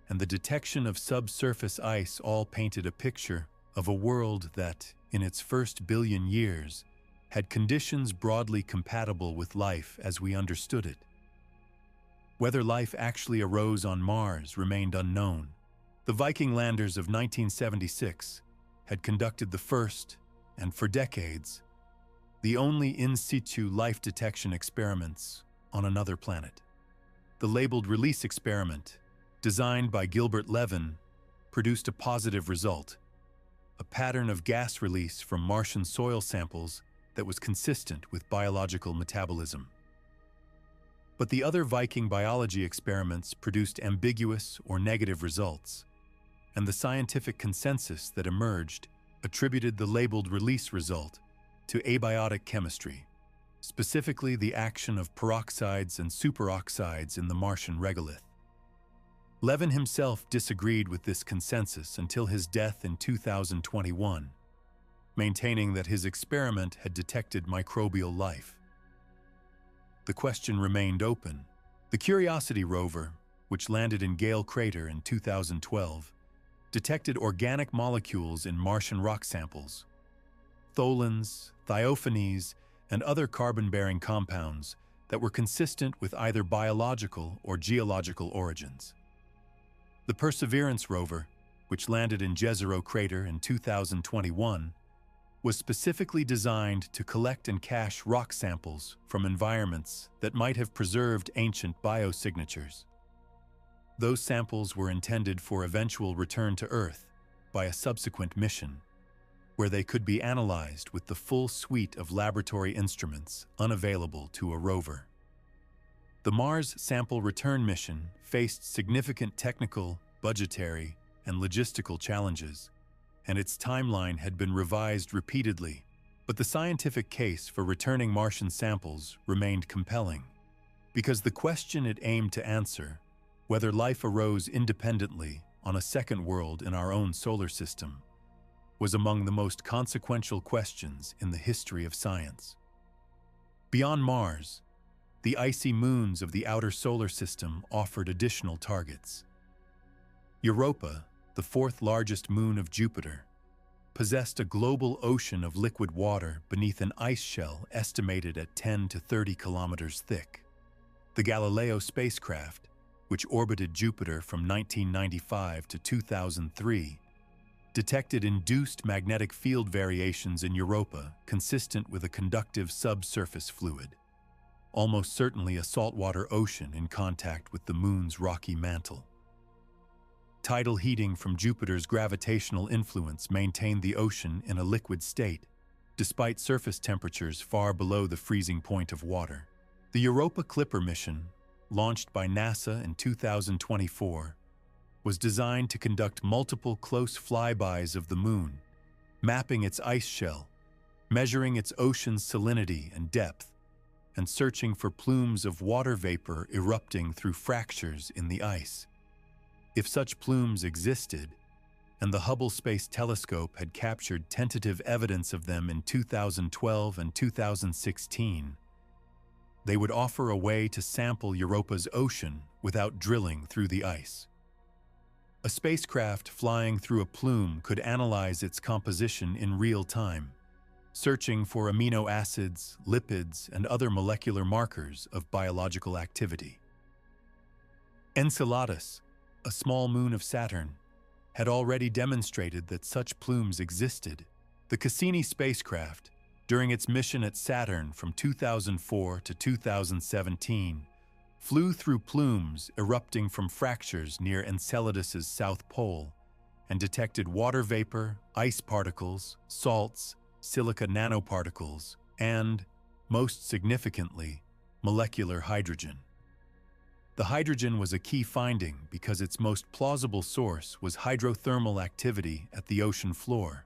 and the detection of subsurface ice all painted a picture of a world that, in its first billion years, had conditions broadly compatible with life as we understood it. Whether life actually arose on Mars remained unknown. The Viking landers of 1976 had conducted the first, and for decades, the only in situ life detection experiments on another planet. The labeled release experiment, designed by Gilbert Levin, produced a positive result, a pattern of gas release from Martian soil samples that was consistent with biological metabolism. But the other Viking biology experiments produced ambiguous or negative results, and the scientific consensus that emerged attributed the labeled release result to abiotic chemistry, specifically the action of peroxides and superoxides in the Martian regolith. Levin himself disagreed with this consensus until his death in 2021, maintaining that his experiment had detected microbial life. The question remained open. The Curiosity rover, which landed in Gale Crater in 2012, detected organic molecules in Martian rock samples. Tholins, thiophenies, and other carbon-bearing compounds that were consistent with either biological or geological origins. The Perseverance rover, which landed in Jezero Crater in 2021, was specifically designed to collect and cache rock samples from environments that might have preserved ancient biosignatures. Those samples were intended for eventual return to Earth by a subsequent mission, where they could be analyzed with the full suite of laboratory instruments unavailable to a rover. The Mars sample return mission faced significant technical, budgetary, and logistical challenges, and its timeline had been revised repeatedly, but the scientific case for returning Martian samples remained compelling, because the question it aimed to answer, whether life arose independently on a second world in our own solar system, was among the most consequential questions in the history of science. Beyond Mars, the icy moons of the outer solar system offered additional targets. Europa, the fourth largest moon of Jupiter, possessed a global ocean of liquid water beneath an ice shell estimated at 10 to 30 kilometers thick. The Galileo spacecraft, which orbited Jupiter from 1995 to 2003, detected induced magnetic field variations in Europa consistent with a conductive subsurface fluid, almost certainly a saltwater ocean in contact with the moon's rocky mantle. Tidal heating from Jupiter's gravitational influence maintained the ocean in a liquid state, despite surface temperatures far below the freezing point of water. The Europa Clipper mission, launched by NASA in 2024, was designed to conduct multiple close flybys of the moon, mapping its ice shell, measuring its ocean's salinity and depth, and searching for plumes of water vapor erupting through fractures in the ice. If such plumes existed, and the Hubble Space Telescope had captured tentative evidence of them in 2012 and 2016, they would offer a way to sample Europa's ocean without drilling through the ice. A spacecraft flying through a plume could analyze its composition in real time, searching for amino acids, lipids, and other molecular markers of biological activity. Enceladus, a small moon of Saturn, had already demonstrated that such plumes existed. The Cassini spacecraft, during its mission at Saturn from 2004 to 2017, flew through plumes erupting from fractures near Enceladus's south pole and detected water vapor, ice particles, salts, silica nanoparticles, and, most significantly, molecular hydrogen. The hydrogen was a key finding because its most plausible source was hydrothermal activity at the ocean floor,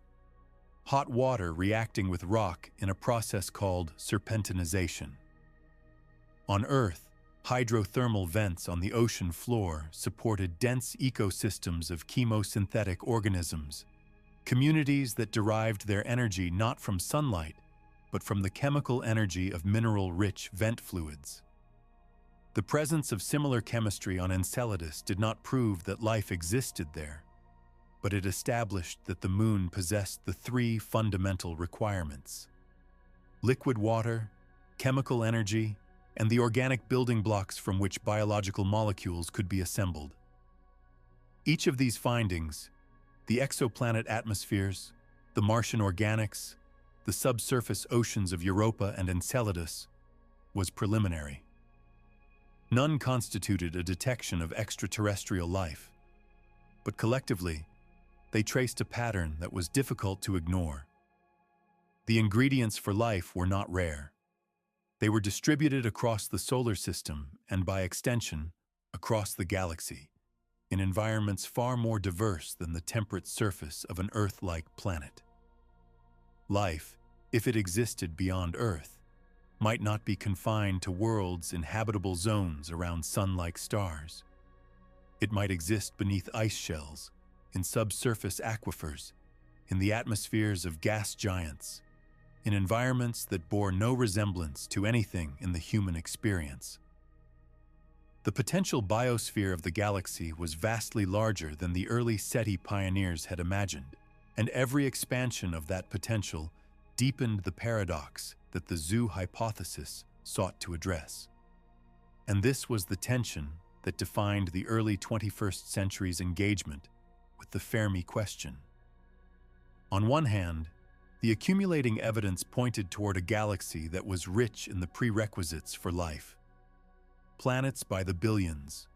hot water reacting with rock in a process called serpentinization. On Earth, hydrothermal vents on the ocean floor supported dense ecosystems of chemosynthetic organisms, communities that derived their energy not from sunlight, but from the chemical energy of mineral-rich vent fluids. The presence of similar chemistry on Enceladus did not prove that life existed there, but it established that the Moon possessed the three fundamental requirements: liquid water, chemical energy, and the organic building blocks from which biological molecules could be assembled. Each of these findings, the exoplanet atmospheres, the Martian organics, the subsurface oceans of Europa and Enceladus, was preliminary. None constituted a detection of extraterrestrial life, but collectively, they traced a pattern that was difficult to ignore. The ingredients for life were not rare. They were distributed across the solar system and, by extension, across the galaxy, in environments far more diverse than the temperate surface of an Earth-like planet. Life, if it existed beyond Earth, might not be confined to worlds in habitable zones around sun-like stars. It might exist beneath ice shells, in subsurface aquifers, in the atmospheres of gas giants, in environments that bore no resemblance to anything in the human experience. The potential biosphere of the galaxy was vastly larger than the early SETI pioneers had imagined, and every expansion of that potential deepened the paradox that the zoo hypothesis sought to address. And this was the tension that defined the early 21st century's engagement with the Fermi question. On one hand, the accumulating evidence pointed toward a galaxy that was rich in the prerequisites for life: planets by the billions,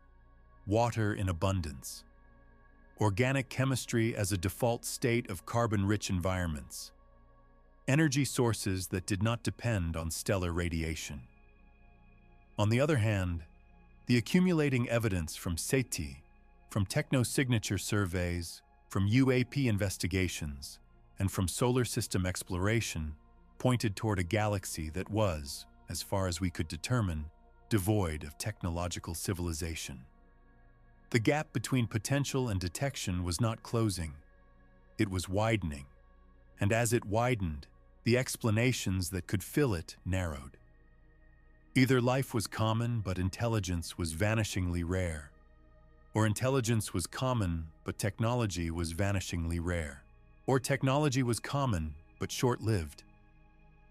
water in abundance, organic chemistry as a default state of carbon-rich environments, energy sources that did not depend on stellar radiation. On the other hand, the accumulating evidence from SETI, from techno-signature surveys, from UAP investigations, and from solar system exploration pointed toward a galaxy that was, as far as we could determine, devoid of technological civilization. The gap between potential and detection was not closing, it was widening, and as it widened, the explanations that could fill it narrowed. Either life was common but intelligence was vanishingly rare, or intelligence was common but technology was vanishingly rare, or technology was common but short-lived,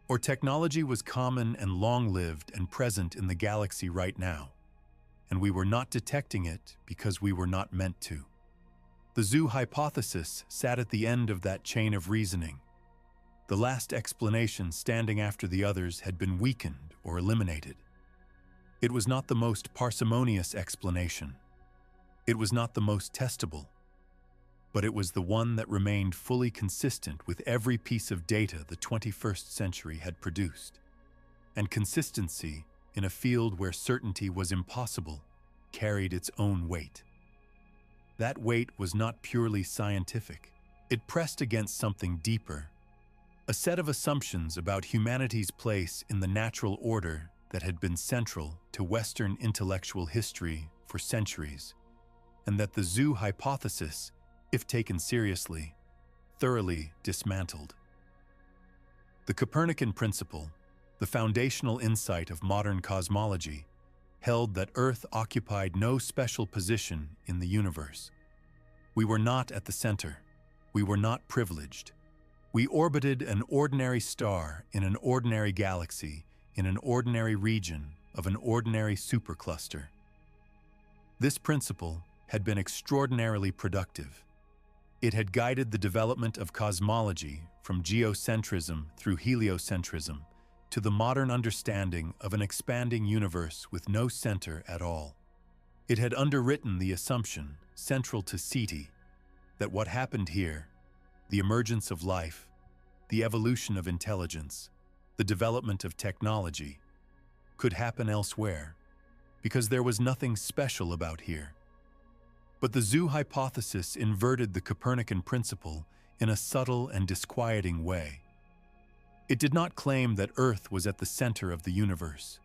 or technology was common and long-lived and present in the galaxy right now, and we were not detecting it because we were not meant to. The zoo hypothesis sat at the end of that chain of reasoning. The last explanation standing after the others had been weakened or eliminated. It was not the most parsimonious explanation. It was not the most testable. But it was the one that remained fully consistent with every piece of data the 21st century had produced. And consistency, in a field where certainty was impossible, carried its own weight. That weight was not purely scientific. It pressed against something deeper, a set of assumptions about humanity's place in the natural order that had been central to Western intellectual history for centuries, and that the zoo hypothesis, if taken seriously, thoroughly dismantled. The Copernican principle, the foundational insight of modern cosmology, held that Earth occupied no special position in the universe. We were not at the center. We were not privileged. We orbited an ordinary star in an ordinary galaxy in an ordinary region of an ordinary supercluster. This principle had been extraordinarily productive. It had guided the development of cosmology from geocentrism through heliocentrism to the modern understanding of an expanding universe with no center at all. It had underwritten the assumption, central to SETI, that what happened here, the emergence of life, the evolution of intelligence, the development of technology, could happen elsewhere, because there was nothing special about here. But the zoo hypothesis inverted the Copernican principle in a subtle and disquieting way. It did not claim that Earth was at the center of the universe.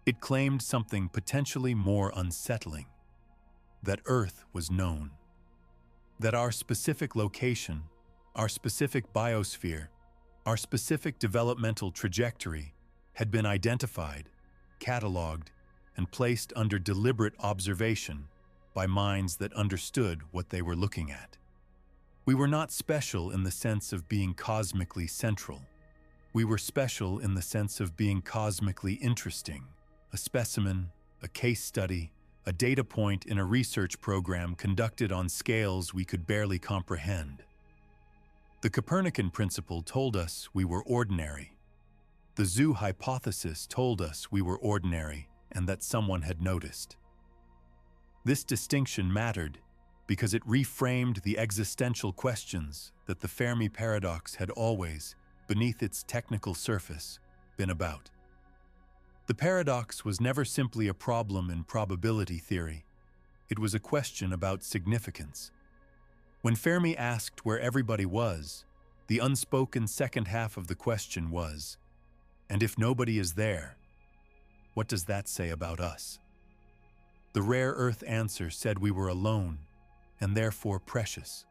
It claimed something potentially more unsettling: that Earth was known. That our specific location, our specific biosphere, our specific developmental trajectory had been identified, cataloged, and placed under deliberate observation by minds that understood what they were looking at. We were not special in the sense of being cosmically central. We were special in the sense of being cosmically interesting, a specimen, a case study, a data point in a research program conducted on scales we could barely comprehend. The Copernican principle told us we were ordinary. The zoo hypothesis told us we were ordinary and that someone had noticed. This distinction mattered because it reframed the existential questions that the Fermi Paradox had always, beneath its technical surface, been about. The paradox was never simply a problem in probability theory. It was a question about significance. When Fermi asked where everybody was, the unspoken second half of the question was, and if nobody is there, what does that say about us? The rare Earth answer said we were alone, and therefore precious.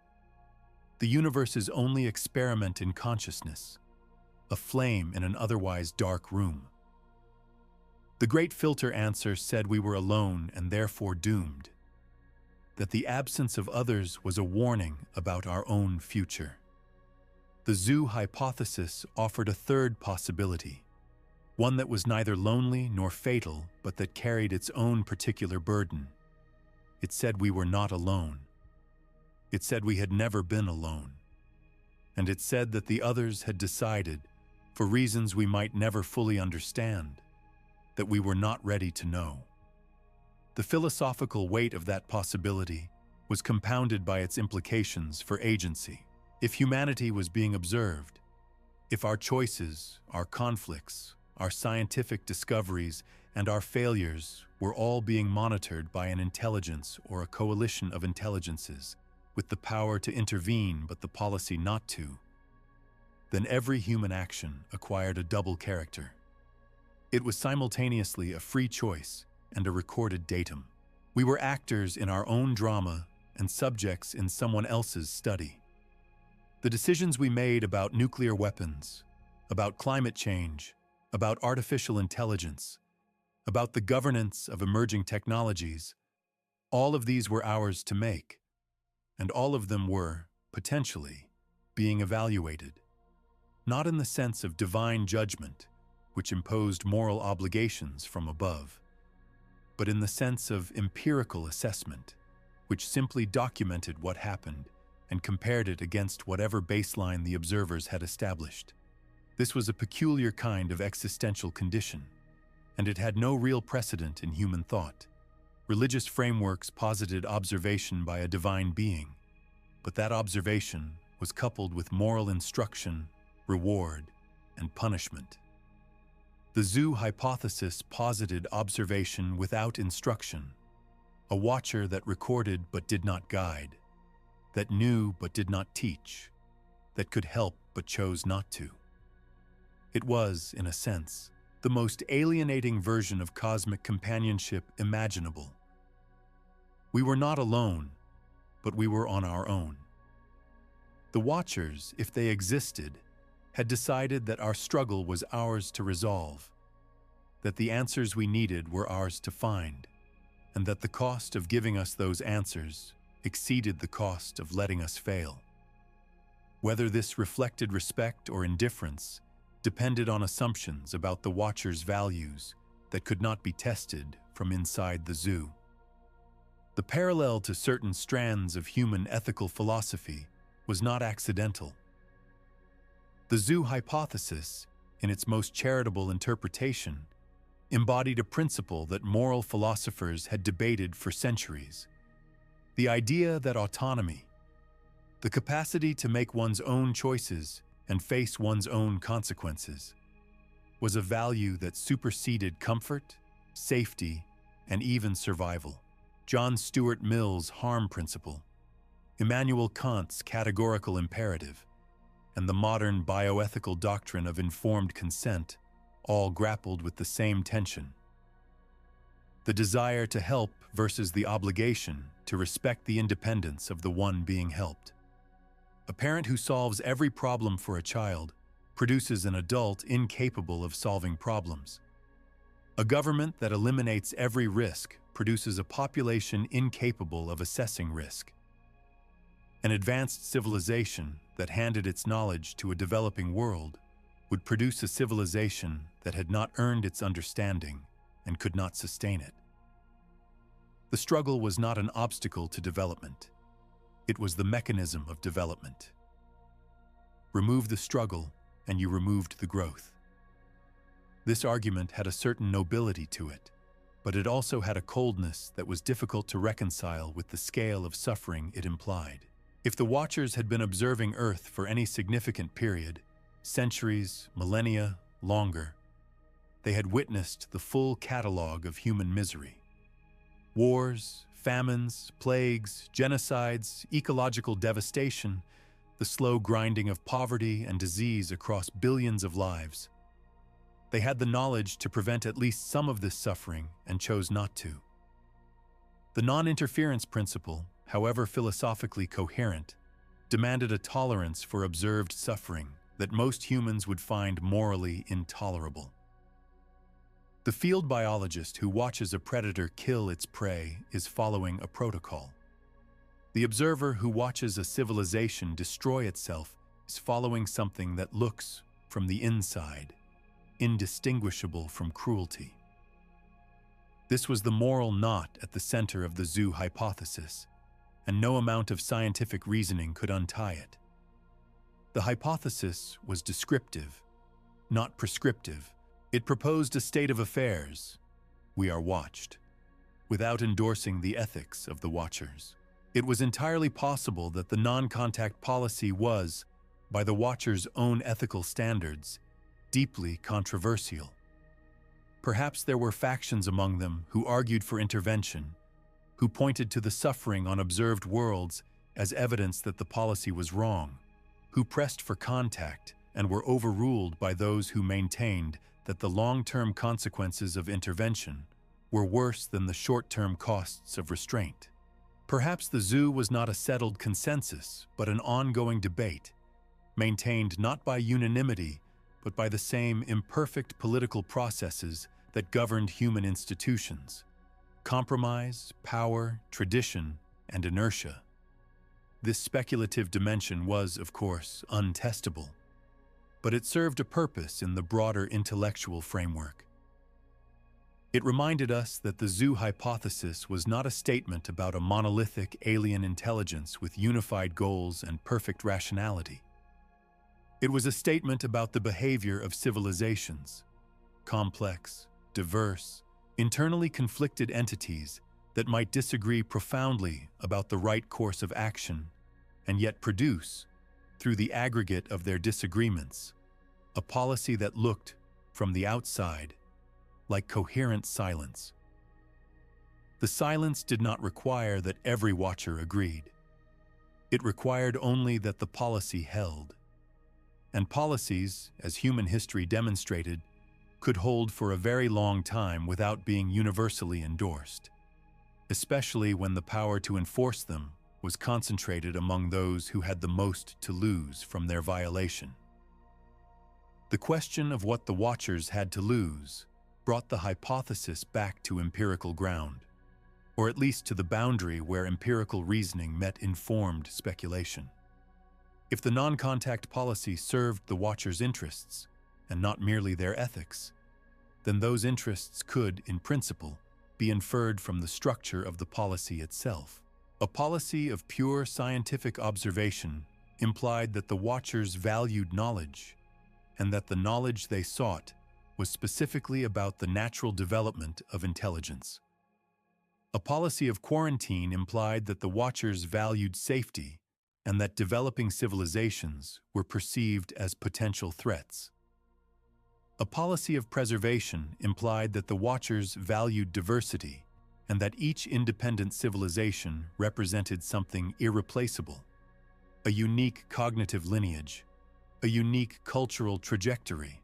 The universe's only experiment in consciousness, a flame in an otherwise dark room. The great filter answer said we were alone and therefore doomed, that the absence of others was a warning about our own future. The zoo hypothesis offered a third possibility, one that was neither lonely nor fatal, but that carried its own particular burden. It said we were not alone. It said we had never been alone. And it said that the others had decided, for reasons we might never fully understand, that we were not ready to know. The philosophical weight of that possibility was compounded by its implications for agency. If humanity was being observed, if our choices, our conflicts, our scientific discoveries, and our failures were all being monitored by an intelligence or a coalition of intelligences with the power to intervene but the policy not to, then every human action acquired a double character. It was simultaneously a free choice and a recorded datum. We were actors in our own drama and subjects in someone else's study. The decisions we made about nuclear weapons, about climate change, about artificial intelligence, about the governance of emerging technologies, all of these were ours to make, and all of them were, potentially, being evaluated. Not in the sense of divine judgment, which imposed moral obligations from above, but in the sense of empirical assessment, which simply documented what happened and compared it against whatever baseline the observers had established. This was a peculiar kind of existential condition, and it had no real precedent in human thought. Religious frameworks posited observation by a divine being, but that observation was coupled with moral instruction, reward, and punishment. The zoo hypothesis posited observation without instruction, a watcher that recorded but did not guide, that knew but did not teach, that could help but chose not to. It was, in a sense, the most alienating version of cosmic companionship imaginable. We were not alone, but we were on our own. The watchers, if they existed, had decided that our struggle was ours to resolve, that the answers we needed were ours to find, and that the cost of giving us those answers exceeded the cost of letting us fail. Whether this reflected respect or indifference depended on assumptions about the watcher's values that could not be tested from inside the zoo. The parallel to certain strands of human ethical philosophy was not accidental. The zoo hypothesis, in its most charitable interpretation, embodied a principle that moral philosophers had debated for centuries: the idea that autonomy, the capacity to make one's own choices and face one's own consequences, was a value that superseded comfort, safety, and even survival. John Stuart Mill's harm principle, Immanuel Kant's categorical imperative, and the modern bioethical doctrine of informed consent all grappled with the same tension. The desire to help versus the obligation to respect the independence of the one being helped. A parent who solves every problem for a child produces an adult incapable of solving problems. A government that eliminates every risk produces a population incapable of assessing risk. An advanced civilization that handed its knowledge to a developing world would produce a civilization that had not earned its understanding and could not sustain it. The struggle was not an obstacle to development. It was the mechanism of development. Remove the struggle, and you removed the growth. This argument had a certain nobility to it, but it also had a coldness that was difficult to reconcile with the scale of suffering it implied. If the Watchers had been observing Earth for any significant period, centuries, millennia, longer, they had witnessed the full catalog of human misery. Wars, famines, plagues, genocides, ecological devastation, the slow grinding of poverty and disease across billions of lives. They had the knowledge to prevent at least some of this suffering and chose not to. The non-interference principle, however philosophically coherent, demanded a tolerance for observed suffering that most humans would find morally intolerable. The field biologist who watches a predator kill its prey is following a protocol. The observer who watches a civilization destroy itself is following something that looks, from the inside, indistinguishable from cruelty. This was the moral knot at the center of the zoo hypothesis, and no amount of scientific reasoning could untie it. The hypothesis was descriptive, not prescriptive. It proposed a state of affairs, we are watched, without endorsing the ethics of the Watchers. It was entirely possible that the non-contact policy was, by the Watchers' own ethical standards, deeply controversial. Perhaps there were factions among them who argued for intervention, who pointed to the suffering on observed worlds as evidence that the policy was wrong, who pressed for contact and were overruled by those who maintained that the long-term consequences of intervention were worse than the short-term costs of restraint. Perhaps the zoo was not a settled consensus, but an ongoing debate, maintained not by unanimity, but by the same imperfect political processes that governed human institutions: compromise, power, tradition, and inertia. This speculative dimension was, of course, untestable, but it served a purpose in the broader intellectual framework. It reminded us that the zoo hypothesis was not a statement about a monolithic alien intelligence with unified goals and perfect rationality. It was a statement about the behavior of civilizations, complex, diverse, internally conflicted entities that might disagree profoundly about the right course of action and yet produce, through the aggregate of their disagreements, a policy that looked, from the outside, like coherent silence. The silence did not require that every watcher agreed. It required only that the policy held. And policies, as human history demonstrated, could hold for a very long time without being universally endorsed, especially when the power to enforce them was concentrated among those who had the most to lose from their violation. The question of what the Watchers had to lose brought the hypothesis back to empirical ground, or at least to the boundary where empirical reasoning met informed speculation. If the non-contact policy served the Watchers' interests, and not merely their ethics, then those interests could, in principle, be inferred from the structure of the policy itself. A policy of pure scientific observation implied that the Watchers valued knowledge, and that the knowledge they sought was specifically about the natural development of intelligence. A policy of quarantine implied that the Watchers valued safety and that developing civilizations were perceived as potential threats. A policy of preservation implied that the Watchers valued diversity and that each independent civilization represented something irreplaceable, a unique cognitive lineage, a unique cultural trajectory,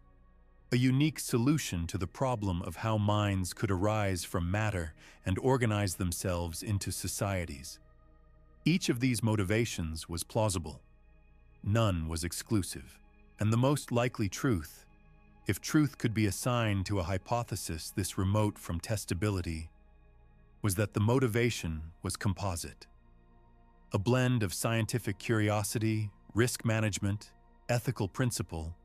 a unique solution to the problem of how minds could arise from matter and organize themselves into societies. Each of these motivations was plausible. None was exclusive. And the most likely truth, if truth could be assigned to a hypothesis this remote from testability, was that the motivation was composite. A blend of scientific curiosity, risk management, ethical principle,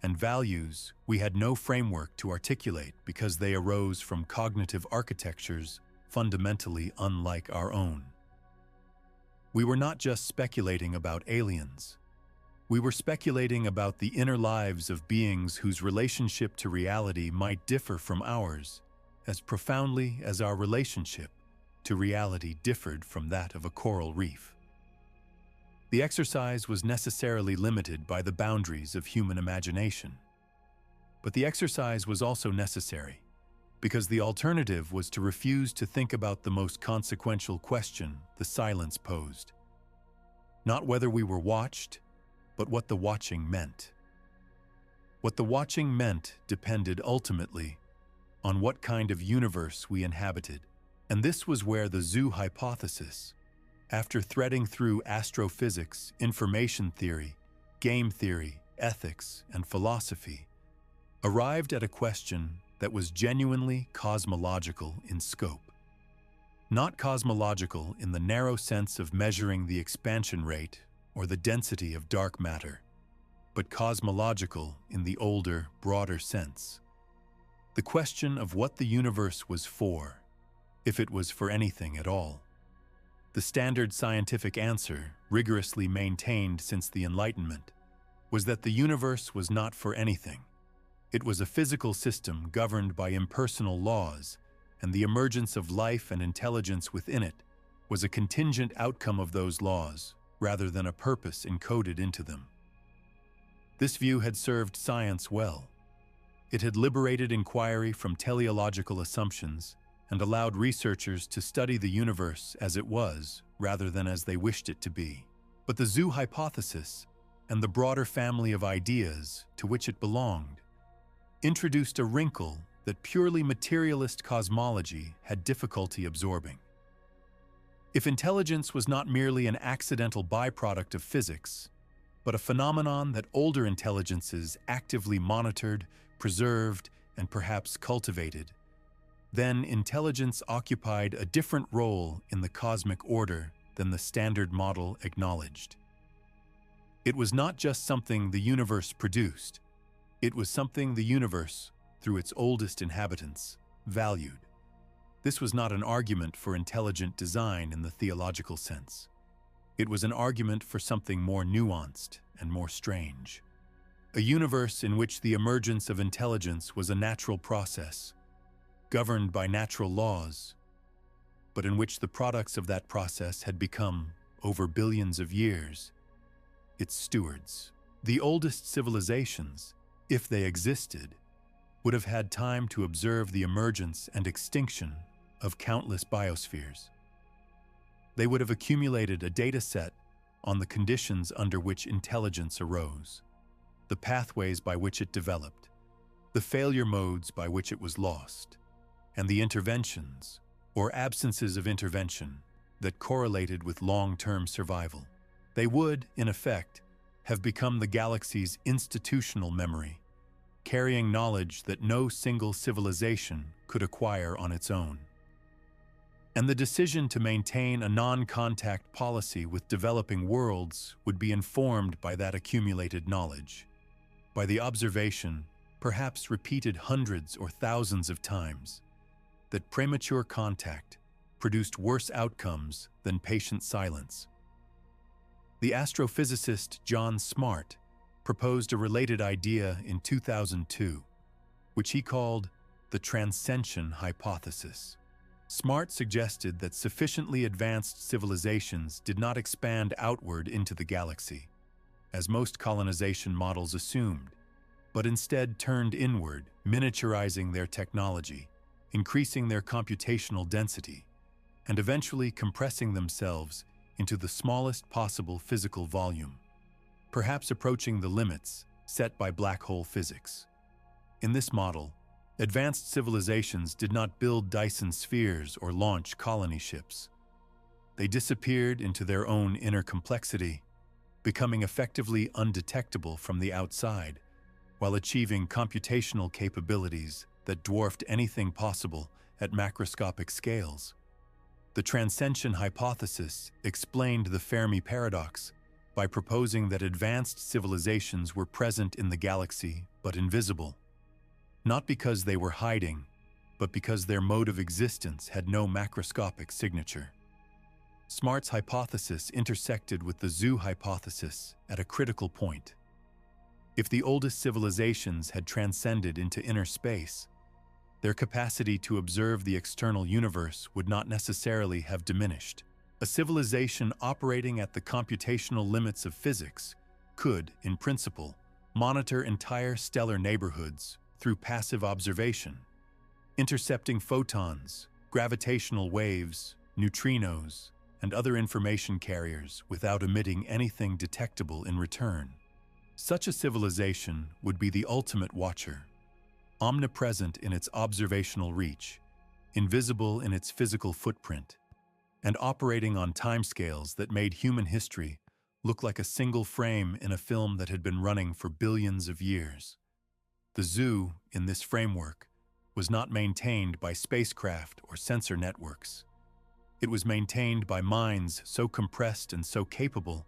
and values we had no framework to articulate because they arose from cognitive architectures fundamentally unlike our own. We were not just speculating about aliens. We were speculating about the inner lives of beings whose relationship to reality might differ from ours as profoundly as our relationship to reality differed from that of a coral reef. The exercise was necessarily limited by the boundaries of human imagination. But the exercise was also necessary because the alternative was to refuse to think about the most consequential question the silence posed. Not whether we were watched, but what the watching meant. What the watching meant depended ultimately on what kind of universe we inhabited. And this was where the zoo hypothesis, after threading through astrophysics, information theory, game theory, ethics, and philosophy, arrived at a question that was genuinely cosmological in scope. Not cosmological in the narrow sense of measuring the expansion rate or the density of dark matter, but cosmological in the older, broader sense. The question of what the universe was for, if it was for anything at all. The standard scientific answer, rigorously maintained since the Enlightenment, was that the universe was not for anything. It was a physical system governed by impersonal laws, and the emergence of life and intelligence within it was a contingent outcome of those laws, rather than a purpose encoded into them. This view had served science well. It had liberated inquiry from teleological assumptions and allowed researchers to study the universe as it was, rather than as they wished it to be. But the zoo hypothesis, and the broader family of ideas to which it belonged, introduced a wrinkle that purely materialist cosmology had difficulty absorbing. If intelligence was not merely an accidental byproduct of physics, but a phenomenon that older intelligences actively monitored, preserved, and perhaps cultivated, then intelligence occupied a different role in the cosmic order than the standard model acknowledged. It was not just something the universe produced, it was something the universe, through its oldest inhabitants, valued. This was not an argument for intelligent design in the theological sense. It was an argument for something more nuanced and more strange. A universe in which the emergence of intelligence was a natural process, governed by natural laws, but in which the products of that process had become, over billions of years, its stewards. The oldest civilizations, if they existed, would have had time to observe the emergence and extinction of countless biospheres. They would have accumulated a data set on the conditions under which intelligence arose, the pathways by which it developed, the failure modes by which it was lost, and the interventions, or absences of intervention, that correlated with long-term survival. They would, in effect, have become the galaxy's institutional memory, carrying knowledge that no single civilization could acquire on its own. And the decision to maintain a non-contact policy with developing worlds would be informed by that accumulated knowledge, by the observation, perhaps repeated hundreds or thousands of times, that premature contact produced worse outcomes than patient silence. The astrophysicist John Smart proposed a related idea in 2002, which he called the transcension hypothesis. Smart suggested that sufficiently advanced civilizations did not expand outward into the galaxy, as most colonization models assumed, but instead turned inward, miniaturizing their technology, increasing their computational density, and eventually compressing themselves into the smallest possible physical volume, perhaps approaching the limits set by black hole physics. In this model, advanced civilizations did not build Dyson spheres or launch colony ships. They disappeared into their own inner complexity, becoming effectively undetectable from the outside, while achieving computational capabilities that dwarfed anything possible at macroscopic scales. The transcension hypothesis explained the Fermi Paradox by proposing that advanced civilizations were present in the galaxy but invisible, not because they were hiding, but because their mode of existence had no macroscopic signature. Smart's hypothesis intersected with the zoo hypothesis at a critical point. If the oldest civilizations had transcended into inner space, their capacity to observe the external universe would not necessarily have diminished. A civilization operating at the computational limits of physics could, in principle, monitor entire stellar neighborhoods through passive observation, intercepting photons, gravitational waves, neutrinos, and other information carriers without emitting anything detectable in return. Such a civilization would be the ultimate watcher, omnipresent in its observational reach, invisible in its physical footprint, and operating on timescales that made human history look like a single frame in a film that had been running for billions of years. The zoo, in this framework, was not maintained by spacecraft or sensor networks. It was maintained by minds so compressed and so capable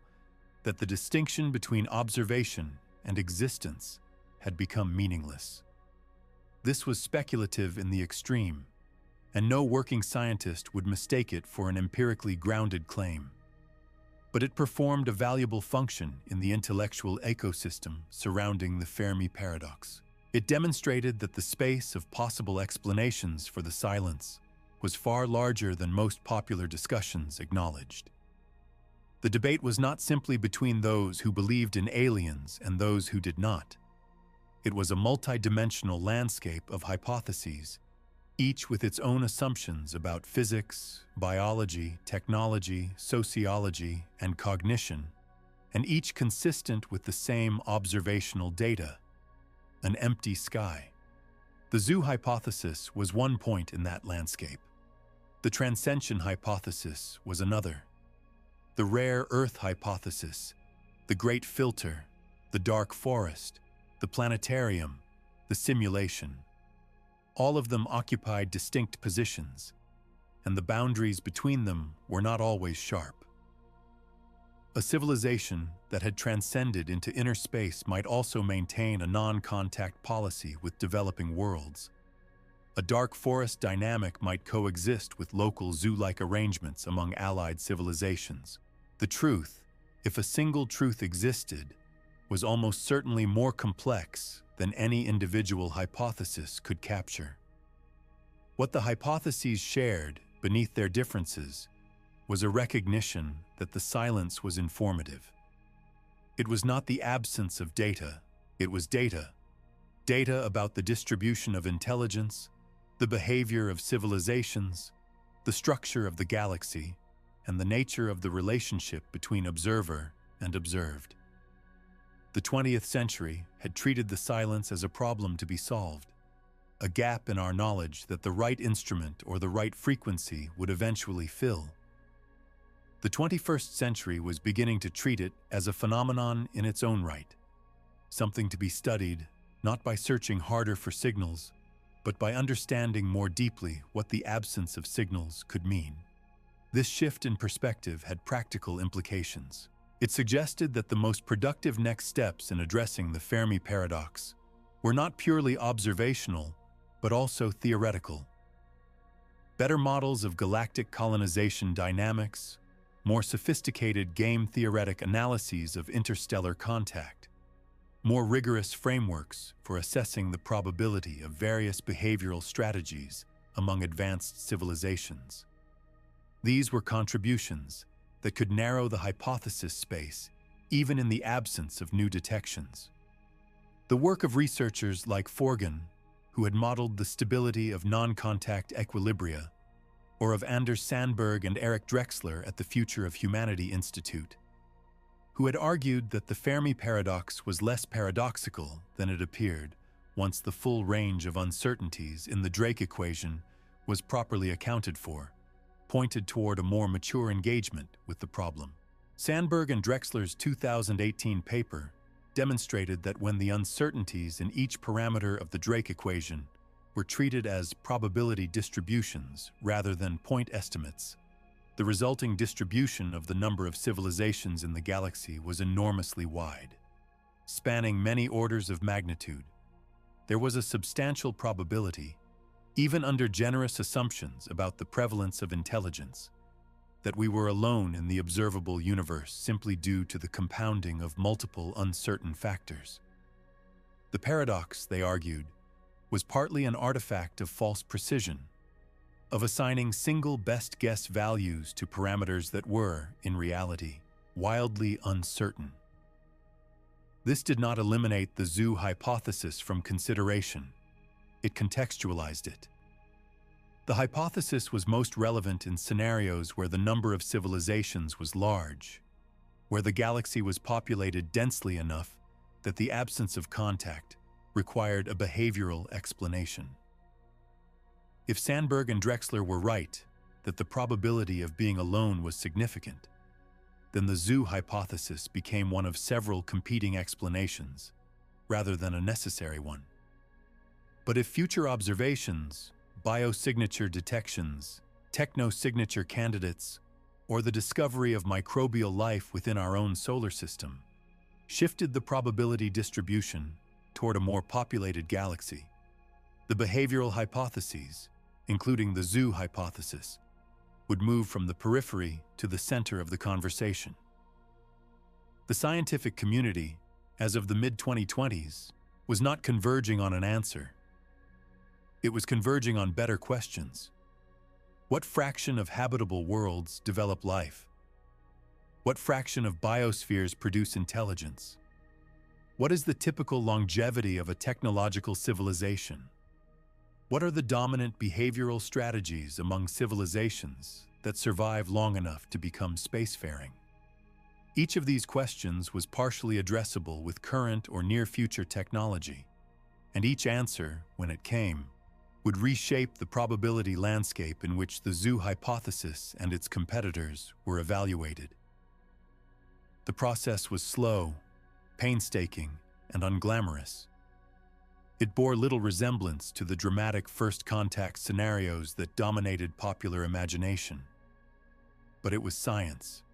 that the distinction between observation and existence had become meaningless. This was speculative in the extreme, and no working scientist would mistake it for an empirically grounded claim. But it performed a valuable function in the intellectual ecosystem surrounding the Fermi Paradox. It demonstrated that the space of possible explanations for the silence was far larger than most popular discussions acknowledged. The debate was not simply between those who believed in aliens and those who did not. It was a multidimensional landscape of hypotheses, each with its own assumptions about physics, biology, technology, sociology, and cognition, and each consistent with the same observational data: an empty sky. The zoo hypothesis was one point in that landscape. The transcension hypothesis was another. The rare earth hypothesis, the great filter, the dark forest, the planetarium, the simulation. All of them occupied distinct positions, and the boundaries between them were not always sharp. A civilization that had transcended into inner space might also maintain a non-contact policy with developing worlds. A dark forest dynamic might coexist with local zoo-like arrangements among allied civilizations. The truth, if a single truth existed, was almost certainly more complex than any individual hypothesis could capture. What the hypotheses shared beneath their differences was a recognition that the silence was informative. It was not the absence of data, it was data. Data about the distribution of intelligence, the behavior of civilizations, the structure of the galaxy, and the nature of the relationship between observer and observed. The 20th century had treated the silence as a problem to be solved, a gap in our knowledge that the right instrument or the right frequency would eventually fill. The 21st century was beginning to treat it as a phenomenon in its own right, something to be studied not by searching harder for signals, but by understanding more deeply what the absence of signals could mean. This shift in perspective had practical implications. It suggested that the most productive next steps in addressing the Fermi Paradox were not purely observational, but also theoretical. Better models of galactic colonization dynamics, more sophisticated game-theoretic analyses of interstellar contact, more rigorous frameworks for assessing the probability of various behavioral strategies among advanced civilizations. These were contributions that could narrow the hypothesis space even in the absence of new detections. The work of researchers like Forgan, who had modeled the stability of non-contact equilibria, or of Anders Sandberg and Eric Drexler at the Future of Humanity Institute, who had argued that the Fermi Paradox was less paradoxical than it appeared once the full range of uncertainties in the Drake equation was properly accounted for, pointed toward a more mature engagement with the problem. Sandberg and Drexler's 2018 paper demonstrated that when the uncertainties in each parameter of the Drake equation were treated as probability distributions rather than point estimates, the resulting distribution of the number of civilizations in the galaxy was enormously wide, spanning many orders of magnitude. There was a substantial probability, even under generous assumptions about the prevalence of intelligence, that we were alone in the observable universe simply due to the compounding of multiple uncertain factors. The paradox, they argued, was partly an artifact of false precision, of assigning single best guess values to parameters that were, in reality, wildly uncertain. This did not eliminate the zoo hypothesis from consideration. It contextualized it. The hypothesis was most relevant in scenarios where the number of civilizations was large, where the galaxy was populated densely enough that the absence of contact required a behavioral explanation. If Sandberg and Drexler were right that the probability of being alone was significant, then the zoo hypothesis became one of several competing explanations, rather than a necessary one. But if future observations, biosignature detections, technosignature candidates, or the discovery of microbial life within our own solar system shifted the probability distribution toward a more populated galaxy, the behavioral hypotheses, including the zoo hypothesis, would move from the periphery to the center of the conversation. The scientific community, as of the mid-2020s, was not converging on an answer. It was converging on better questions. What fraction of habitable worlds develop life? What fraction of biospheres produce intelligence? What is the typical longevity of a technological civilization? What are the dominant behavioral strategies among civilizations that survive long enough to become spacefaring? Each of these questions was partially addressable with current or near-future technology, and each answer, when it came, would reshape the probability landscape in which the zoo hypothesis and its competitors were evaluated. The process was slow, painstaking, and unglamorous. It bore little resemblance to the dramatic first contact scenarios that dominated popular imagination. But it was science.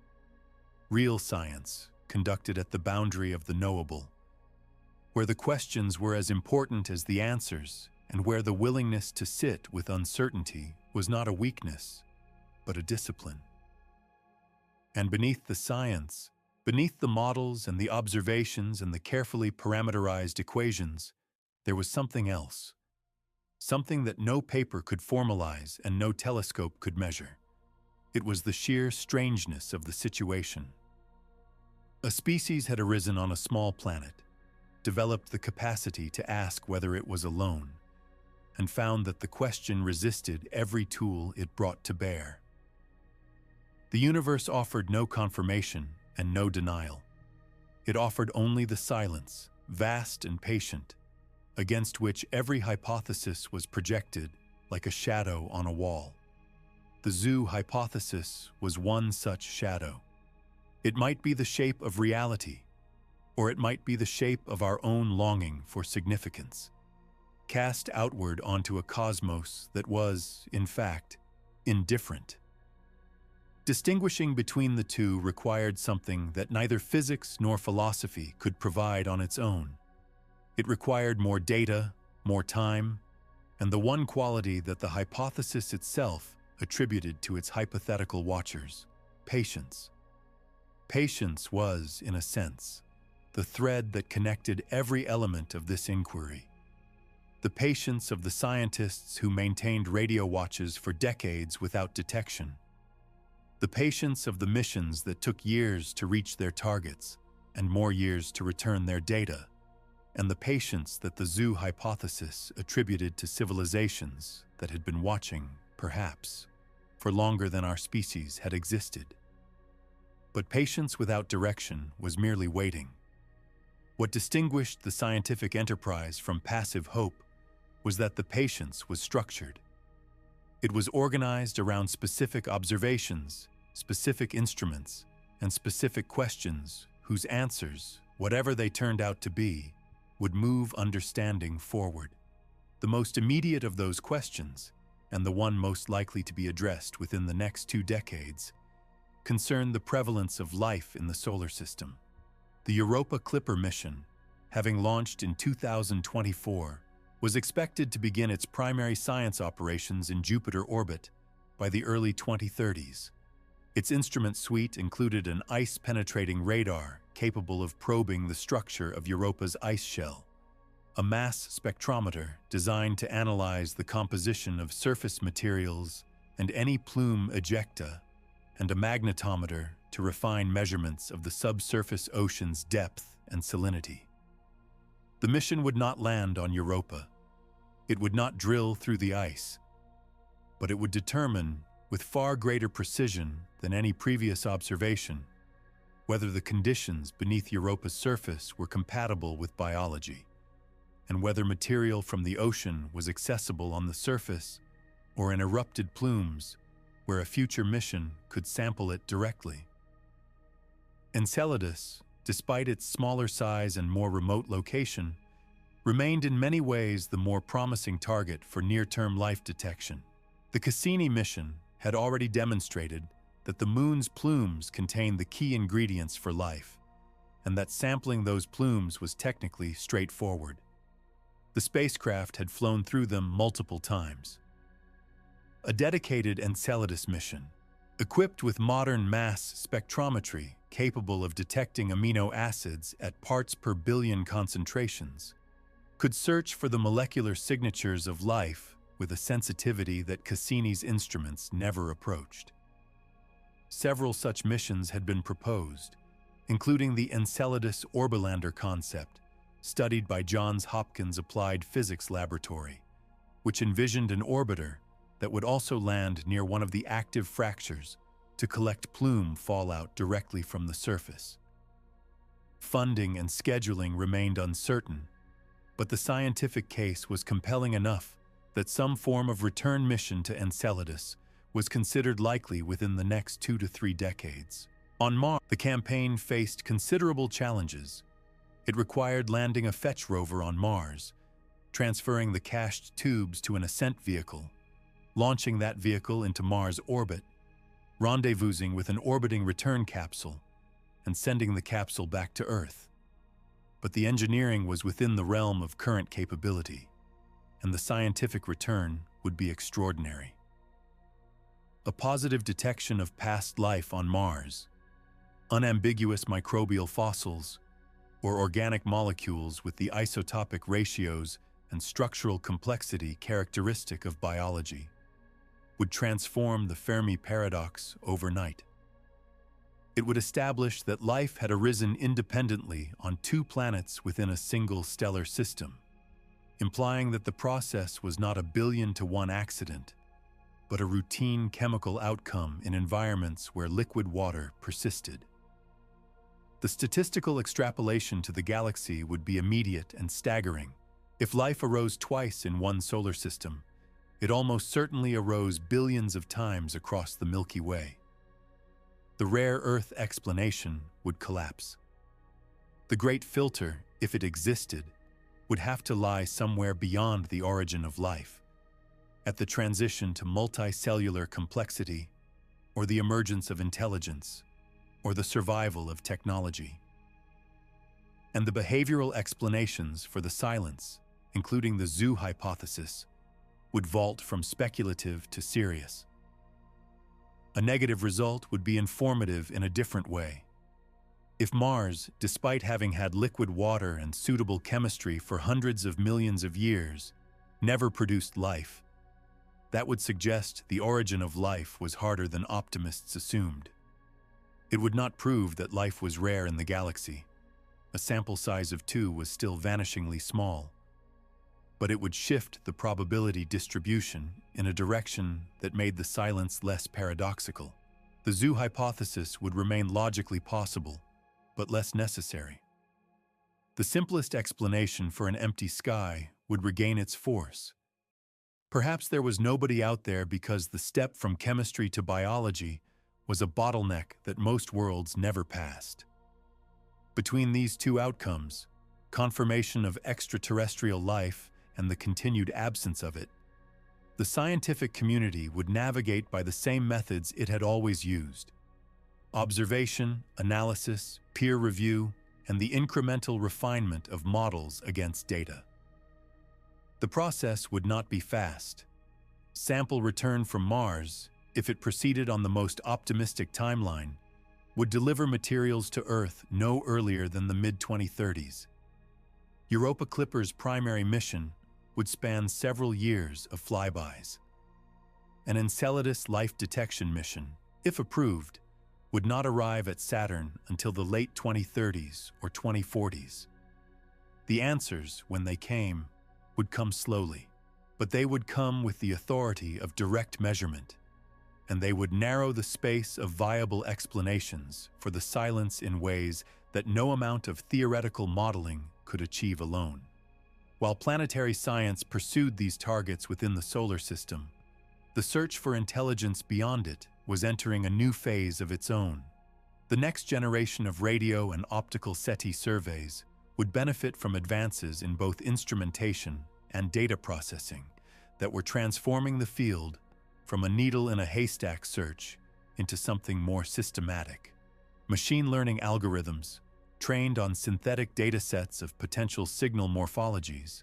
Real science, conducted at the boundary of the knowable, where the questions were as important as the answers, and where the willingness to sit with uncertainty was not a weakness, but a discipline. And beneath the science, beneath the models and the observations and the carefully parameterized equations, there was something else. Something that no paper could formalize and no telescope could measure. It was the sheer strangeness of the situation. A species had arisen on a small planet, developed the capacity to ask whether it was alone, and found that the question resisted every tool it brought to bear. The universe offered no confirmation and no denial. It offered only the silence, vast and patient, against which every hypothesis was projected like a shadow on a wall. The zoo hypothesis was one such shadow. It might be the shape of reality, or it might be the shape of our own longing for significance, cast outward onto a cosmos that was, in fact, indifferent. Distinguishing between the two required something that neither physics nor philosophy could provide on its own. It required more data, more time, and the one quality that the hypothesis itself attributed to its hypothetical watchers: patience. Patience was, in a sense, the thread that connected every element of this inquiry. The patience of the scientists who maintained radio watches for decades without detection. The patience of the missions that took years to reach their targets and more years to return their data. and the patience that the zoo hypothesis attributed to civilizations that had been watching, perhaps, for longer than our species had existed. But patience without direction was merely waiting. What distinguished the scientific enterprise from passive hope was that the patience was structured. It was organized around specific observations, specific instruments, and specific questions whose answers, whatever they turned out to be, would move understanding forward. The most immediate of those questions, and the one most likely to be addressed within the next 2 decades, concerned the prevalence of life in the solar system. The Europa Clipper mission, having launched in 2024, was expected to begin its primary science operations in Jupiter orbit by the early 2030s. Its instrument suite included an ice-penetrating radar capable of probing the structure of Europa's ice shell, a mass spectrometer designed to analyze the composition of surface materials and any plume ejecta, and a magnetometer to refine measurements of the subsurface ocean's depth and salinity. The mission would not land on Europa. It would not drill through the ice, but it would determine, with far greater precision than any previous observation, whether the conditions beneath Europa's surface were compatible with biology, and whether material from the ocean was accessible on the surface or in erupted plumes where a future mission could sample it directly. Enceladus, despite its smaller size and more remote location, remained in many ways the more promising target for near-term life detection. The Cassini mission had already demonstrated that the moon's plumes contained the key ingredients for life, and that sampling those plumes was technically straightforward. The spacecraft had flown through them multiple times. A dedicated Enceladus mission, equipped with modern mass spectrometry capable of detecting amino acids at parts per billion concentrations, could search for the molecular signatures of life with a sensitivity that Cassini's instruments never approached. Several such missions had been proposed, including the Enceladus Orbilander concept, studied by Johns Hopkins Applied Physics Laboratory, which envisioned an orbiter that would also land near one of the active fractures to collect plume fallout directly from the surface. Funding and scheduling remained uncertain, but the scientific case was compelling enough that some form of return mission to Enceladus was considered likely within the next 2 to 3 decades. On Mars, the campaign faced considerable challenges. It required landing a fetch rover on Mars, transferring the cached tubes to an ascent vehicle, launching that vehicle into Mars orbit, rendezvousing with an orbiting return capsule, and sending the capsule back to Earth. But the engineering was within the realm of current capability, and the scientific return would be extraordinary. A positive detection of past life on Mars, unambiguous microbial fossils, or organic molecules with the isotopic ratios and structural complexity characteristic of biology, would transform the Fermi Paradox overnight. It would establish that life had arisen independently on 2 planets within a single stellar system, implying that the process was not a 1,000,000,000-to-1 accident, but a routine chemical outcome in environments where liquid water persisted. The statistical extrapolation to the galaxy would be immediate and staggering. If life arose twice in one solar system, it almost certainly arose billions of times across the Milky Way. The rare Earth explanation would collapse. The great filter, if it existed, would have to lie somewhere beyond the origin of life, at the transition to multicellular complexity, or the emergence of intelligence, or the survival of technology. And the behavioral explanations for the silence, including the zoo hypothesis, would vault from speculative to serious. A negative result would be informative in a different way. If Mars, despite having had liquid water and suitable chemistry for hundreds of millions of years, never produced life, that would suggest the origin of life was harder than optimists assumed. It would not prove that life was rare in the galaxy. A sample size of 2 was still vanishingly small, but it would shift the probability distribution in a direction that made the silence less paradoxical. The zoo hypothesis would remain logically possible, but less necessary. The simplest explanation for an empty sky would regain its force. Perhaps there was nobody out there because the step from chemistry to biology was a bottleneck that most worlds never passed. Between these two outcomes, confirmation of extraterrestrial life and the continued absence of it, the scientific community would navigate by the same methods it had always used: observation, analysis, peer review, and the incremental refinement of models against data. The process would not be fast. Sample return from Mars, if it proceeded on the most optimistic timeline, would deliver materials to Earth no earlier than the mid-2030s. Europa Clipper's primary mission would span several years of flybys. An Enceladus life detection mission, if approved, would not arrive at Saturn until the late 2030s or 2040s. The answers, when they came, would come slowly, but they would come with the authority of direct measurement, and they would narrow the space of viable explanations for the silence in ways that no amount of theoretical modeling could achieve alone. While planetary science pursued these targets within the solar system, the search for intelligence beyond it was entering a new phase of its own. The next generation of radio and optical SETI surveys would benefit from advances in both instrumentation and data processing that were transforming the field from a needle-in-a-haystack search into something more systematic. Machine learning algorithms, trained on synthetic datasets of potential signal morphologies,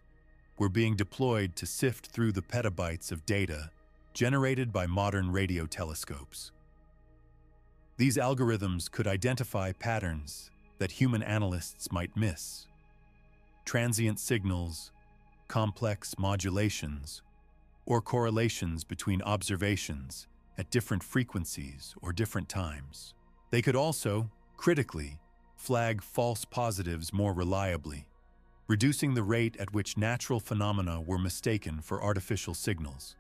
were being deployed to sift through the petabytes of data generated by modern radio telescopes. These algorithms could identify patterns that human analysts might miss: transient signals, complex modulations, or correlations between observations at different frequencies or different times. They could also, critically, flag false positives more reliably, reducing the rate at which natural phenomena were mistaken for artificial signals.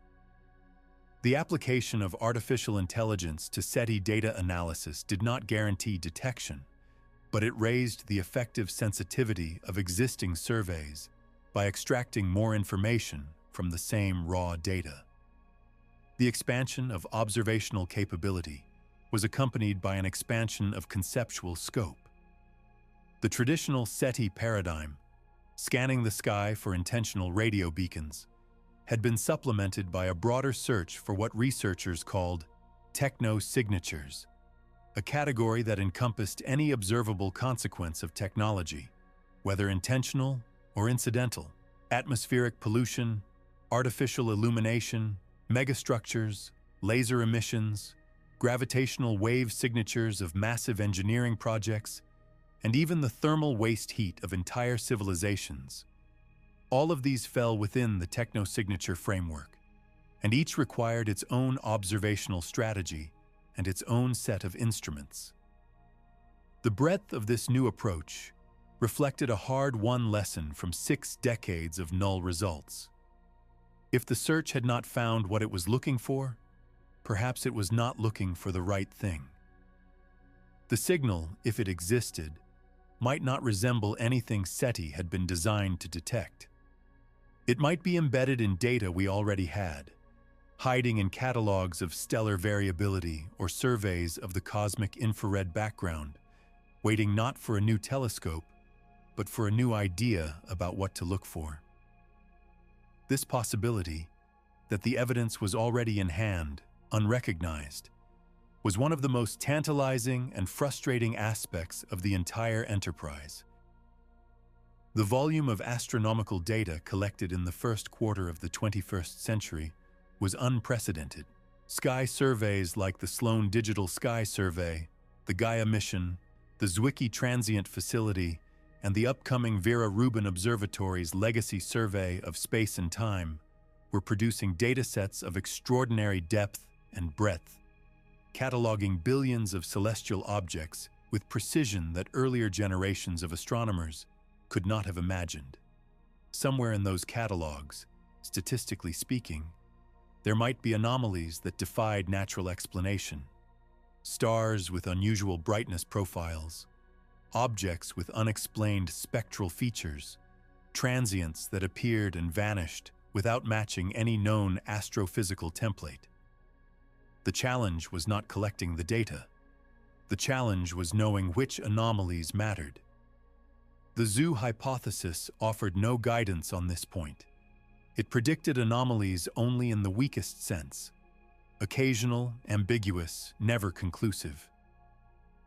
The application of artificial intelligence to SETI data analysis did not guarantee detection, but it raised the effective sensitivity of existing surveys by extracting more information from the same raw data. The expansion of observational capability was accompanied by an expansion of conceptual scope. The traditional SETI paradigm, scanning the sky for intentional radio beacons, had been supplemented by a broader search for what researchers called techno-signatures, a category that encompassed any observable consequence of technology, whether intentional or incidental: atmospheric pollution, artificial illumination, megastructures, laser emissions, gravitational wave signatures of massive engineering projects, and even the thermal waste heat of entire civilizations. All of these fell within the techno-signature framework, and each required its own observational strategy and its own set of instruments. The breadth of this new approach reflected a hard-won lesson from 6 decades of null results. If the search had not found what it was looking for, perhaps it was not looking for the right thing. The signal, if it existed, might not resemble anything SETI had been designed to detect. It might be embedded in data we already had, hiding in catalogs of stellar variability or surveys of the cosmic infrared background, waiting not for a new telescope, but for a new idea about what to look for. This possibility, that the evidence was already in hand, unrecognized, was one of the most tantalizing and frustrating aspects of the entire enterprise. The volume of astronomical data collected in the first quarter of the 21st century was unprecedented. Sky surveys like the Sloan Digital Sky Survey, the Gaia mission, the Zwicky Transient Facility, and the upcoming Vera Rubin Observatory's Legacy Survey of Space and Time were producing datasets of extraordinary depth and breadth, cataloging billions of celestial objects with precision that earlier generations of astronomers could not have imagined. Somewhere in those catalogs, statistically speaking, there might be anomalies that defied natural explanation. Stars with unusual brightness profiles, objects with unexplained spectral features, transients that appeared and vanished without matching any known astrophysical template. The challenge was not collecting the data. The challenge was knowing which anomalies mattered. The zoo hypothesis offered no guidance on this point. It predicted anomalies only in the weakest sense, occasional, ambiguous, never conclusive.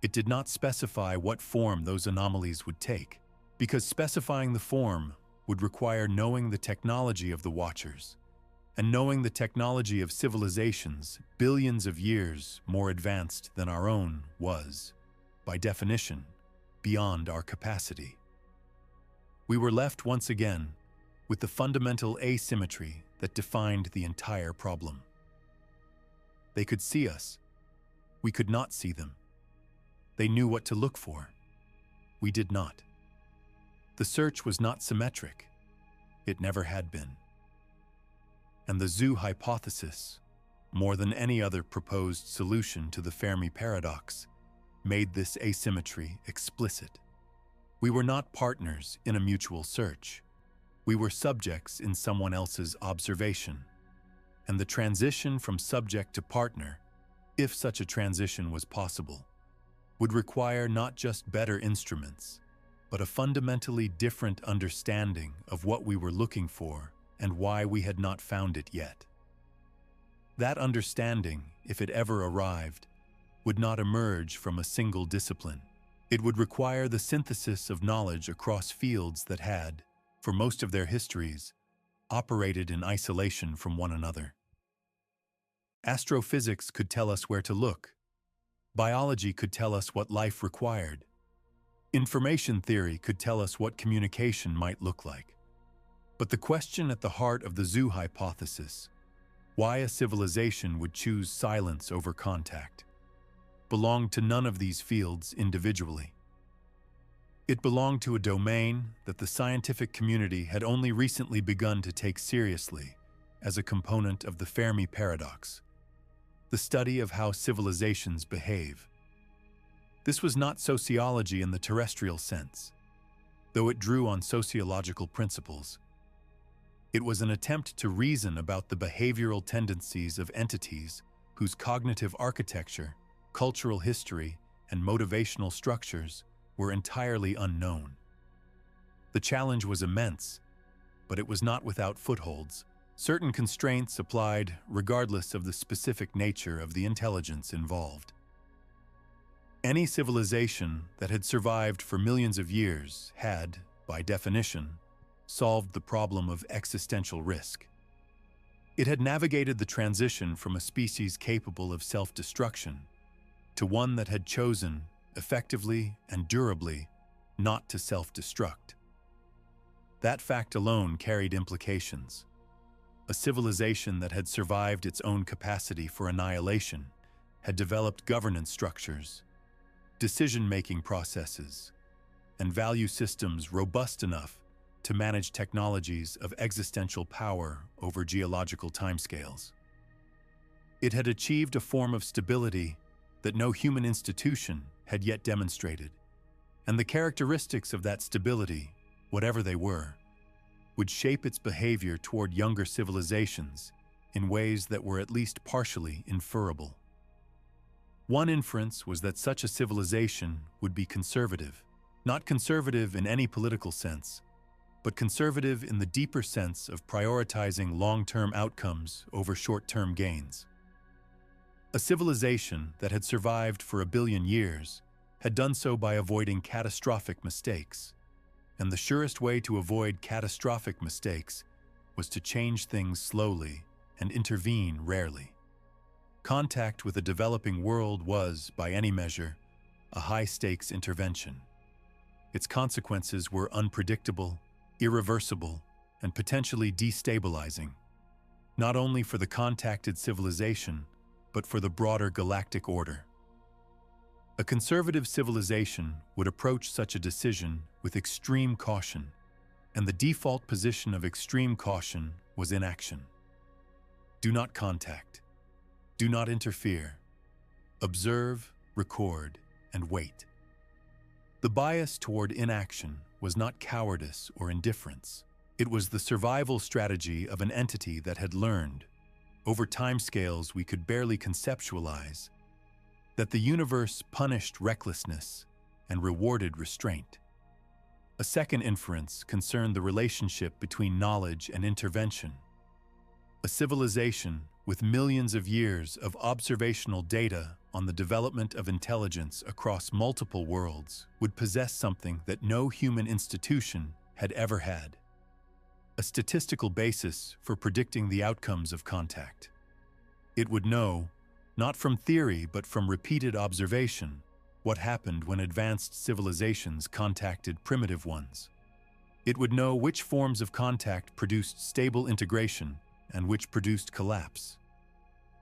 It did not specify what form those anomalies would take, because specifying the form would require knowing the technology of the watchers, and knowing the technology of civilizations billions of years more advanced than our own was, by definition, beyond our capacity. We were left once again with the fundamental asymmetry that defined the entire problem. They could see us. We could not see them. They knew what to look for. We did not. The search was not symmetric. It never had been. And the zoo hypothesis, more than any other proposed solution to the Fermi Paradox, made this asymmetry explicit. We were not partners in a mutual search. We were subjects in someone else's observation. And the transition from subject to partner, if such a transition was possible, would require not just better instruments, but a fundamentally different understanding of what we were looking for and why we had not found it yet. That understanding, if it ever arrived, would not emerge from a single discipline. It would require the synthesis of knowledge across fields that had, for most of their histories, operated in isolation from one another. Astrophysics could tell us where to look. Biology could tell us what life required. Information theory could tell us what communication might look like. But the question at the heart of the zoo hypothesis, why a civilization would choose silence over contact, belonged to none of these fields individually. It belonged to a domain that the scientific community had only recently begun to take seriously as a component of the Fermi Paradox, the study of how civilizations behave. This was not sociology in the terrestrial sense, though it drew on sociological principles. It was an attempt to reason about the behavioral tendencies of entities whose cognitive architecture, cultural history, and motivational structures were entirely unknown. The challenge was immense, but it was not without footholds. Certain constraints applied regardless of the specific nature of the intelligence involved. Any civilization that had survived for millions of years had, by definition, solved the problem of existential risk. It had navigated the transition from a species capable of self-destruction to one that had chosen, effectively and durably, not to self-destruct. That fact alone carried implications. A civilization that had survived its own capacity for annihilation had developed governance structures, decision-making processes, and value systems robust enough to manage technologies of existential power over geological timescales. It had achieved a form of stability that no human institution had yet demonstrated, and the characteristics of that stability, whatever they were, would shape its behavior toward younger civilizations in ways that were at least partially inferable. One inference was that such a civilization would be conservative, not conservative in any political sense, but conservative in the deeper sense of prioritizing long-term outcomes over short-term gains. A civilization that had survived for 1 billion years had done so by avoiding catastrophic mistakes, and the surest way to avoid catastrophic mistakes was to change things slowly and intervene rarely. Contact with a developing world was, by any measure, a high-stakes intervention. Its consequences were unpredictable, irreversible, and potentially destabilizing, not only for the contacted civilization, but for the broader galactic order. A conservative civilization would approach such a decision with extreme caution, and the default position of extreme caution was inaction. Do not contact. Do not interfere. Observe, record, and wait. The bias toward inaction was not cowardice or indifference. It was the survival strategy of an entity that had learned, over timescales we could barely conceptualize, that the universe punished recklessness and rewarded restraint. A second inference concerned the relationship between knowledge and intervention. A civilization with millions of years of observational data on the development of intelligence across multiple worlds would possess something that no human institution had ever had: a statistical basis for predicting the outcomes of contact. It would know, not from theory but from repeated observation, what happened when advanced civilizations contacted primitive ones. It would know which forms of contact produced stable integration and which produced collapse.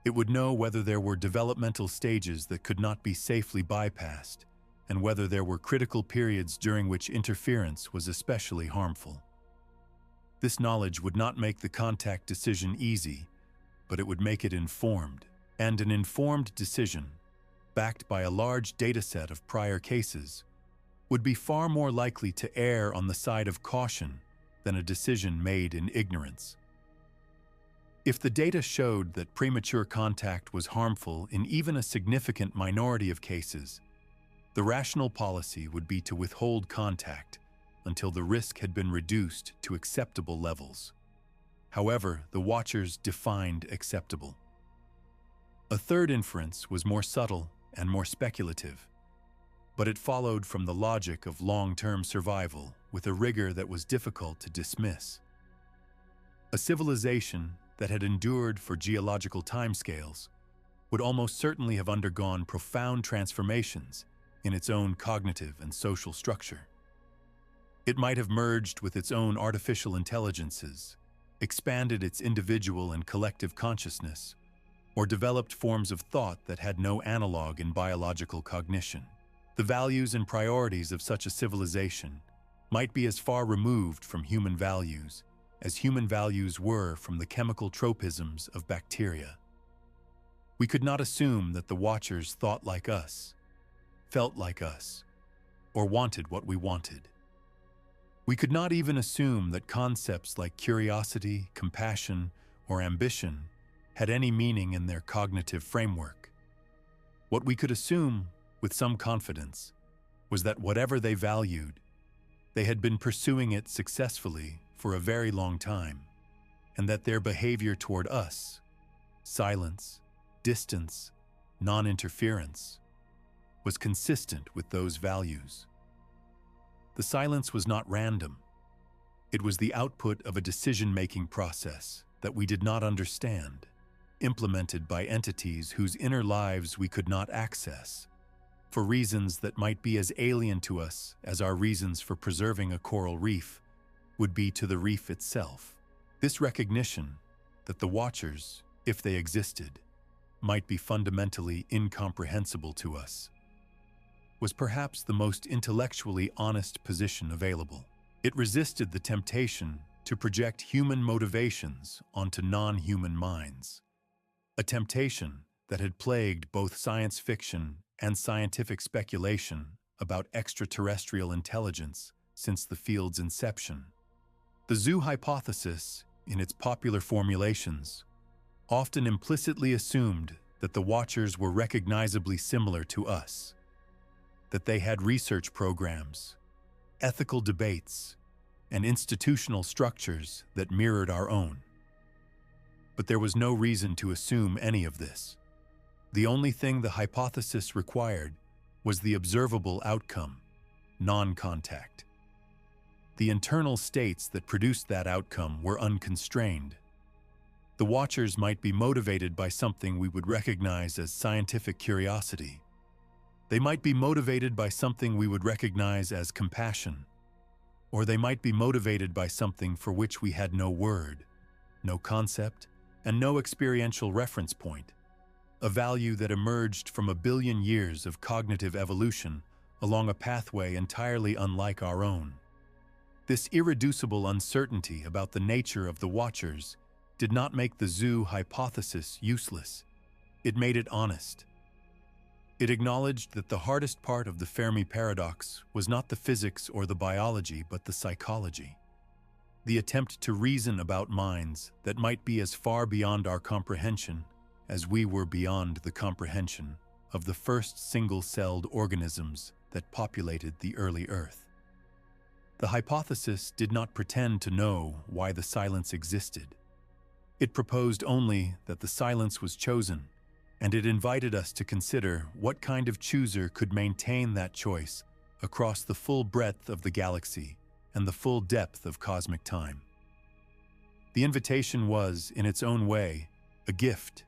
It would know whether there were developmental stages that could not be safely bypassed, and whether there were critical periods during which interference was especially harmful. This knowledge would not make the contact decision easy, but it would make it informed, and an informed decision, backed by a large dataset of prior cases, would be far more likely to err on the side of caution than a decision made in ignorance. If the data showed that premature contact was harmful in even a significant minority of cases, the rational policy would be to withhold contact until the risk had been reduced to acceptable levels. However, the Watchers defined acceptable. A third inference was more subtle and more speculative, but it followed from the logic of long-term survival with a rigor that was difficult to dismiss. A civilization that had endured for geological timescales would almost certainly have undergone profound transformations in its own cognitive and social structure. It might have merged with its own artificial intelligences, expanded its individual and collective consciousness, or developed forms of thought that had no analog in biological cognition. The values and priorities of such a civilization might be as far removed from human values as human values were from the chemical tropisms of bacteria. We could not assume that the Watchers thought like us, felt like us, or wanted what we wanted. We could not even assume that concepts like curiosity, compassion, or ambition had any meaning in their cognitive framework. What we could assume, with some confidence, was that whatever they valued, they had been pursuing it successfully for a very long time, and that their behavior toward us, silence, distance, non-interference, was consistent with those values. The silence was not random. It was the output of a decision-making process that we did not understand, implemented by entities whose inner lives we could not access, for reasons that might be as alien to us as our reasons for preserving a coral reef would be to the reef itself. This recognition that the Watchers, if they existed, might be fundamentally incomprehensible to us, was perhaps the most intellectually honest position available. It resisted the temptation to project human motivations onto non-human minds, a temptation that had plagued both science fiction and scientific speculation about extraterrestrial intelligence since the field's inception. The zoo hypothesis, in its popular formulations, often implicitly assumed that the Watchers were recognizably similar to us, that they had research programs, ethical debates, and institutional structures that mirrored our own. But there was no reason to assume any of this. The only thing the hypothesis required was the observable outcome, non-contact. The internal states that produced that outcome were unconstrained. The Watchers might be motivated by something we would recognize as scientific curiosity. They might be motivated by something we would recognize as compassion, or they might be motivated by something for which we had no word, no concept, and no experiential reference point, a value that emerged from a billion years of cognitive evolution along a pathway entirely unlike our own. This irreducible uncertainty about the nature of the watchers did not make the zoo hypothesis useless. It made it honest. It acknowledged that the hardest part of the Fermi Paradox was not the physics or the biology, but the psychology. The attempt to reason about minds that might be as far beyond our comprehension as we were beyond the comprehension of the first single-celled organisms that populated the early Earth. The hypothesis did not pretend to know why the silence existed. It proposed only that the silence was chosen, and it invited us to consider what kind of chooser could maintain that choice across the full breadth of the galaxy and the full depth of cosmic time. The invitation was, in its own way, a gift,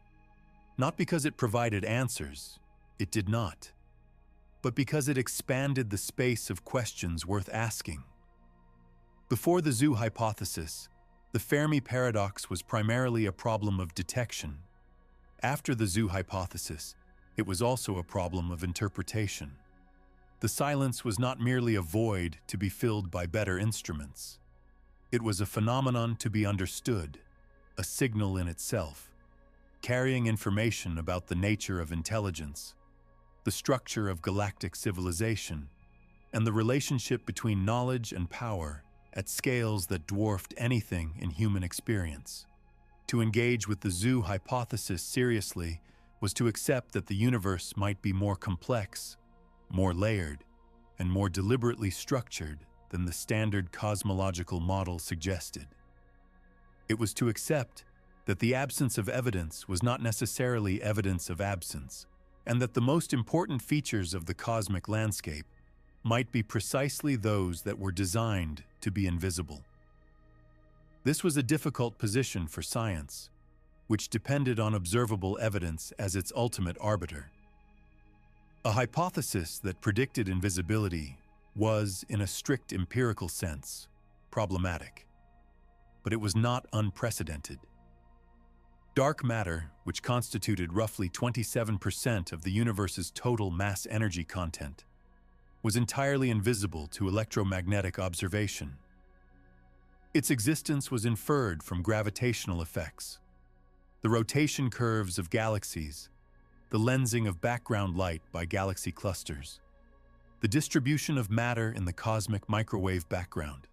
not because it provided answers, it did not, but because it expanded the space of questions worth asking. Before the zoo hypothesis, the Fermi Paradox was primarily a problem of detection. After the zoo hypothesis, it was also a problem of interpretation. The silence was not merely a void to be filled by better instruments. It was a phenomenon to be understood, a signal in itself, carrying information about the nature of intelligence, the structure of galactic civilization, and the relationship between knowledge and power at scales that dwarfed anything in human experience. To engage with the zoo hypothesis seriously was to accept that the universe might be more complex, more layered, and more deliberately structured than the standard cosmological model suggested. It was to accept that the absence of evidence was not necessarily evidence of absence, and that the most important features of the cosmic landscape might be precisely those that were designed to be invisible. This was a difficult position for science, which depended on observable evidence as its ultimate arbiter. A hypothesis that predicted invisibility was, in a strict empirical sense, problematic, but it was not unprecedented. Dark matter, which constituted roughly 27% of the universe's total mass energy content, was entirely invisible to electromagnetic observation. Its existence was inferred from gravitational effects, the rotation curves of galaxies, the lensing of background light by galaxy clusters, the distribution of matter in the cosmic microwave background.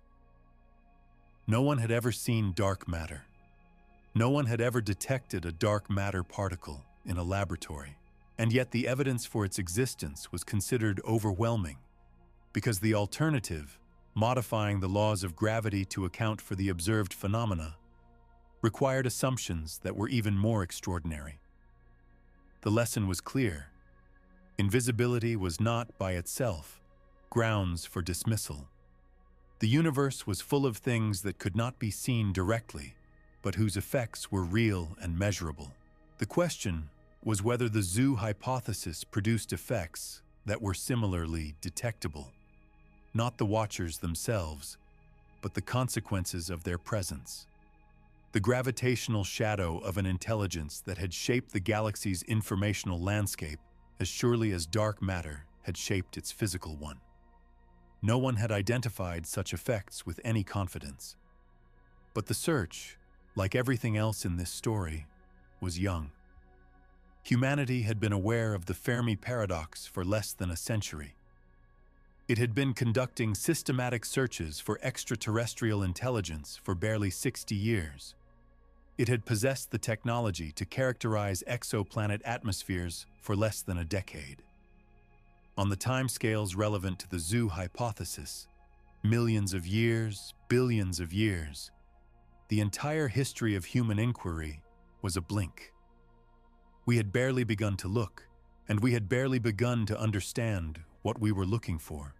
No one had ever seen dark matter. No one had ever detected a dark matter particle in a laboratory, and yet the evidence for its existence was considered overwhelming, because the alternative, modifying the laws of gravity to account for the observed phenomena, required assumptions that were even more extraordinary. The lesson was clear. Invisibility was not, by itself, grounds for dismissal. The universe was full of things that could not be seen directly, but whose effects were real and measurable. The question was whether the zoo hypothesis produced effects that were similarly detectable. Not the watchers themselves, but the consequences of their presence. The gravitational shadow of an intelligence that had shaped the galaxy's informational landscape as surely as dark matter had shaped its physical one. No one had identified such effects with any confidence. But the search, like everything else in this story, was young. Humanity had been aware of the Fermi Paradox for less than a century. It had been conducting systematic searches for extraterrestrial intelligence for barely 60 years. It had possessed the technology to characterize exoplanet atmospheres for less than a decade. On the timescales relevant to the zoo hypothesis, millions of years, billions of years, the entire history of human inquiry was a blink. We had barely begun to look, and we had barely begun to understand what we were looking for.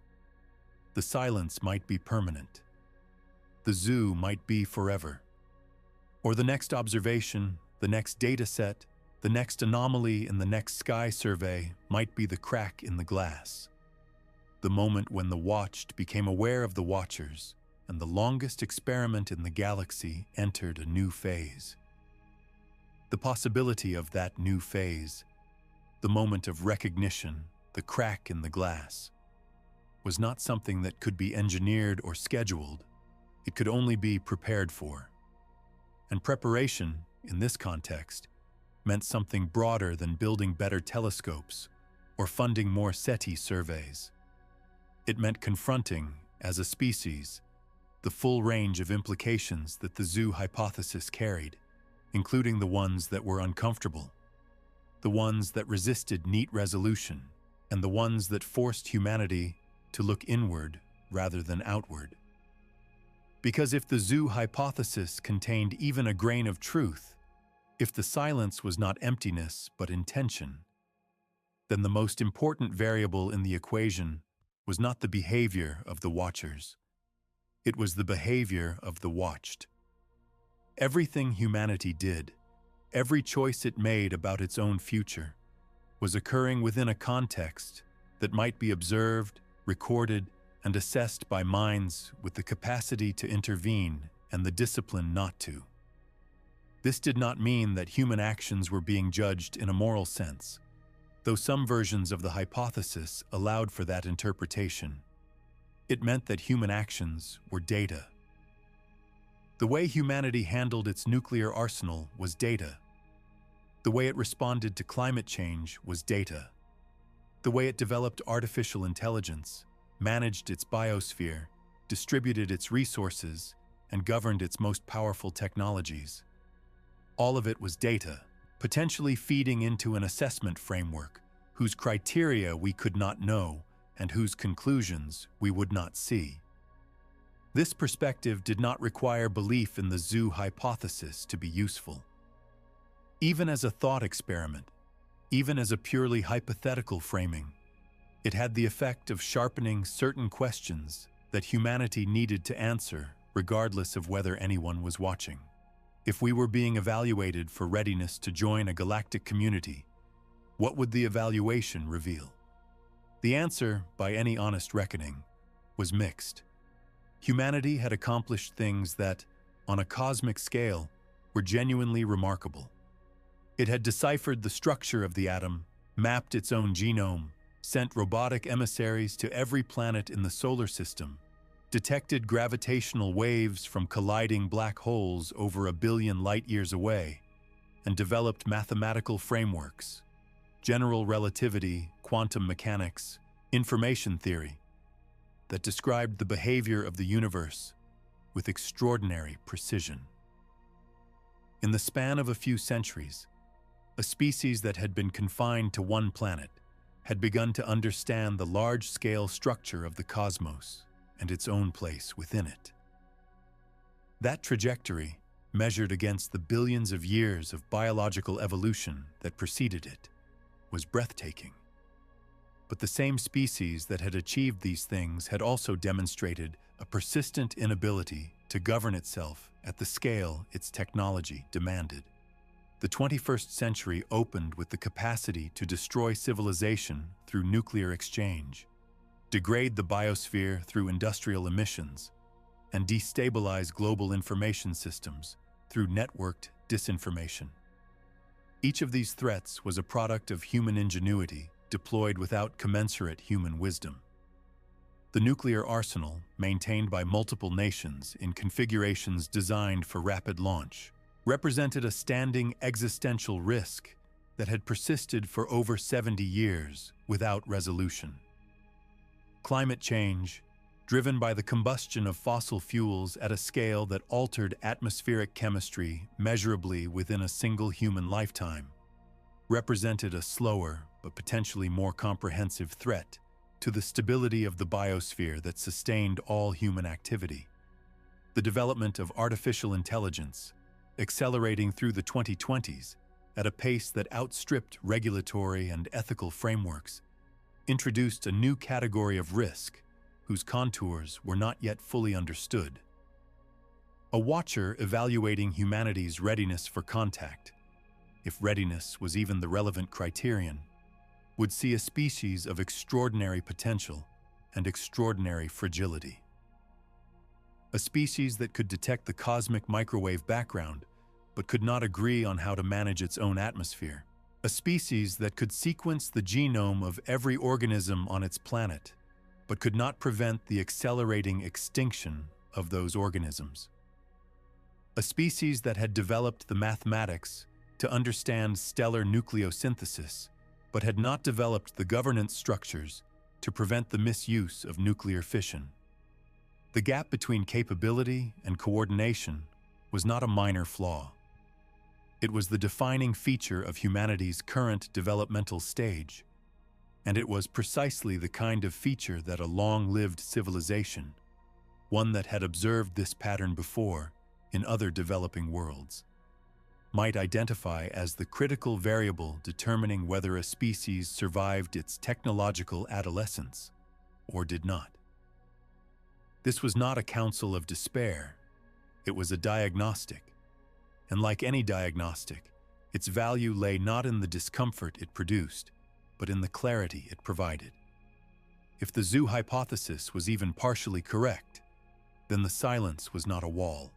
The silence might be permanent. The zoo might be forever. Or the next observation, the next data set, the next anomaly in the next sky survey might be the crack in the glass. The moment when the watched became aware of the watchers, and the longest experiment in the galaxy entered a new phase. The possibility of that new phase the moment of recognition, the crack in the glass, was not something that could be engineered or scheduled. It could only be prepared for. And preparation, in this context, meant something broader than building better telescopes or funding more SETI surveys. It meant confronting, as a species, the full range of implications that the zoo hypothesis carried, including the ones that were uncomfortable, the ones that resisted neat resolution, and the ones that forced humanity to look inward rather than outward. Because if the zoo hypothesis contained even a grain of truth, if the silence was not emptiness but intention, then the most important variable in the equation was not the behavior of the watchers. It was the behavior of the watched. Everything humanity did, every choice it made about its own future, was occurring within a context that might be observed, recorded, and assessed by minds with the capacity to intervene and the discipline not to. This did not mean that human actions were being judged in a moral sense, though some versions of the hypothesis allowed for that interpretation. It meant that human actions were data. The way humanity handled its nuclear arsenal was data. The way it responded to climate change was data. The way it developed artificial intelligence, managed its biosphere, distributed its resources, and governed its most powerful technologies. All of it was data, potentially feeding into an assessment framework whose criteria we could not know and whose conclusions we would not see. This perspective did not require belief in the zoo hypothesis to be useful. Even as a thought experiment, even as a purely hypothetical framing, it had the effect of sharpening certain questions that humanity needed to answer regardless of whether anyone was watching. If we were being evaluated for readiness to join a galactic community, what would the evaluation reveal? The answer, by any honest reckoning, was mixed. Humanity had accomplished things that, on a cosmic scale, were genuinely remarkable. It had deciphered the structure of the atom, mapped its own genome, sent robotic emissaries to every planet in the solar system, detected gravitational waves from colliding black holes over 1 billion light-years away, and developed mathematical frameworks, general relativity, quantum mechanics, information theory, that described the behavior of the universe with extraordinary precision. In the span of a few centuries, a species that had been confined to one planet had begun to understand the large-scale structure of the cosmos and its own place within it. That trajectory, measured against the billions of years of biological evolution that preceded it, was breathtaking. But the same species that had achieved these things had also demonstrated a persistent inability to govern itself at the scale its technology demanded. The 21st century opened with the capacity to destroy civilization through nuclear exchange, degrade the biosphere through industrial emissions, and destabilize global information systems through networked disinformation. Each of these threats was a product of human ingenuity deployed without commensurate human wisdom. The nuclear arsenal, maintained by multiple nations in configurations designed for rapid launch, represented a standing existential risk that had persisted for over 70 years without resolution. Climate change, driven by the combustion of fossil fuels at a scale that altered atmospheric chemistry measurably within a single human lifetime, represented a slower but potentially more comprehensive threat to the stability of the biosphere that sustained all human activity. The development of artificial intelligence, accelerating through the 2020s at a pace that outstripped regulatory and ethical frameworks, introduced a new category of risk whose contours were not yet fully understood. A watcher evaluating humanity's readiness for contact, if readiness was even the relevant criterion, would see a species of extraordinary potential and extraordinary fragility. A species that could detect the cosmic microwave background, but could not agree on how to manage its own atmosphere. A species that could sequence the genome of every organism on its planet, but could not prevent the accelerating extinction of those organisms. A species that had developed the mathematics to understand stellar nucleosynthesis, but had not developed the governance structures to prevent the misuse of nuclear fission. The gap between capability and coordination was not a minor flaw. It was the defining feature of humanity's current developmental stage, and it was precisely the kind of feature that a long-lived civilization, one that had observed this pattern before in other developing worlds, might identify as the critical variable determining whether a species survived its technological adolescence or did not. This was not a counsel of despair, it was a diagnostic. And like any diagnostic, its value lay not in the discomfort it produced, but in the clarity it provided. If the zoo hypothesis was even partially correct, then the silence was not a wall.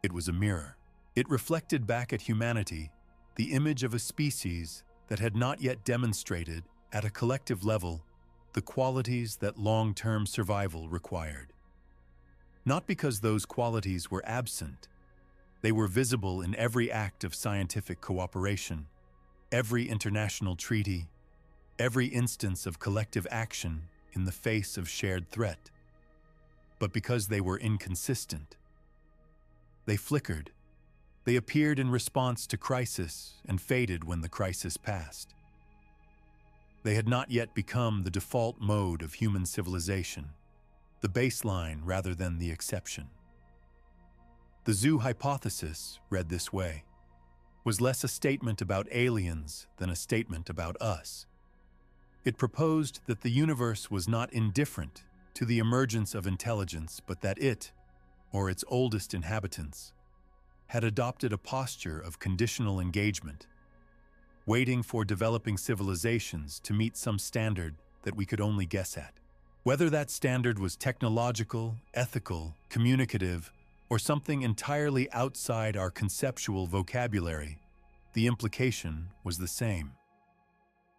It was a mirror. It reflected back at humanity the image of a species that had not yet demonstrated, at a collective level, the qualities that long-term survival required. Not because those qualities were absent, they were visible in every act of scientific cooperation, every international treaty, every instance of collective action in the face of shared threat. But because they were inconsistent, they flickered. They appeared in response to crisis and faded when the crisis passed. They had not yet become the default mode of human civilization, the baseline rather than the exception. The zoo hypothesis, read this way, was less a statement about aliens than a statement about us. It proposed that the universe was not indifferent to the emergence of intelligence, but that it, or its oldest inhabitants, had adopted a posture of conditional engagement, waiting for developing civilizations to meet some standard that we could only guess at. Whether that standard was technological, ethical, communicative, or something entirely outside our conceptual vocabulary, the implication was the same.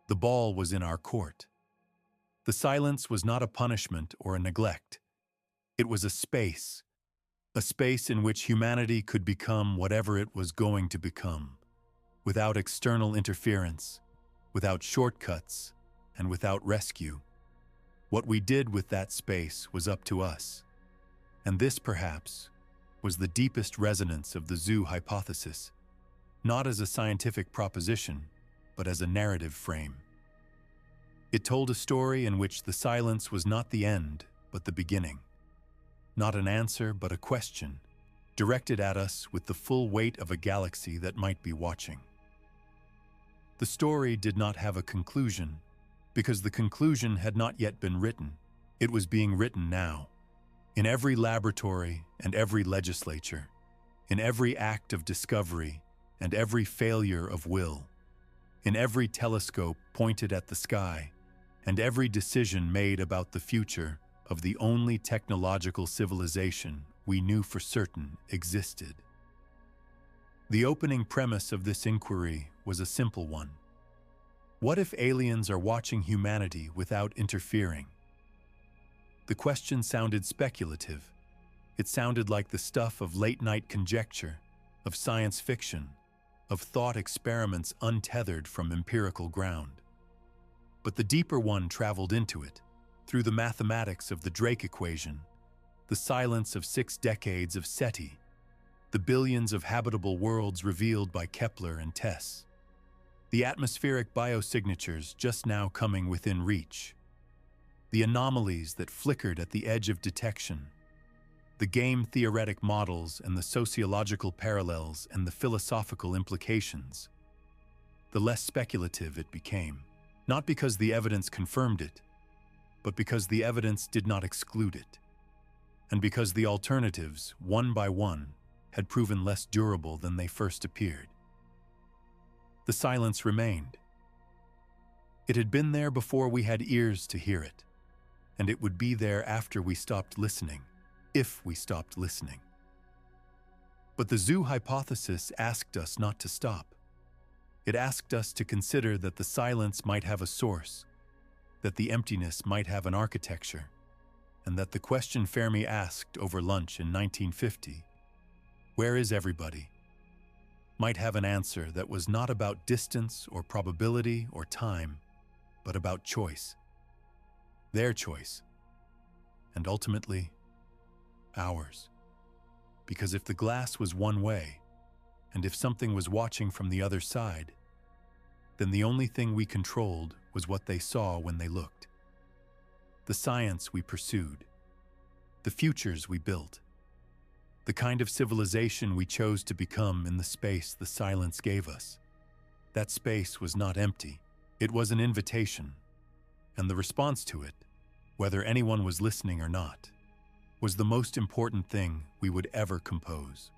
The ball was in our court. The silence was not a punishment or a neglect. It was a space in which humanity could become whatever it was going to become, without external interference, without shortcuts, and without rescue. What we did with that space was up to us, and this, perhaps, was the deepest resonance of the zoo hypothesis, not as a scientific proposition, but as a narrative frame. It told a story in which the silence was not the end, but the beginning. Not an answer, but a question, directed at us with the full weight of a galaxy that might be watching. The story did not have a conclusion, because the conclusion had not yet been written. It was being written now, in every laboratory and every legislature, in every act of discovery and every failure of will, in every telescope pointed at the sky, and every decision made about the future of the only technological civilization we knew for certain existed. The opening premise of this inquiry was a simple one. What if aliens are watching humanity without interfering? The question sounded speculative. It sounded like the stuff of late-night conjecture, of science fiction, of thought experiments untethered from empirical ground. But the deeper one traveled into it, through the mathematics of the Drake equation, the silence of 6 decades of SETI, the billions of habitable worlds revealed by Kepler and TESS, the atmospheric biosignatures just now coming within reach, the anomalies that flickered at the edge of detection, the game-theoretic models and the sociological parallels and the philosophical implications. The less speculative it became, not because the evidence confirmed it, but because the evidence did not exclude it, and because the alternatives, one by one, had proven less durable than they first appeared. The silence remained. It had been there before we had ears to hear it, and it would be there after we stopped listening, if we stopped listening. But the zoo hypothesis asked us not to stop. It asked us to consider that the silence might have a source, that the emptiness might have an architecture, and that the question Fermi asked over lunch in 1950, "Where is everybody?" might have an answer that was not about distance or probability or time, but about choice. Their choice. And ultimately, ours. Because if the glass was one way, and if something was watching from the other side, then the only thing we controlled was what they saw when they looked. The science we pursued, the futures we built, the kind of civilization we chose to become in the space the silence gave us. That space was not empty. It was an invitation, and the response to it, whether anyone was listening or not, was the most important thing we would ever compose.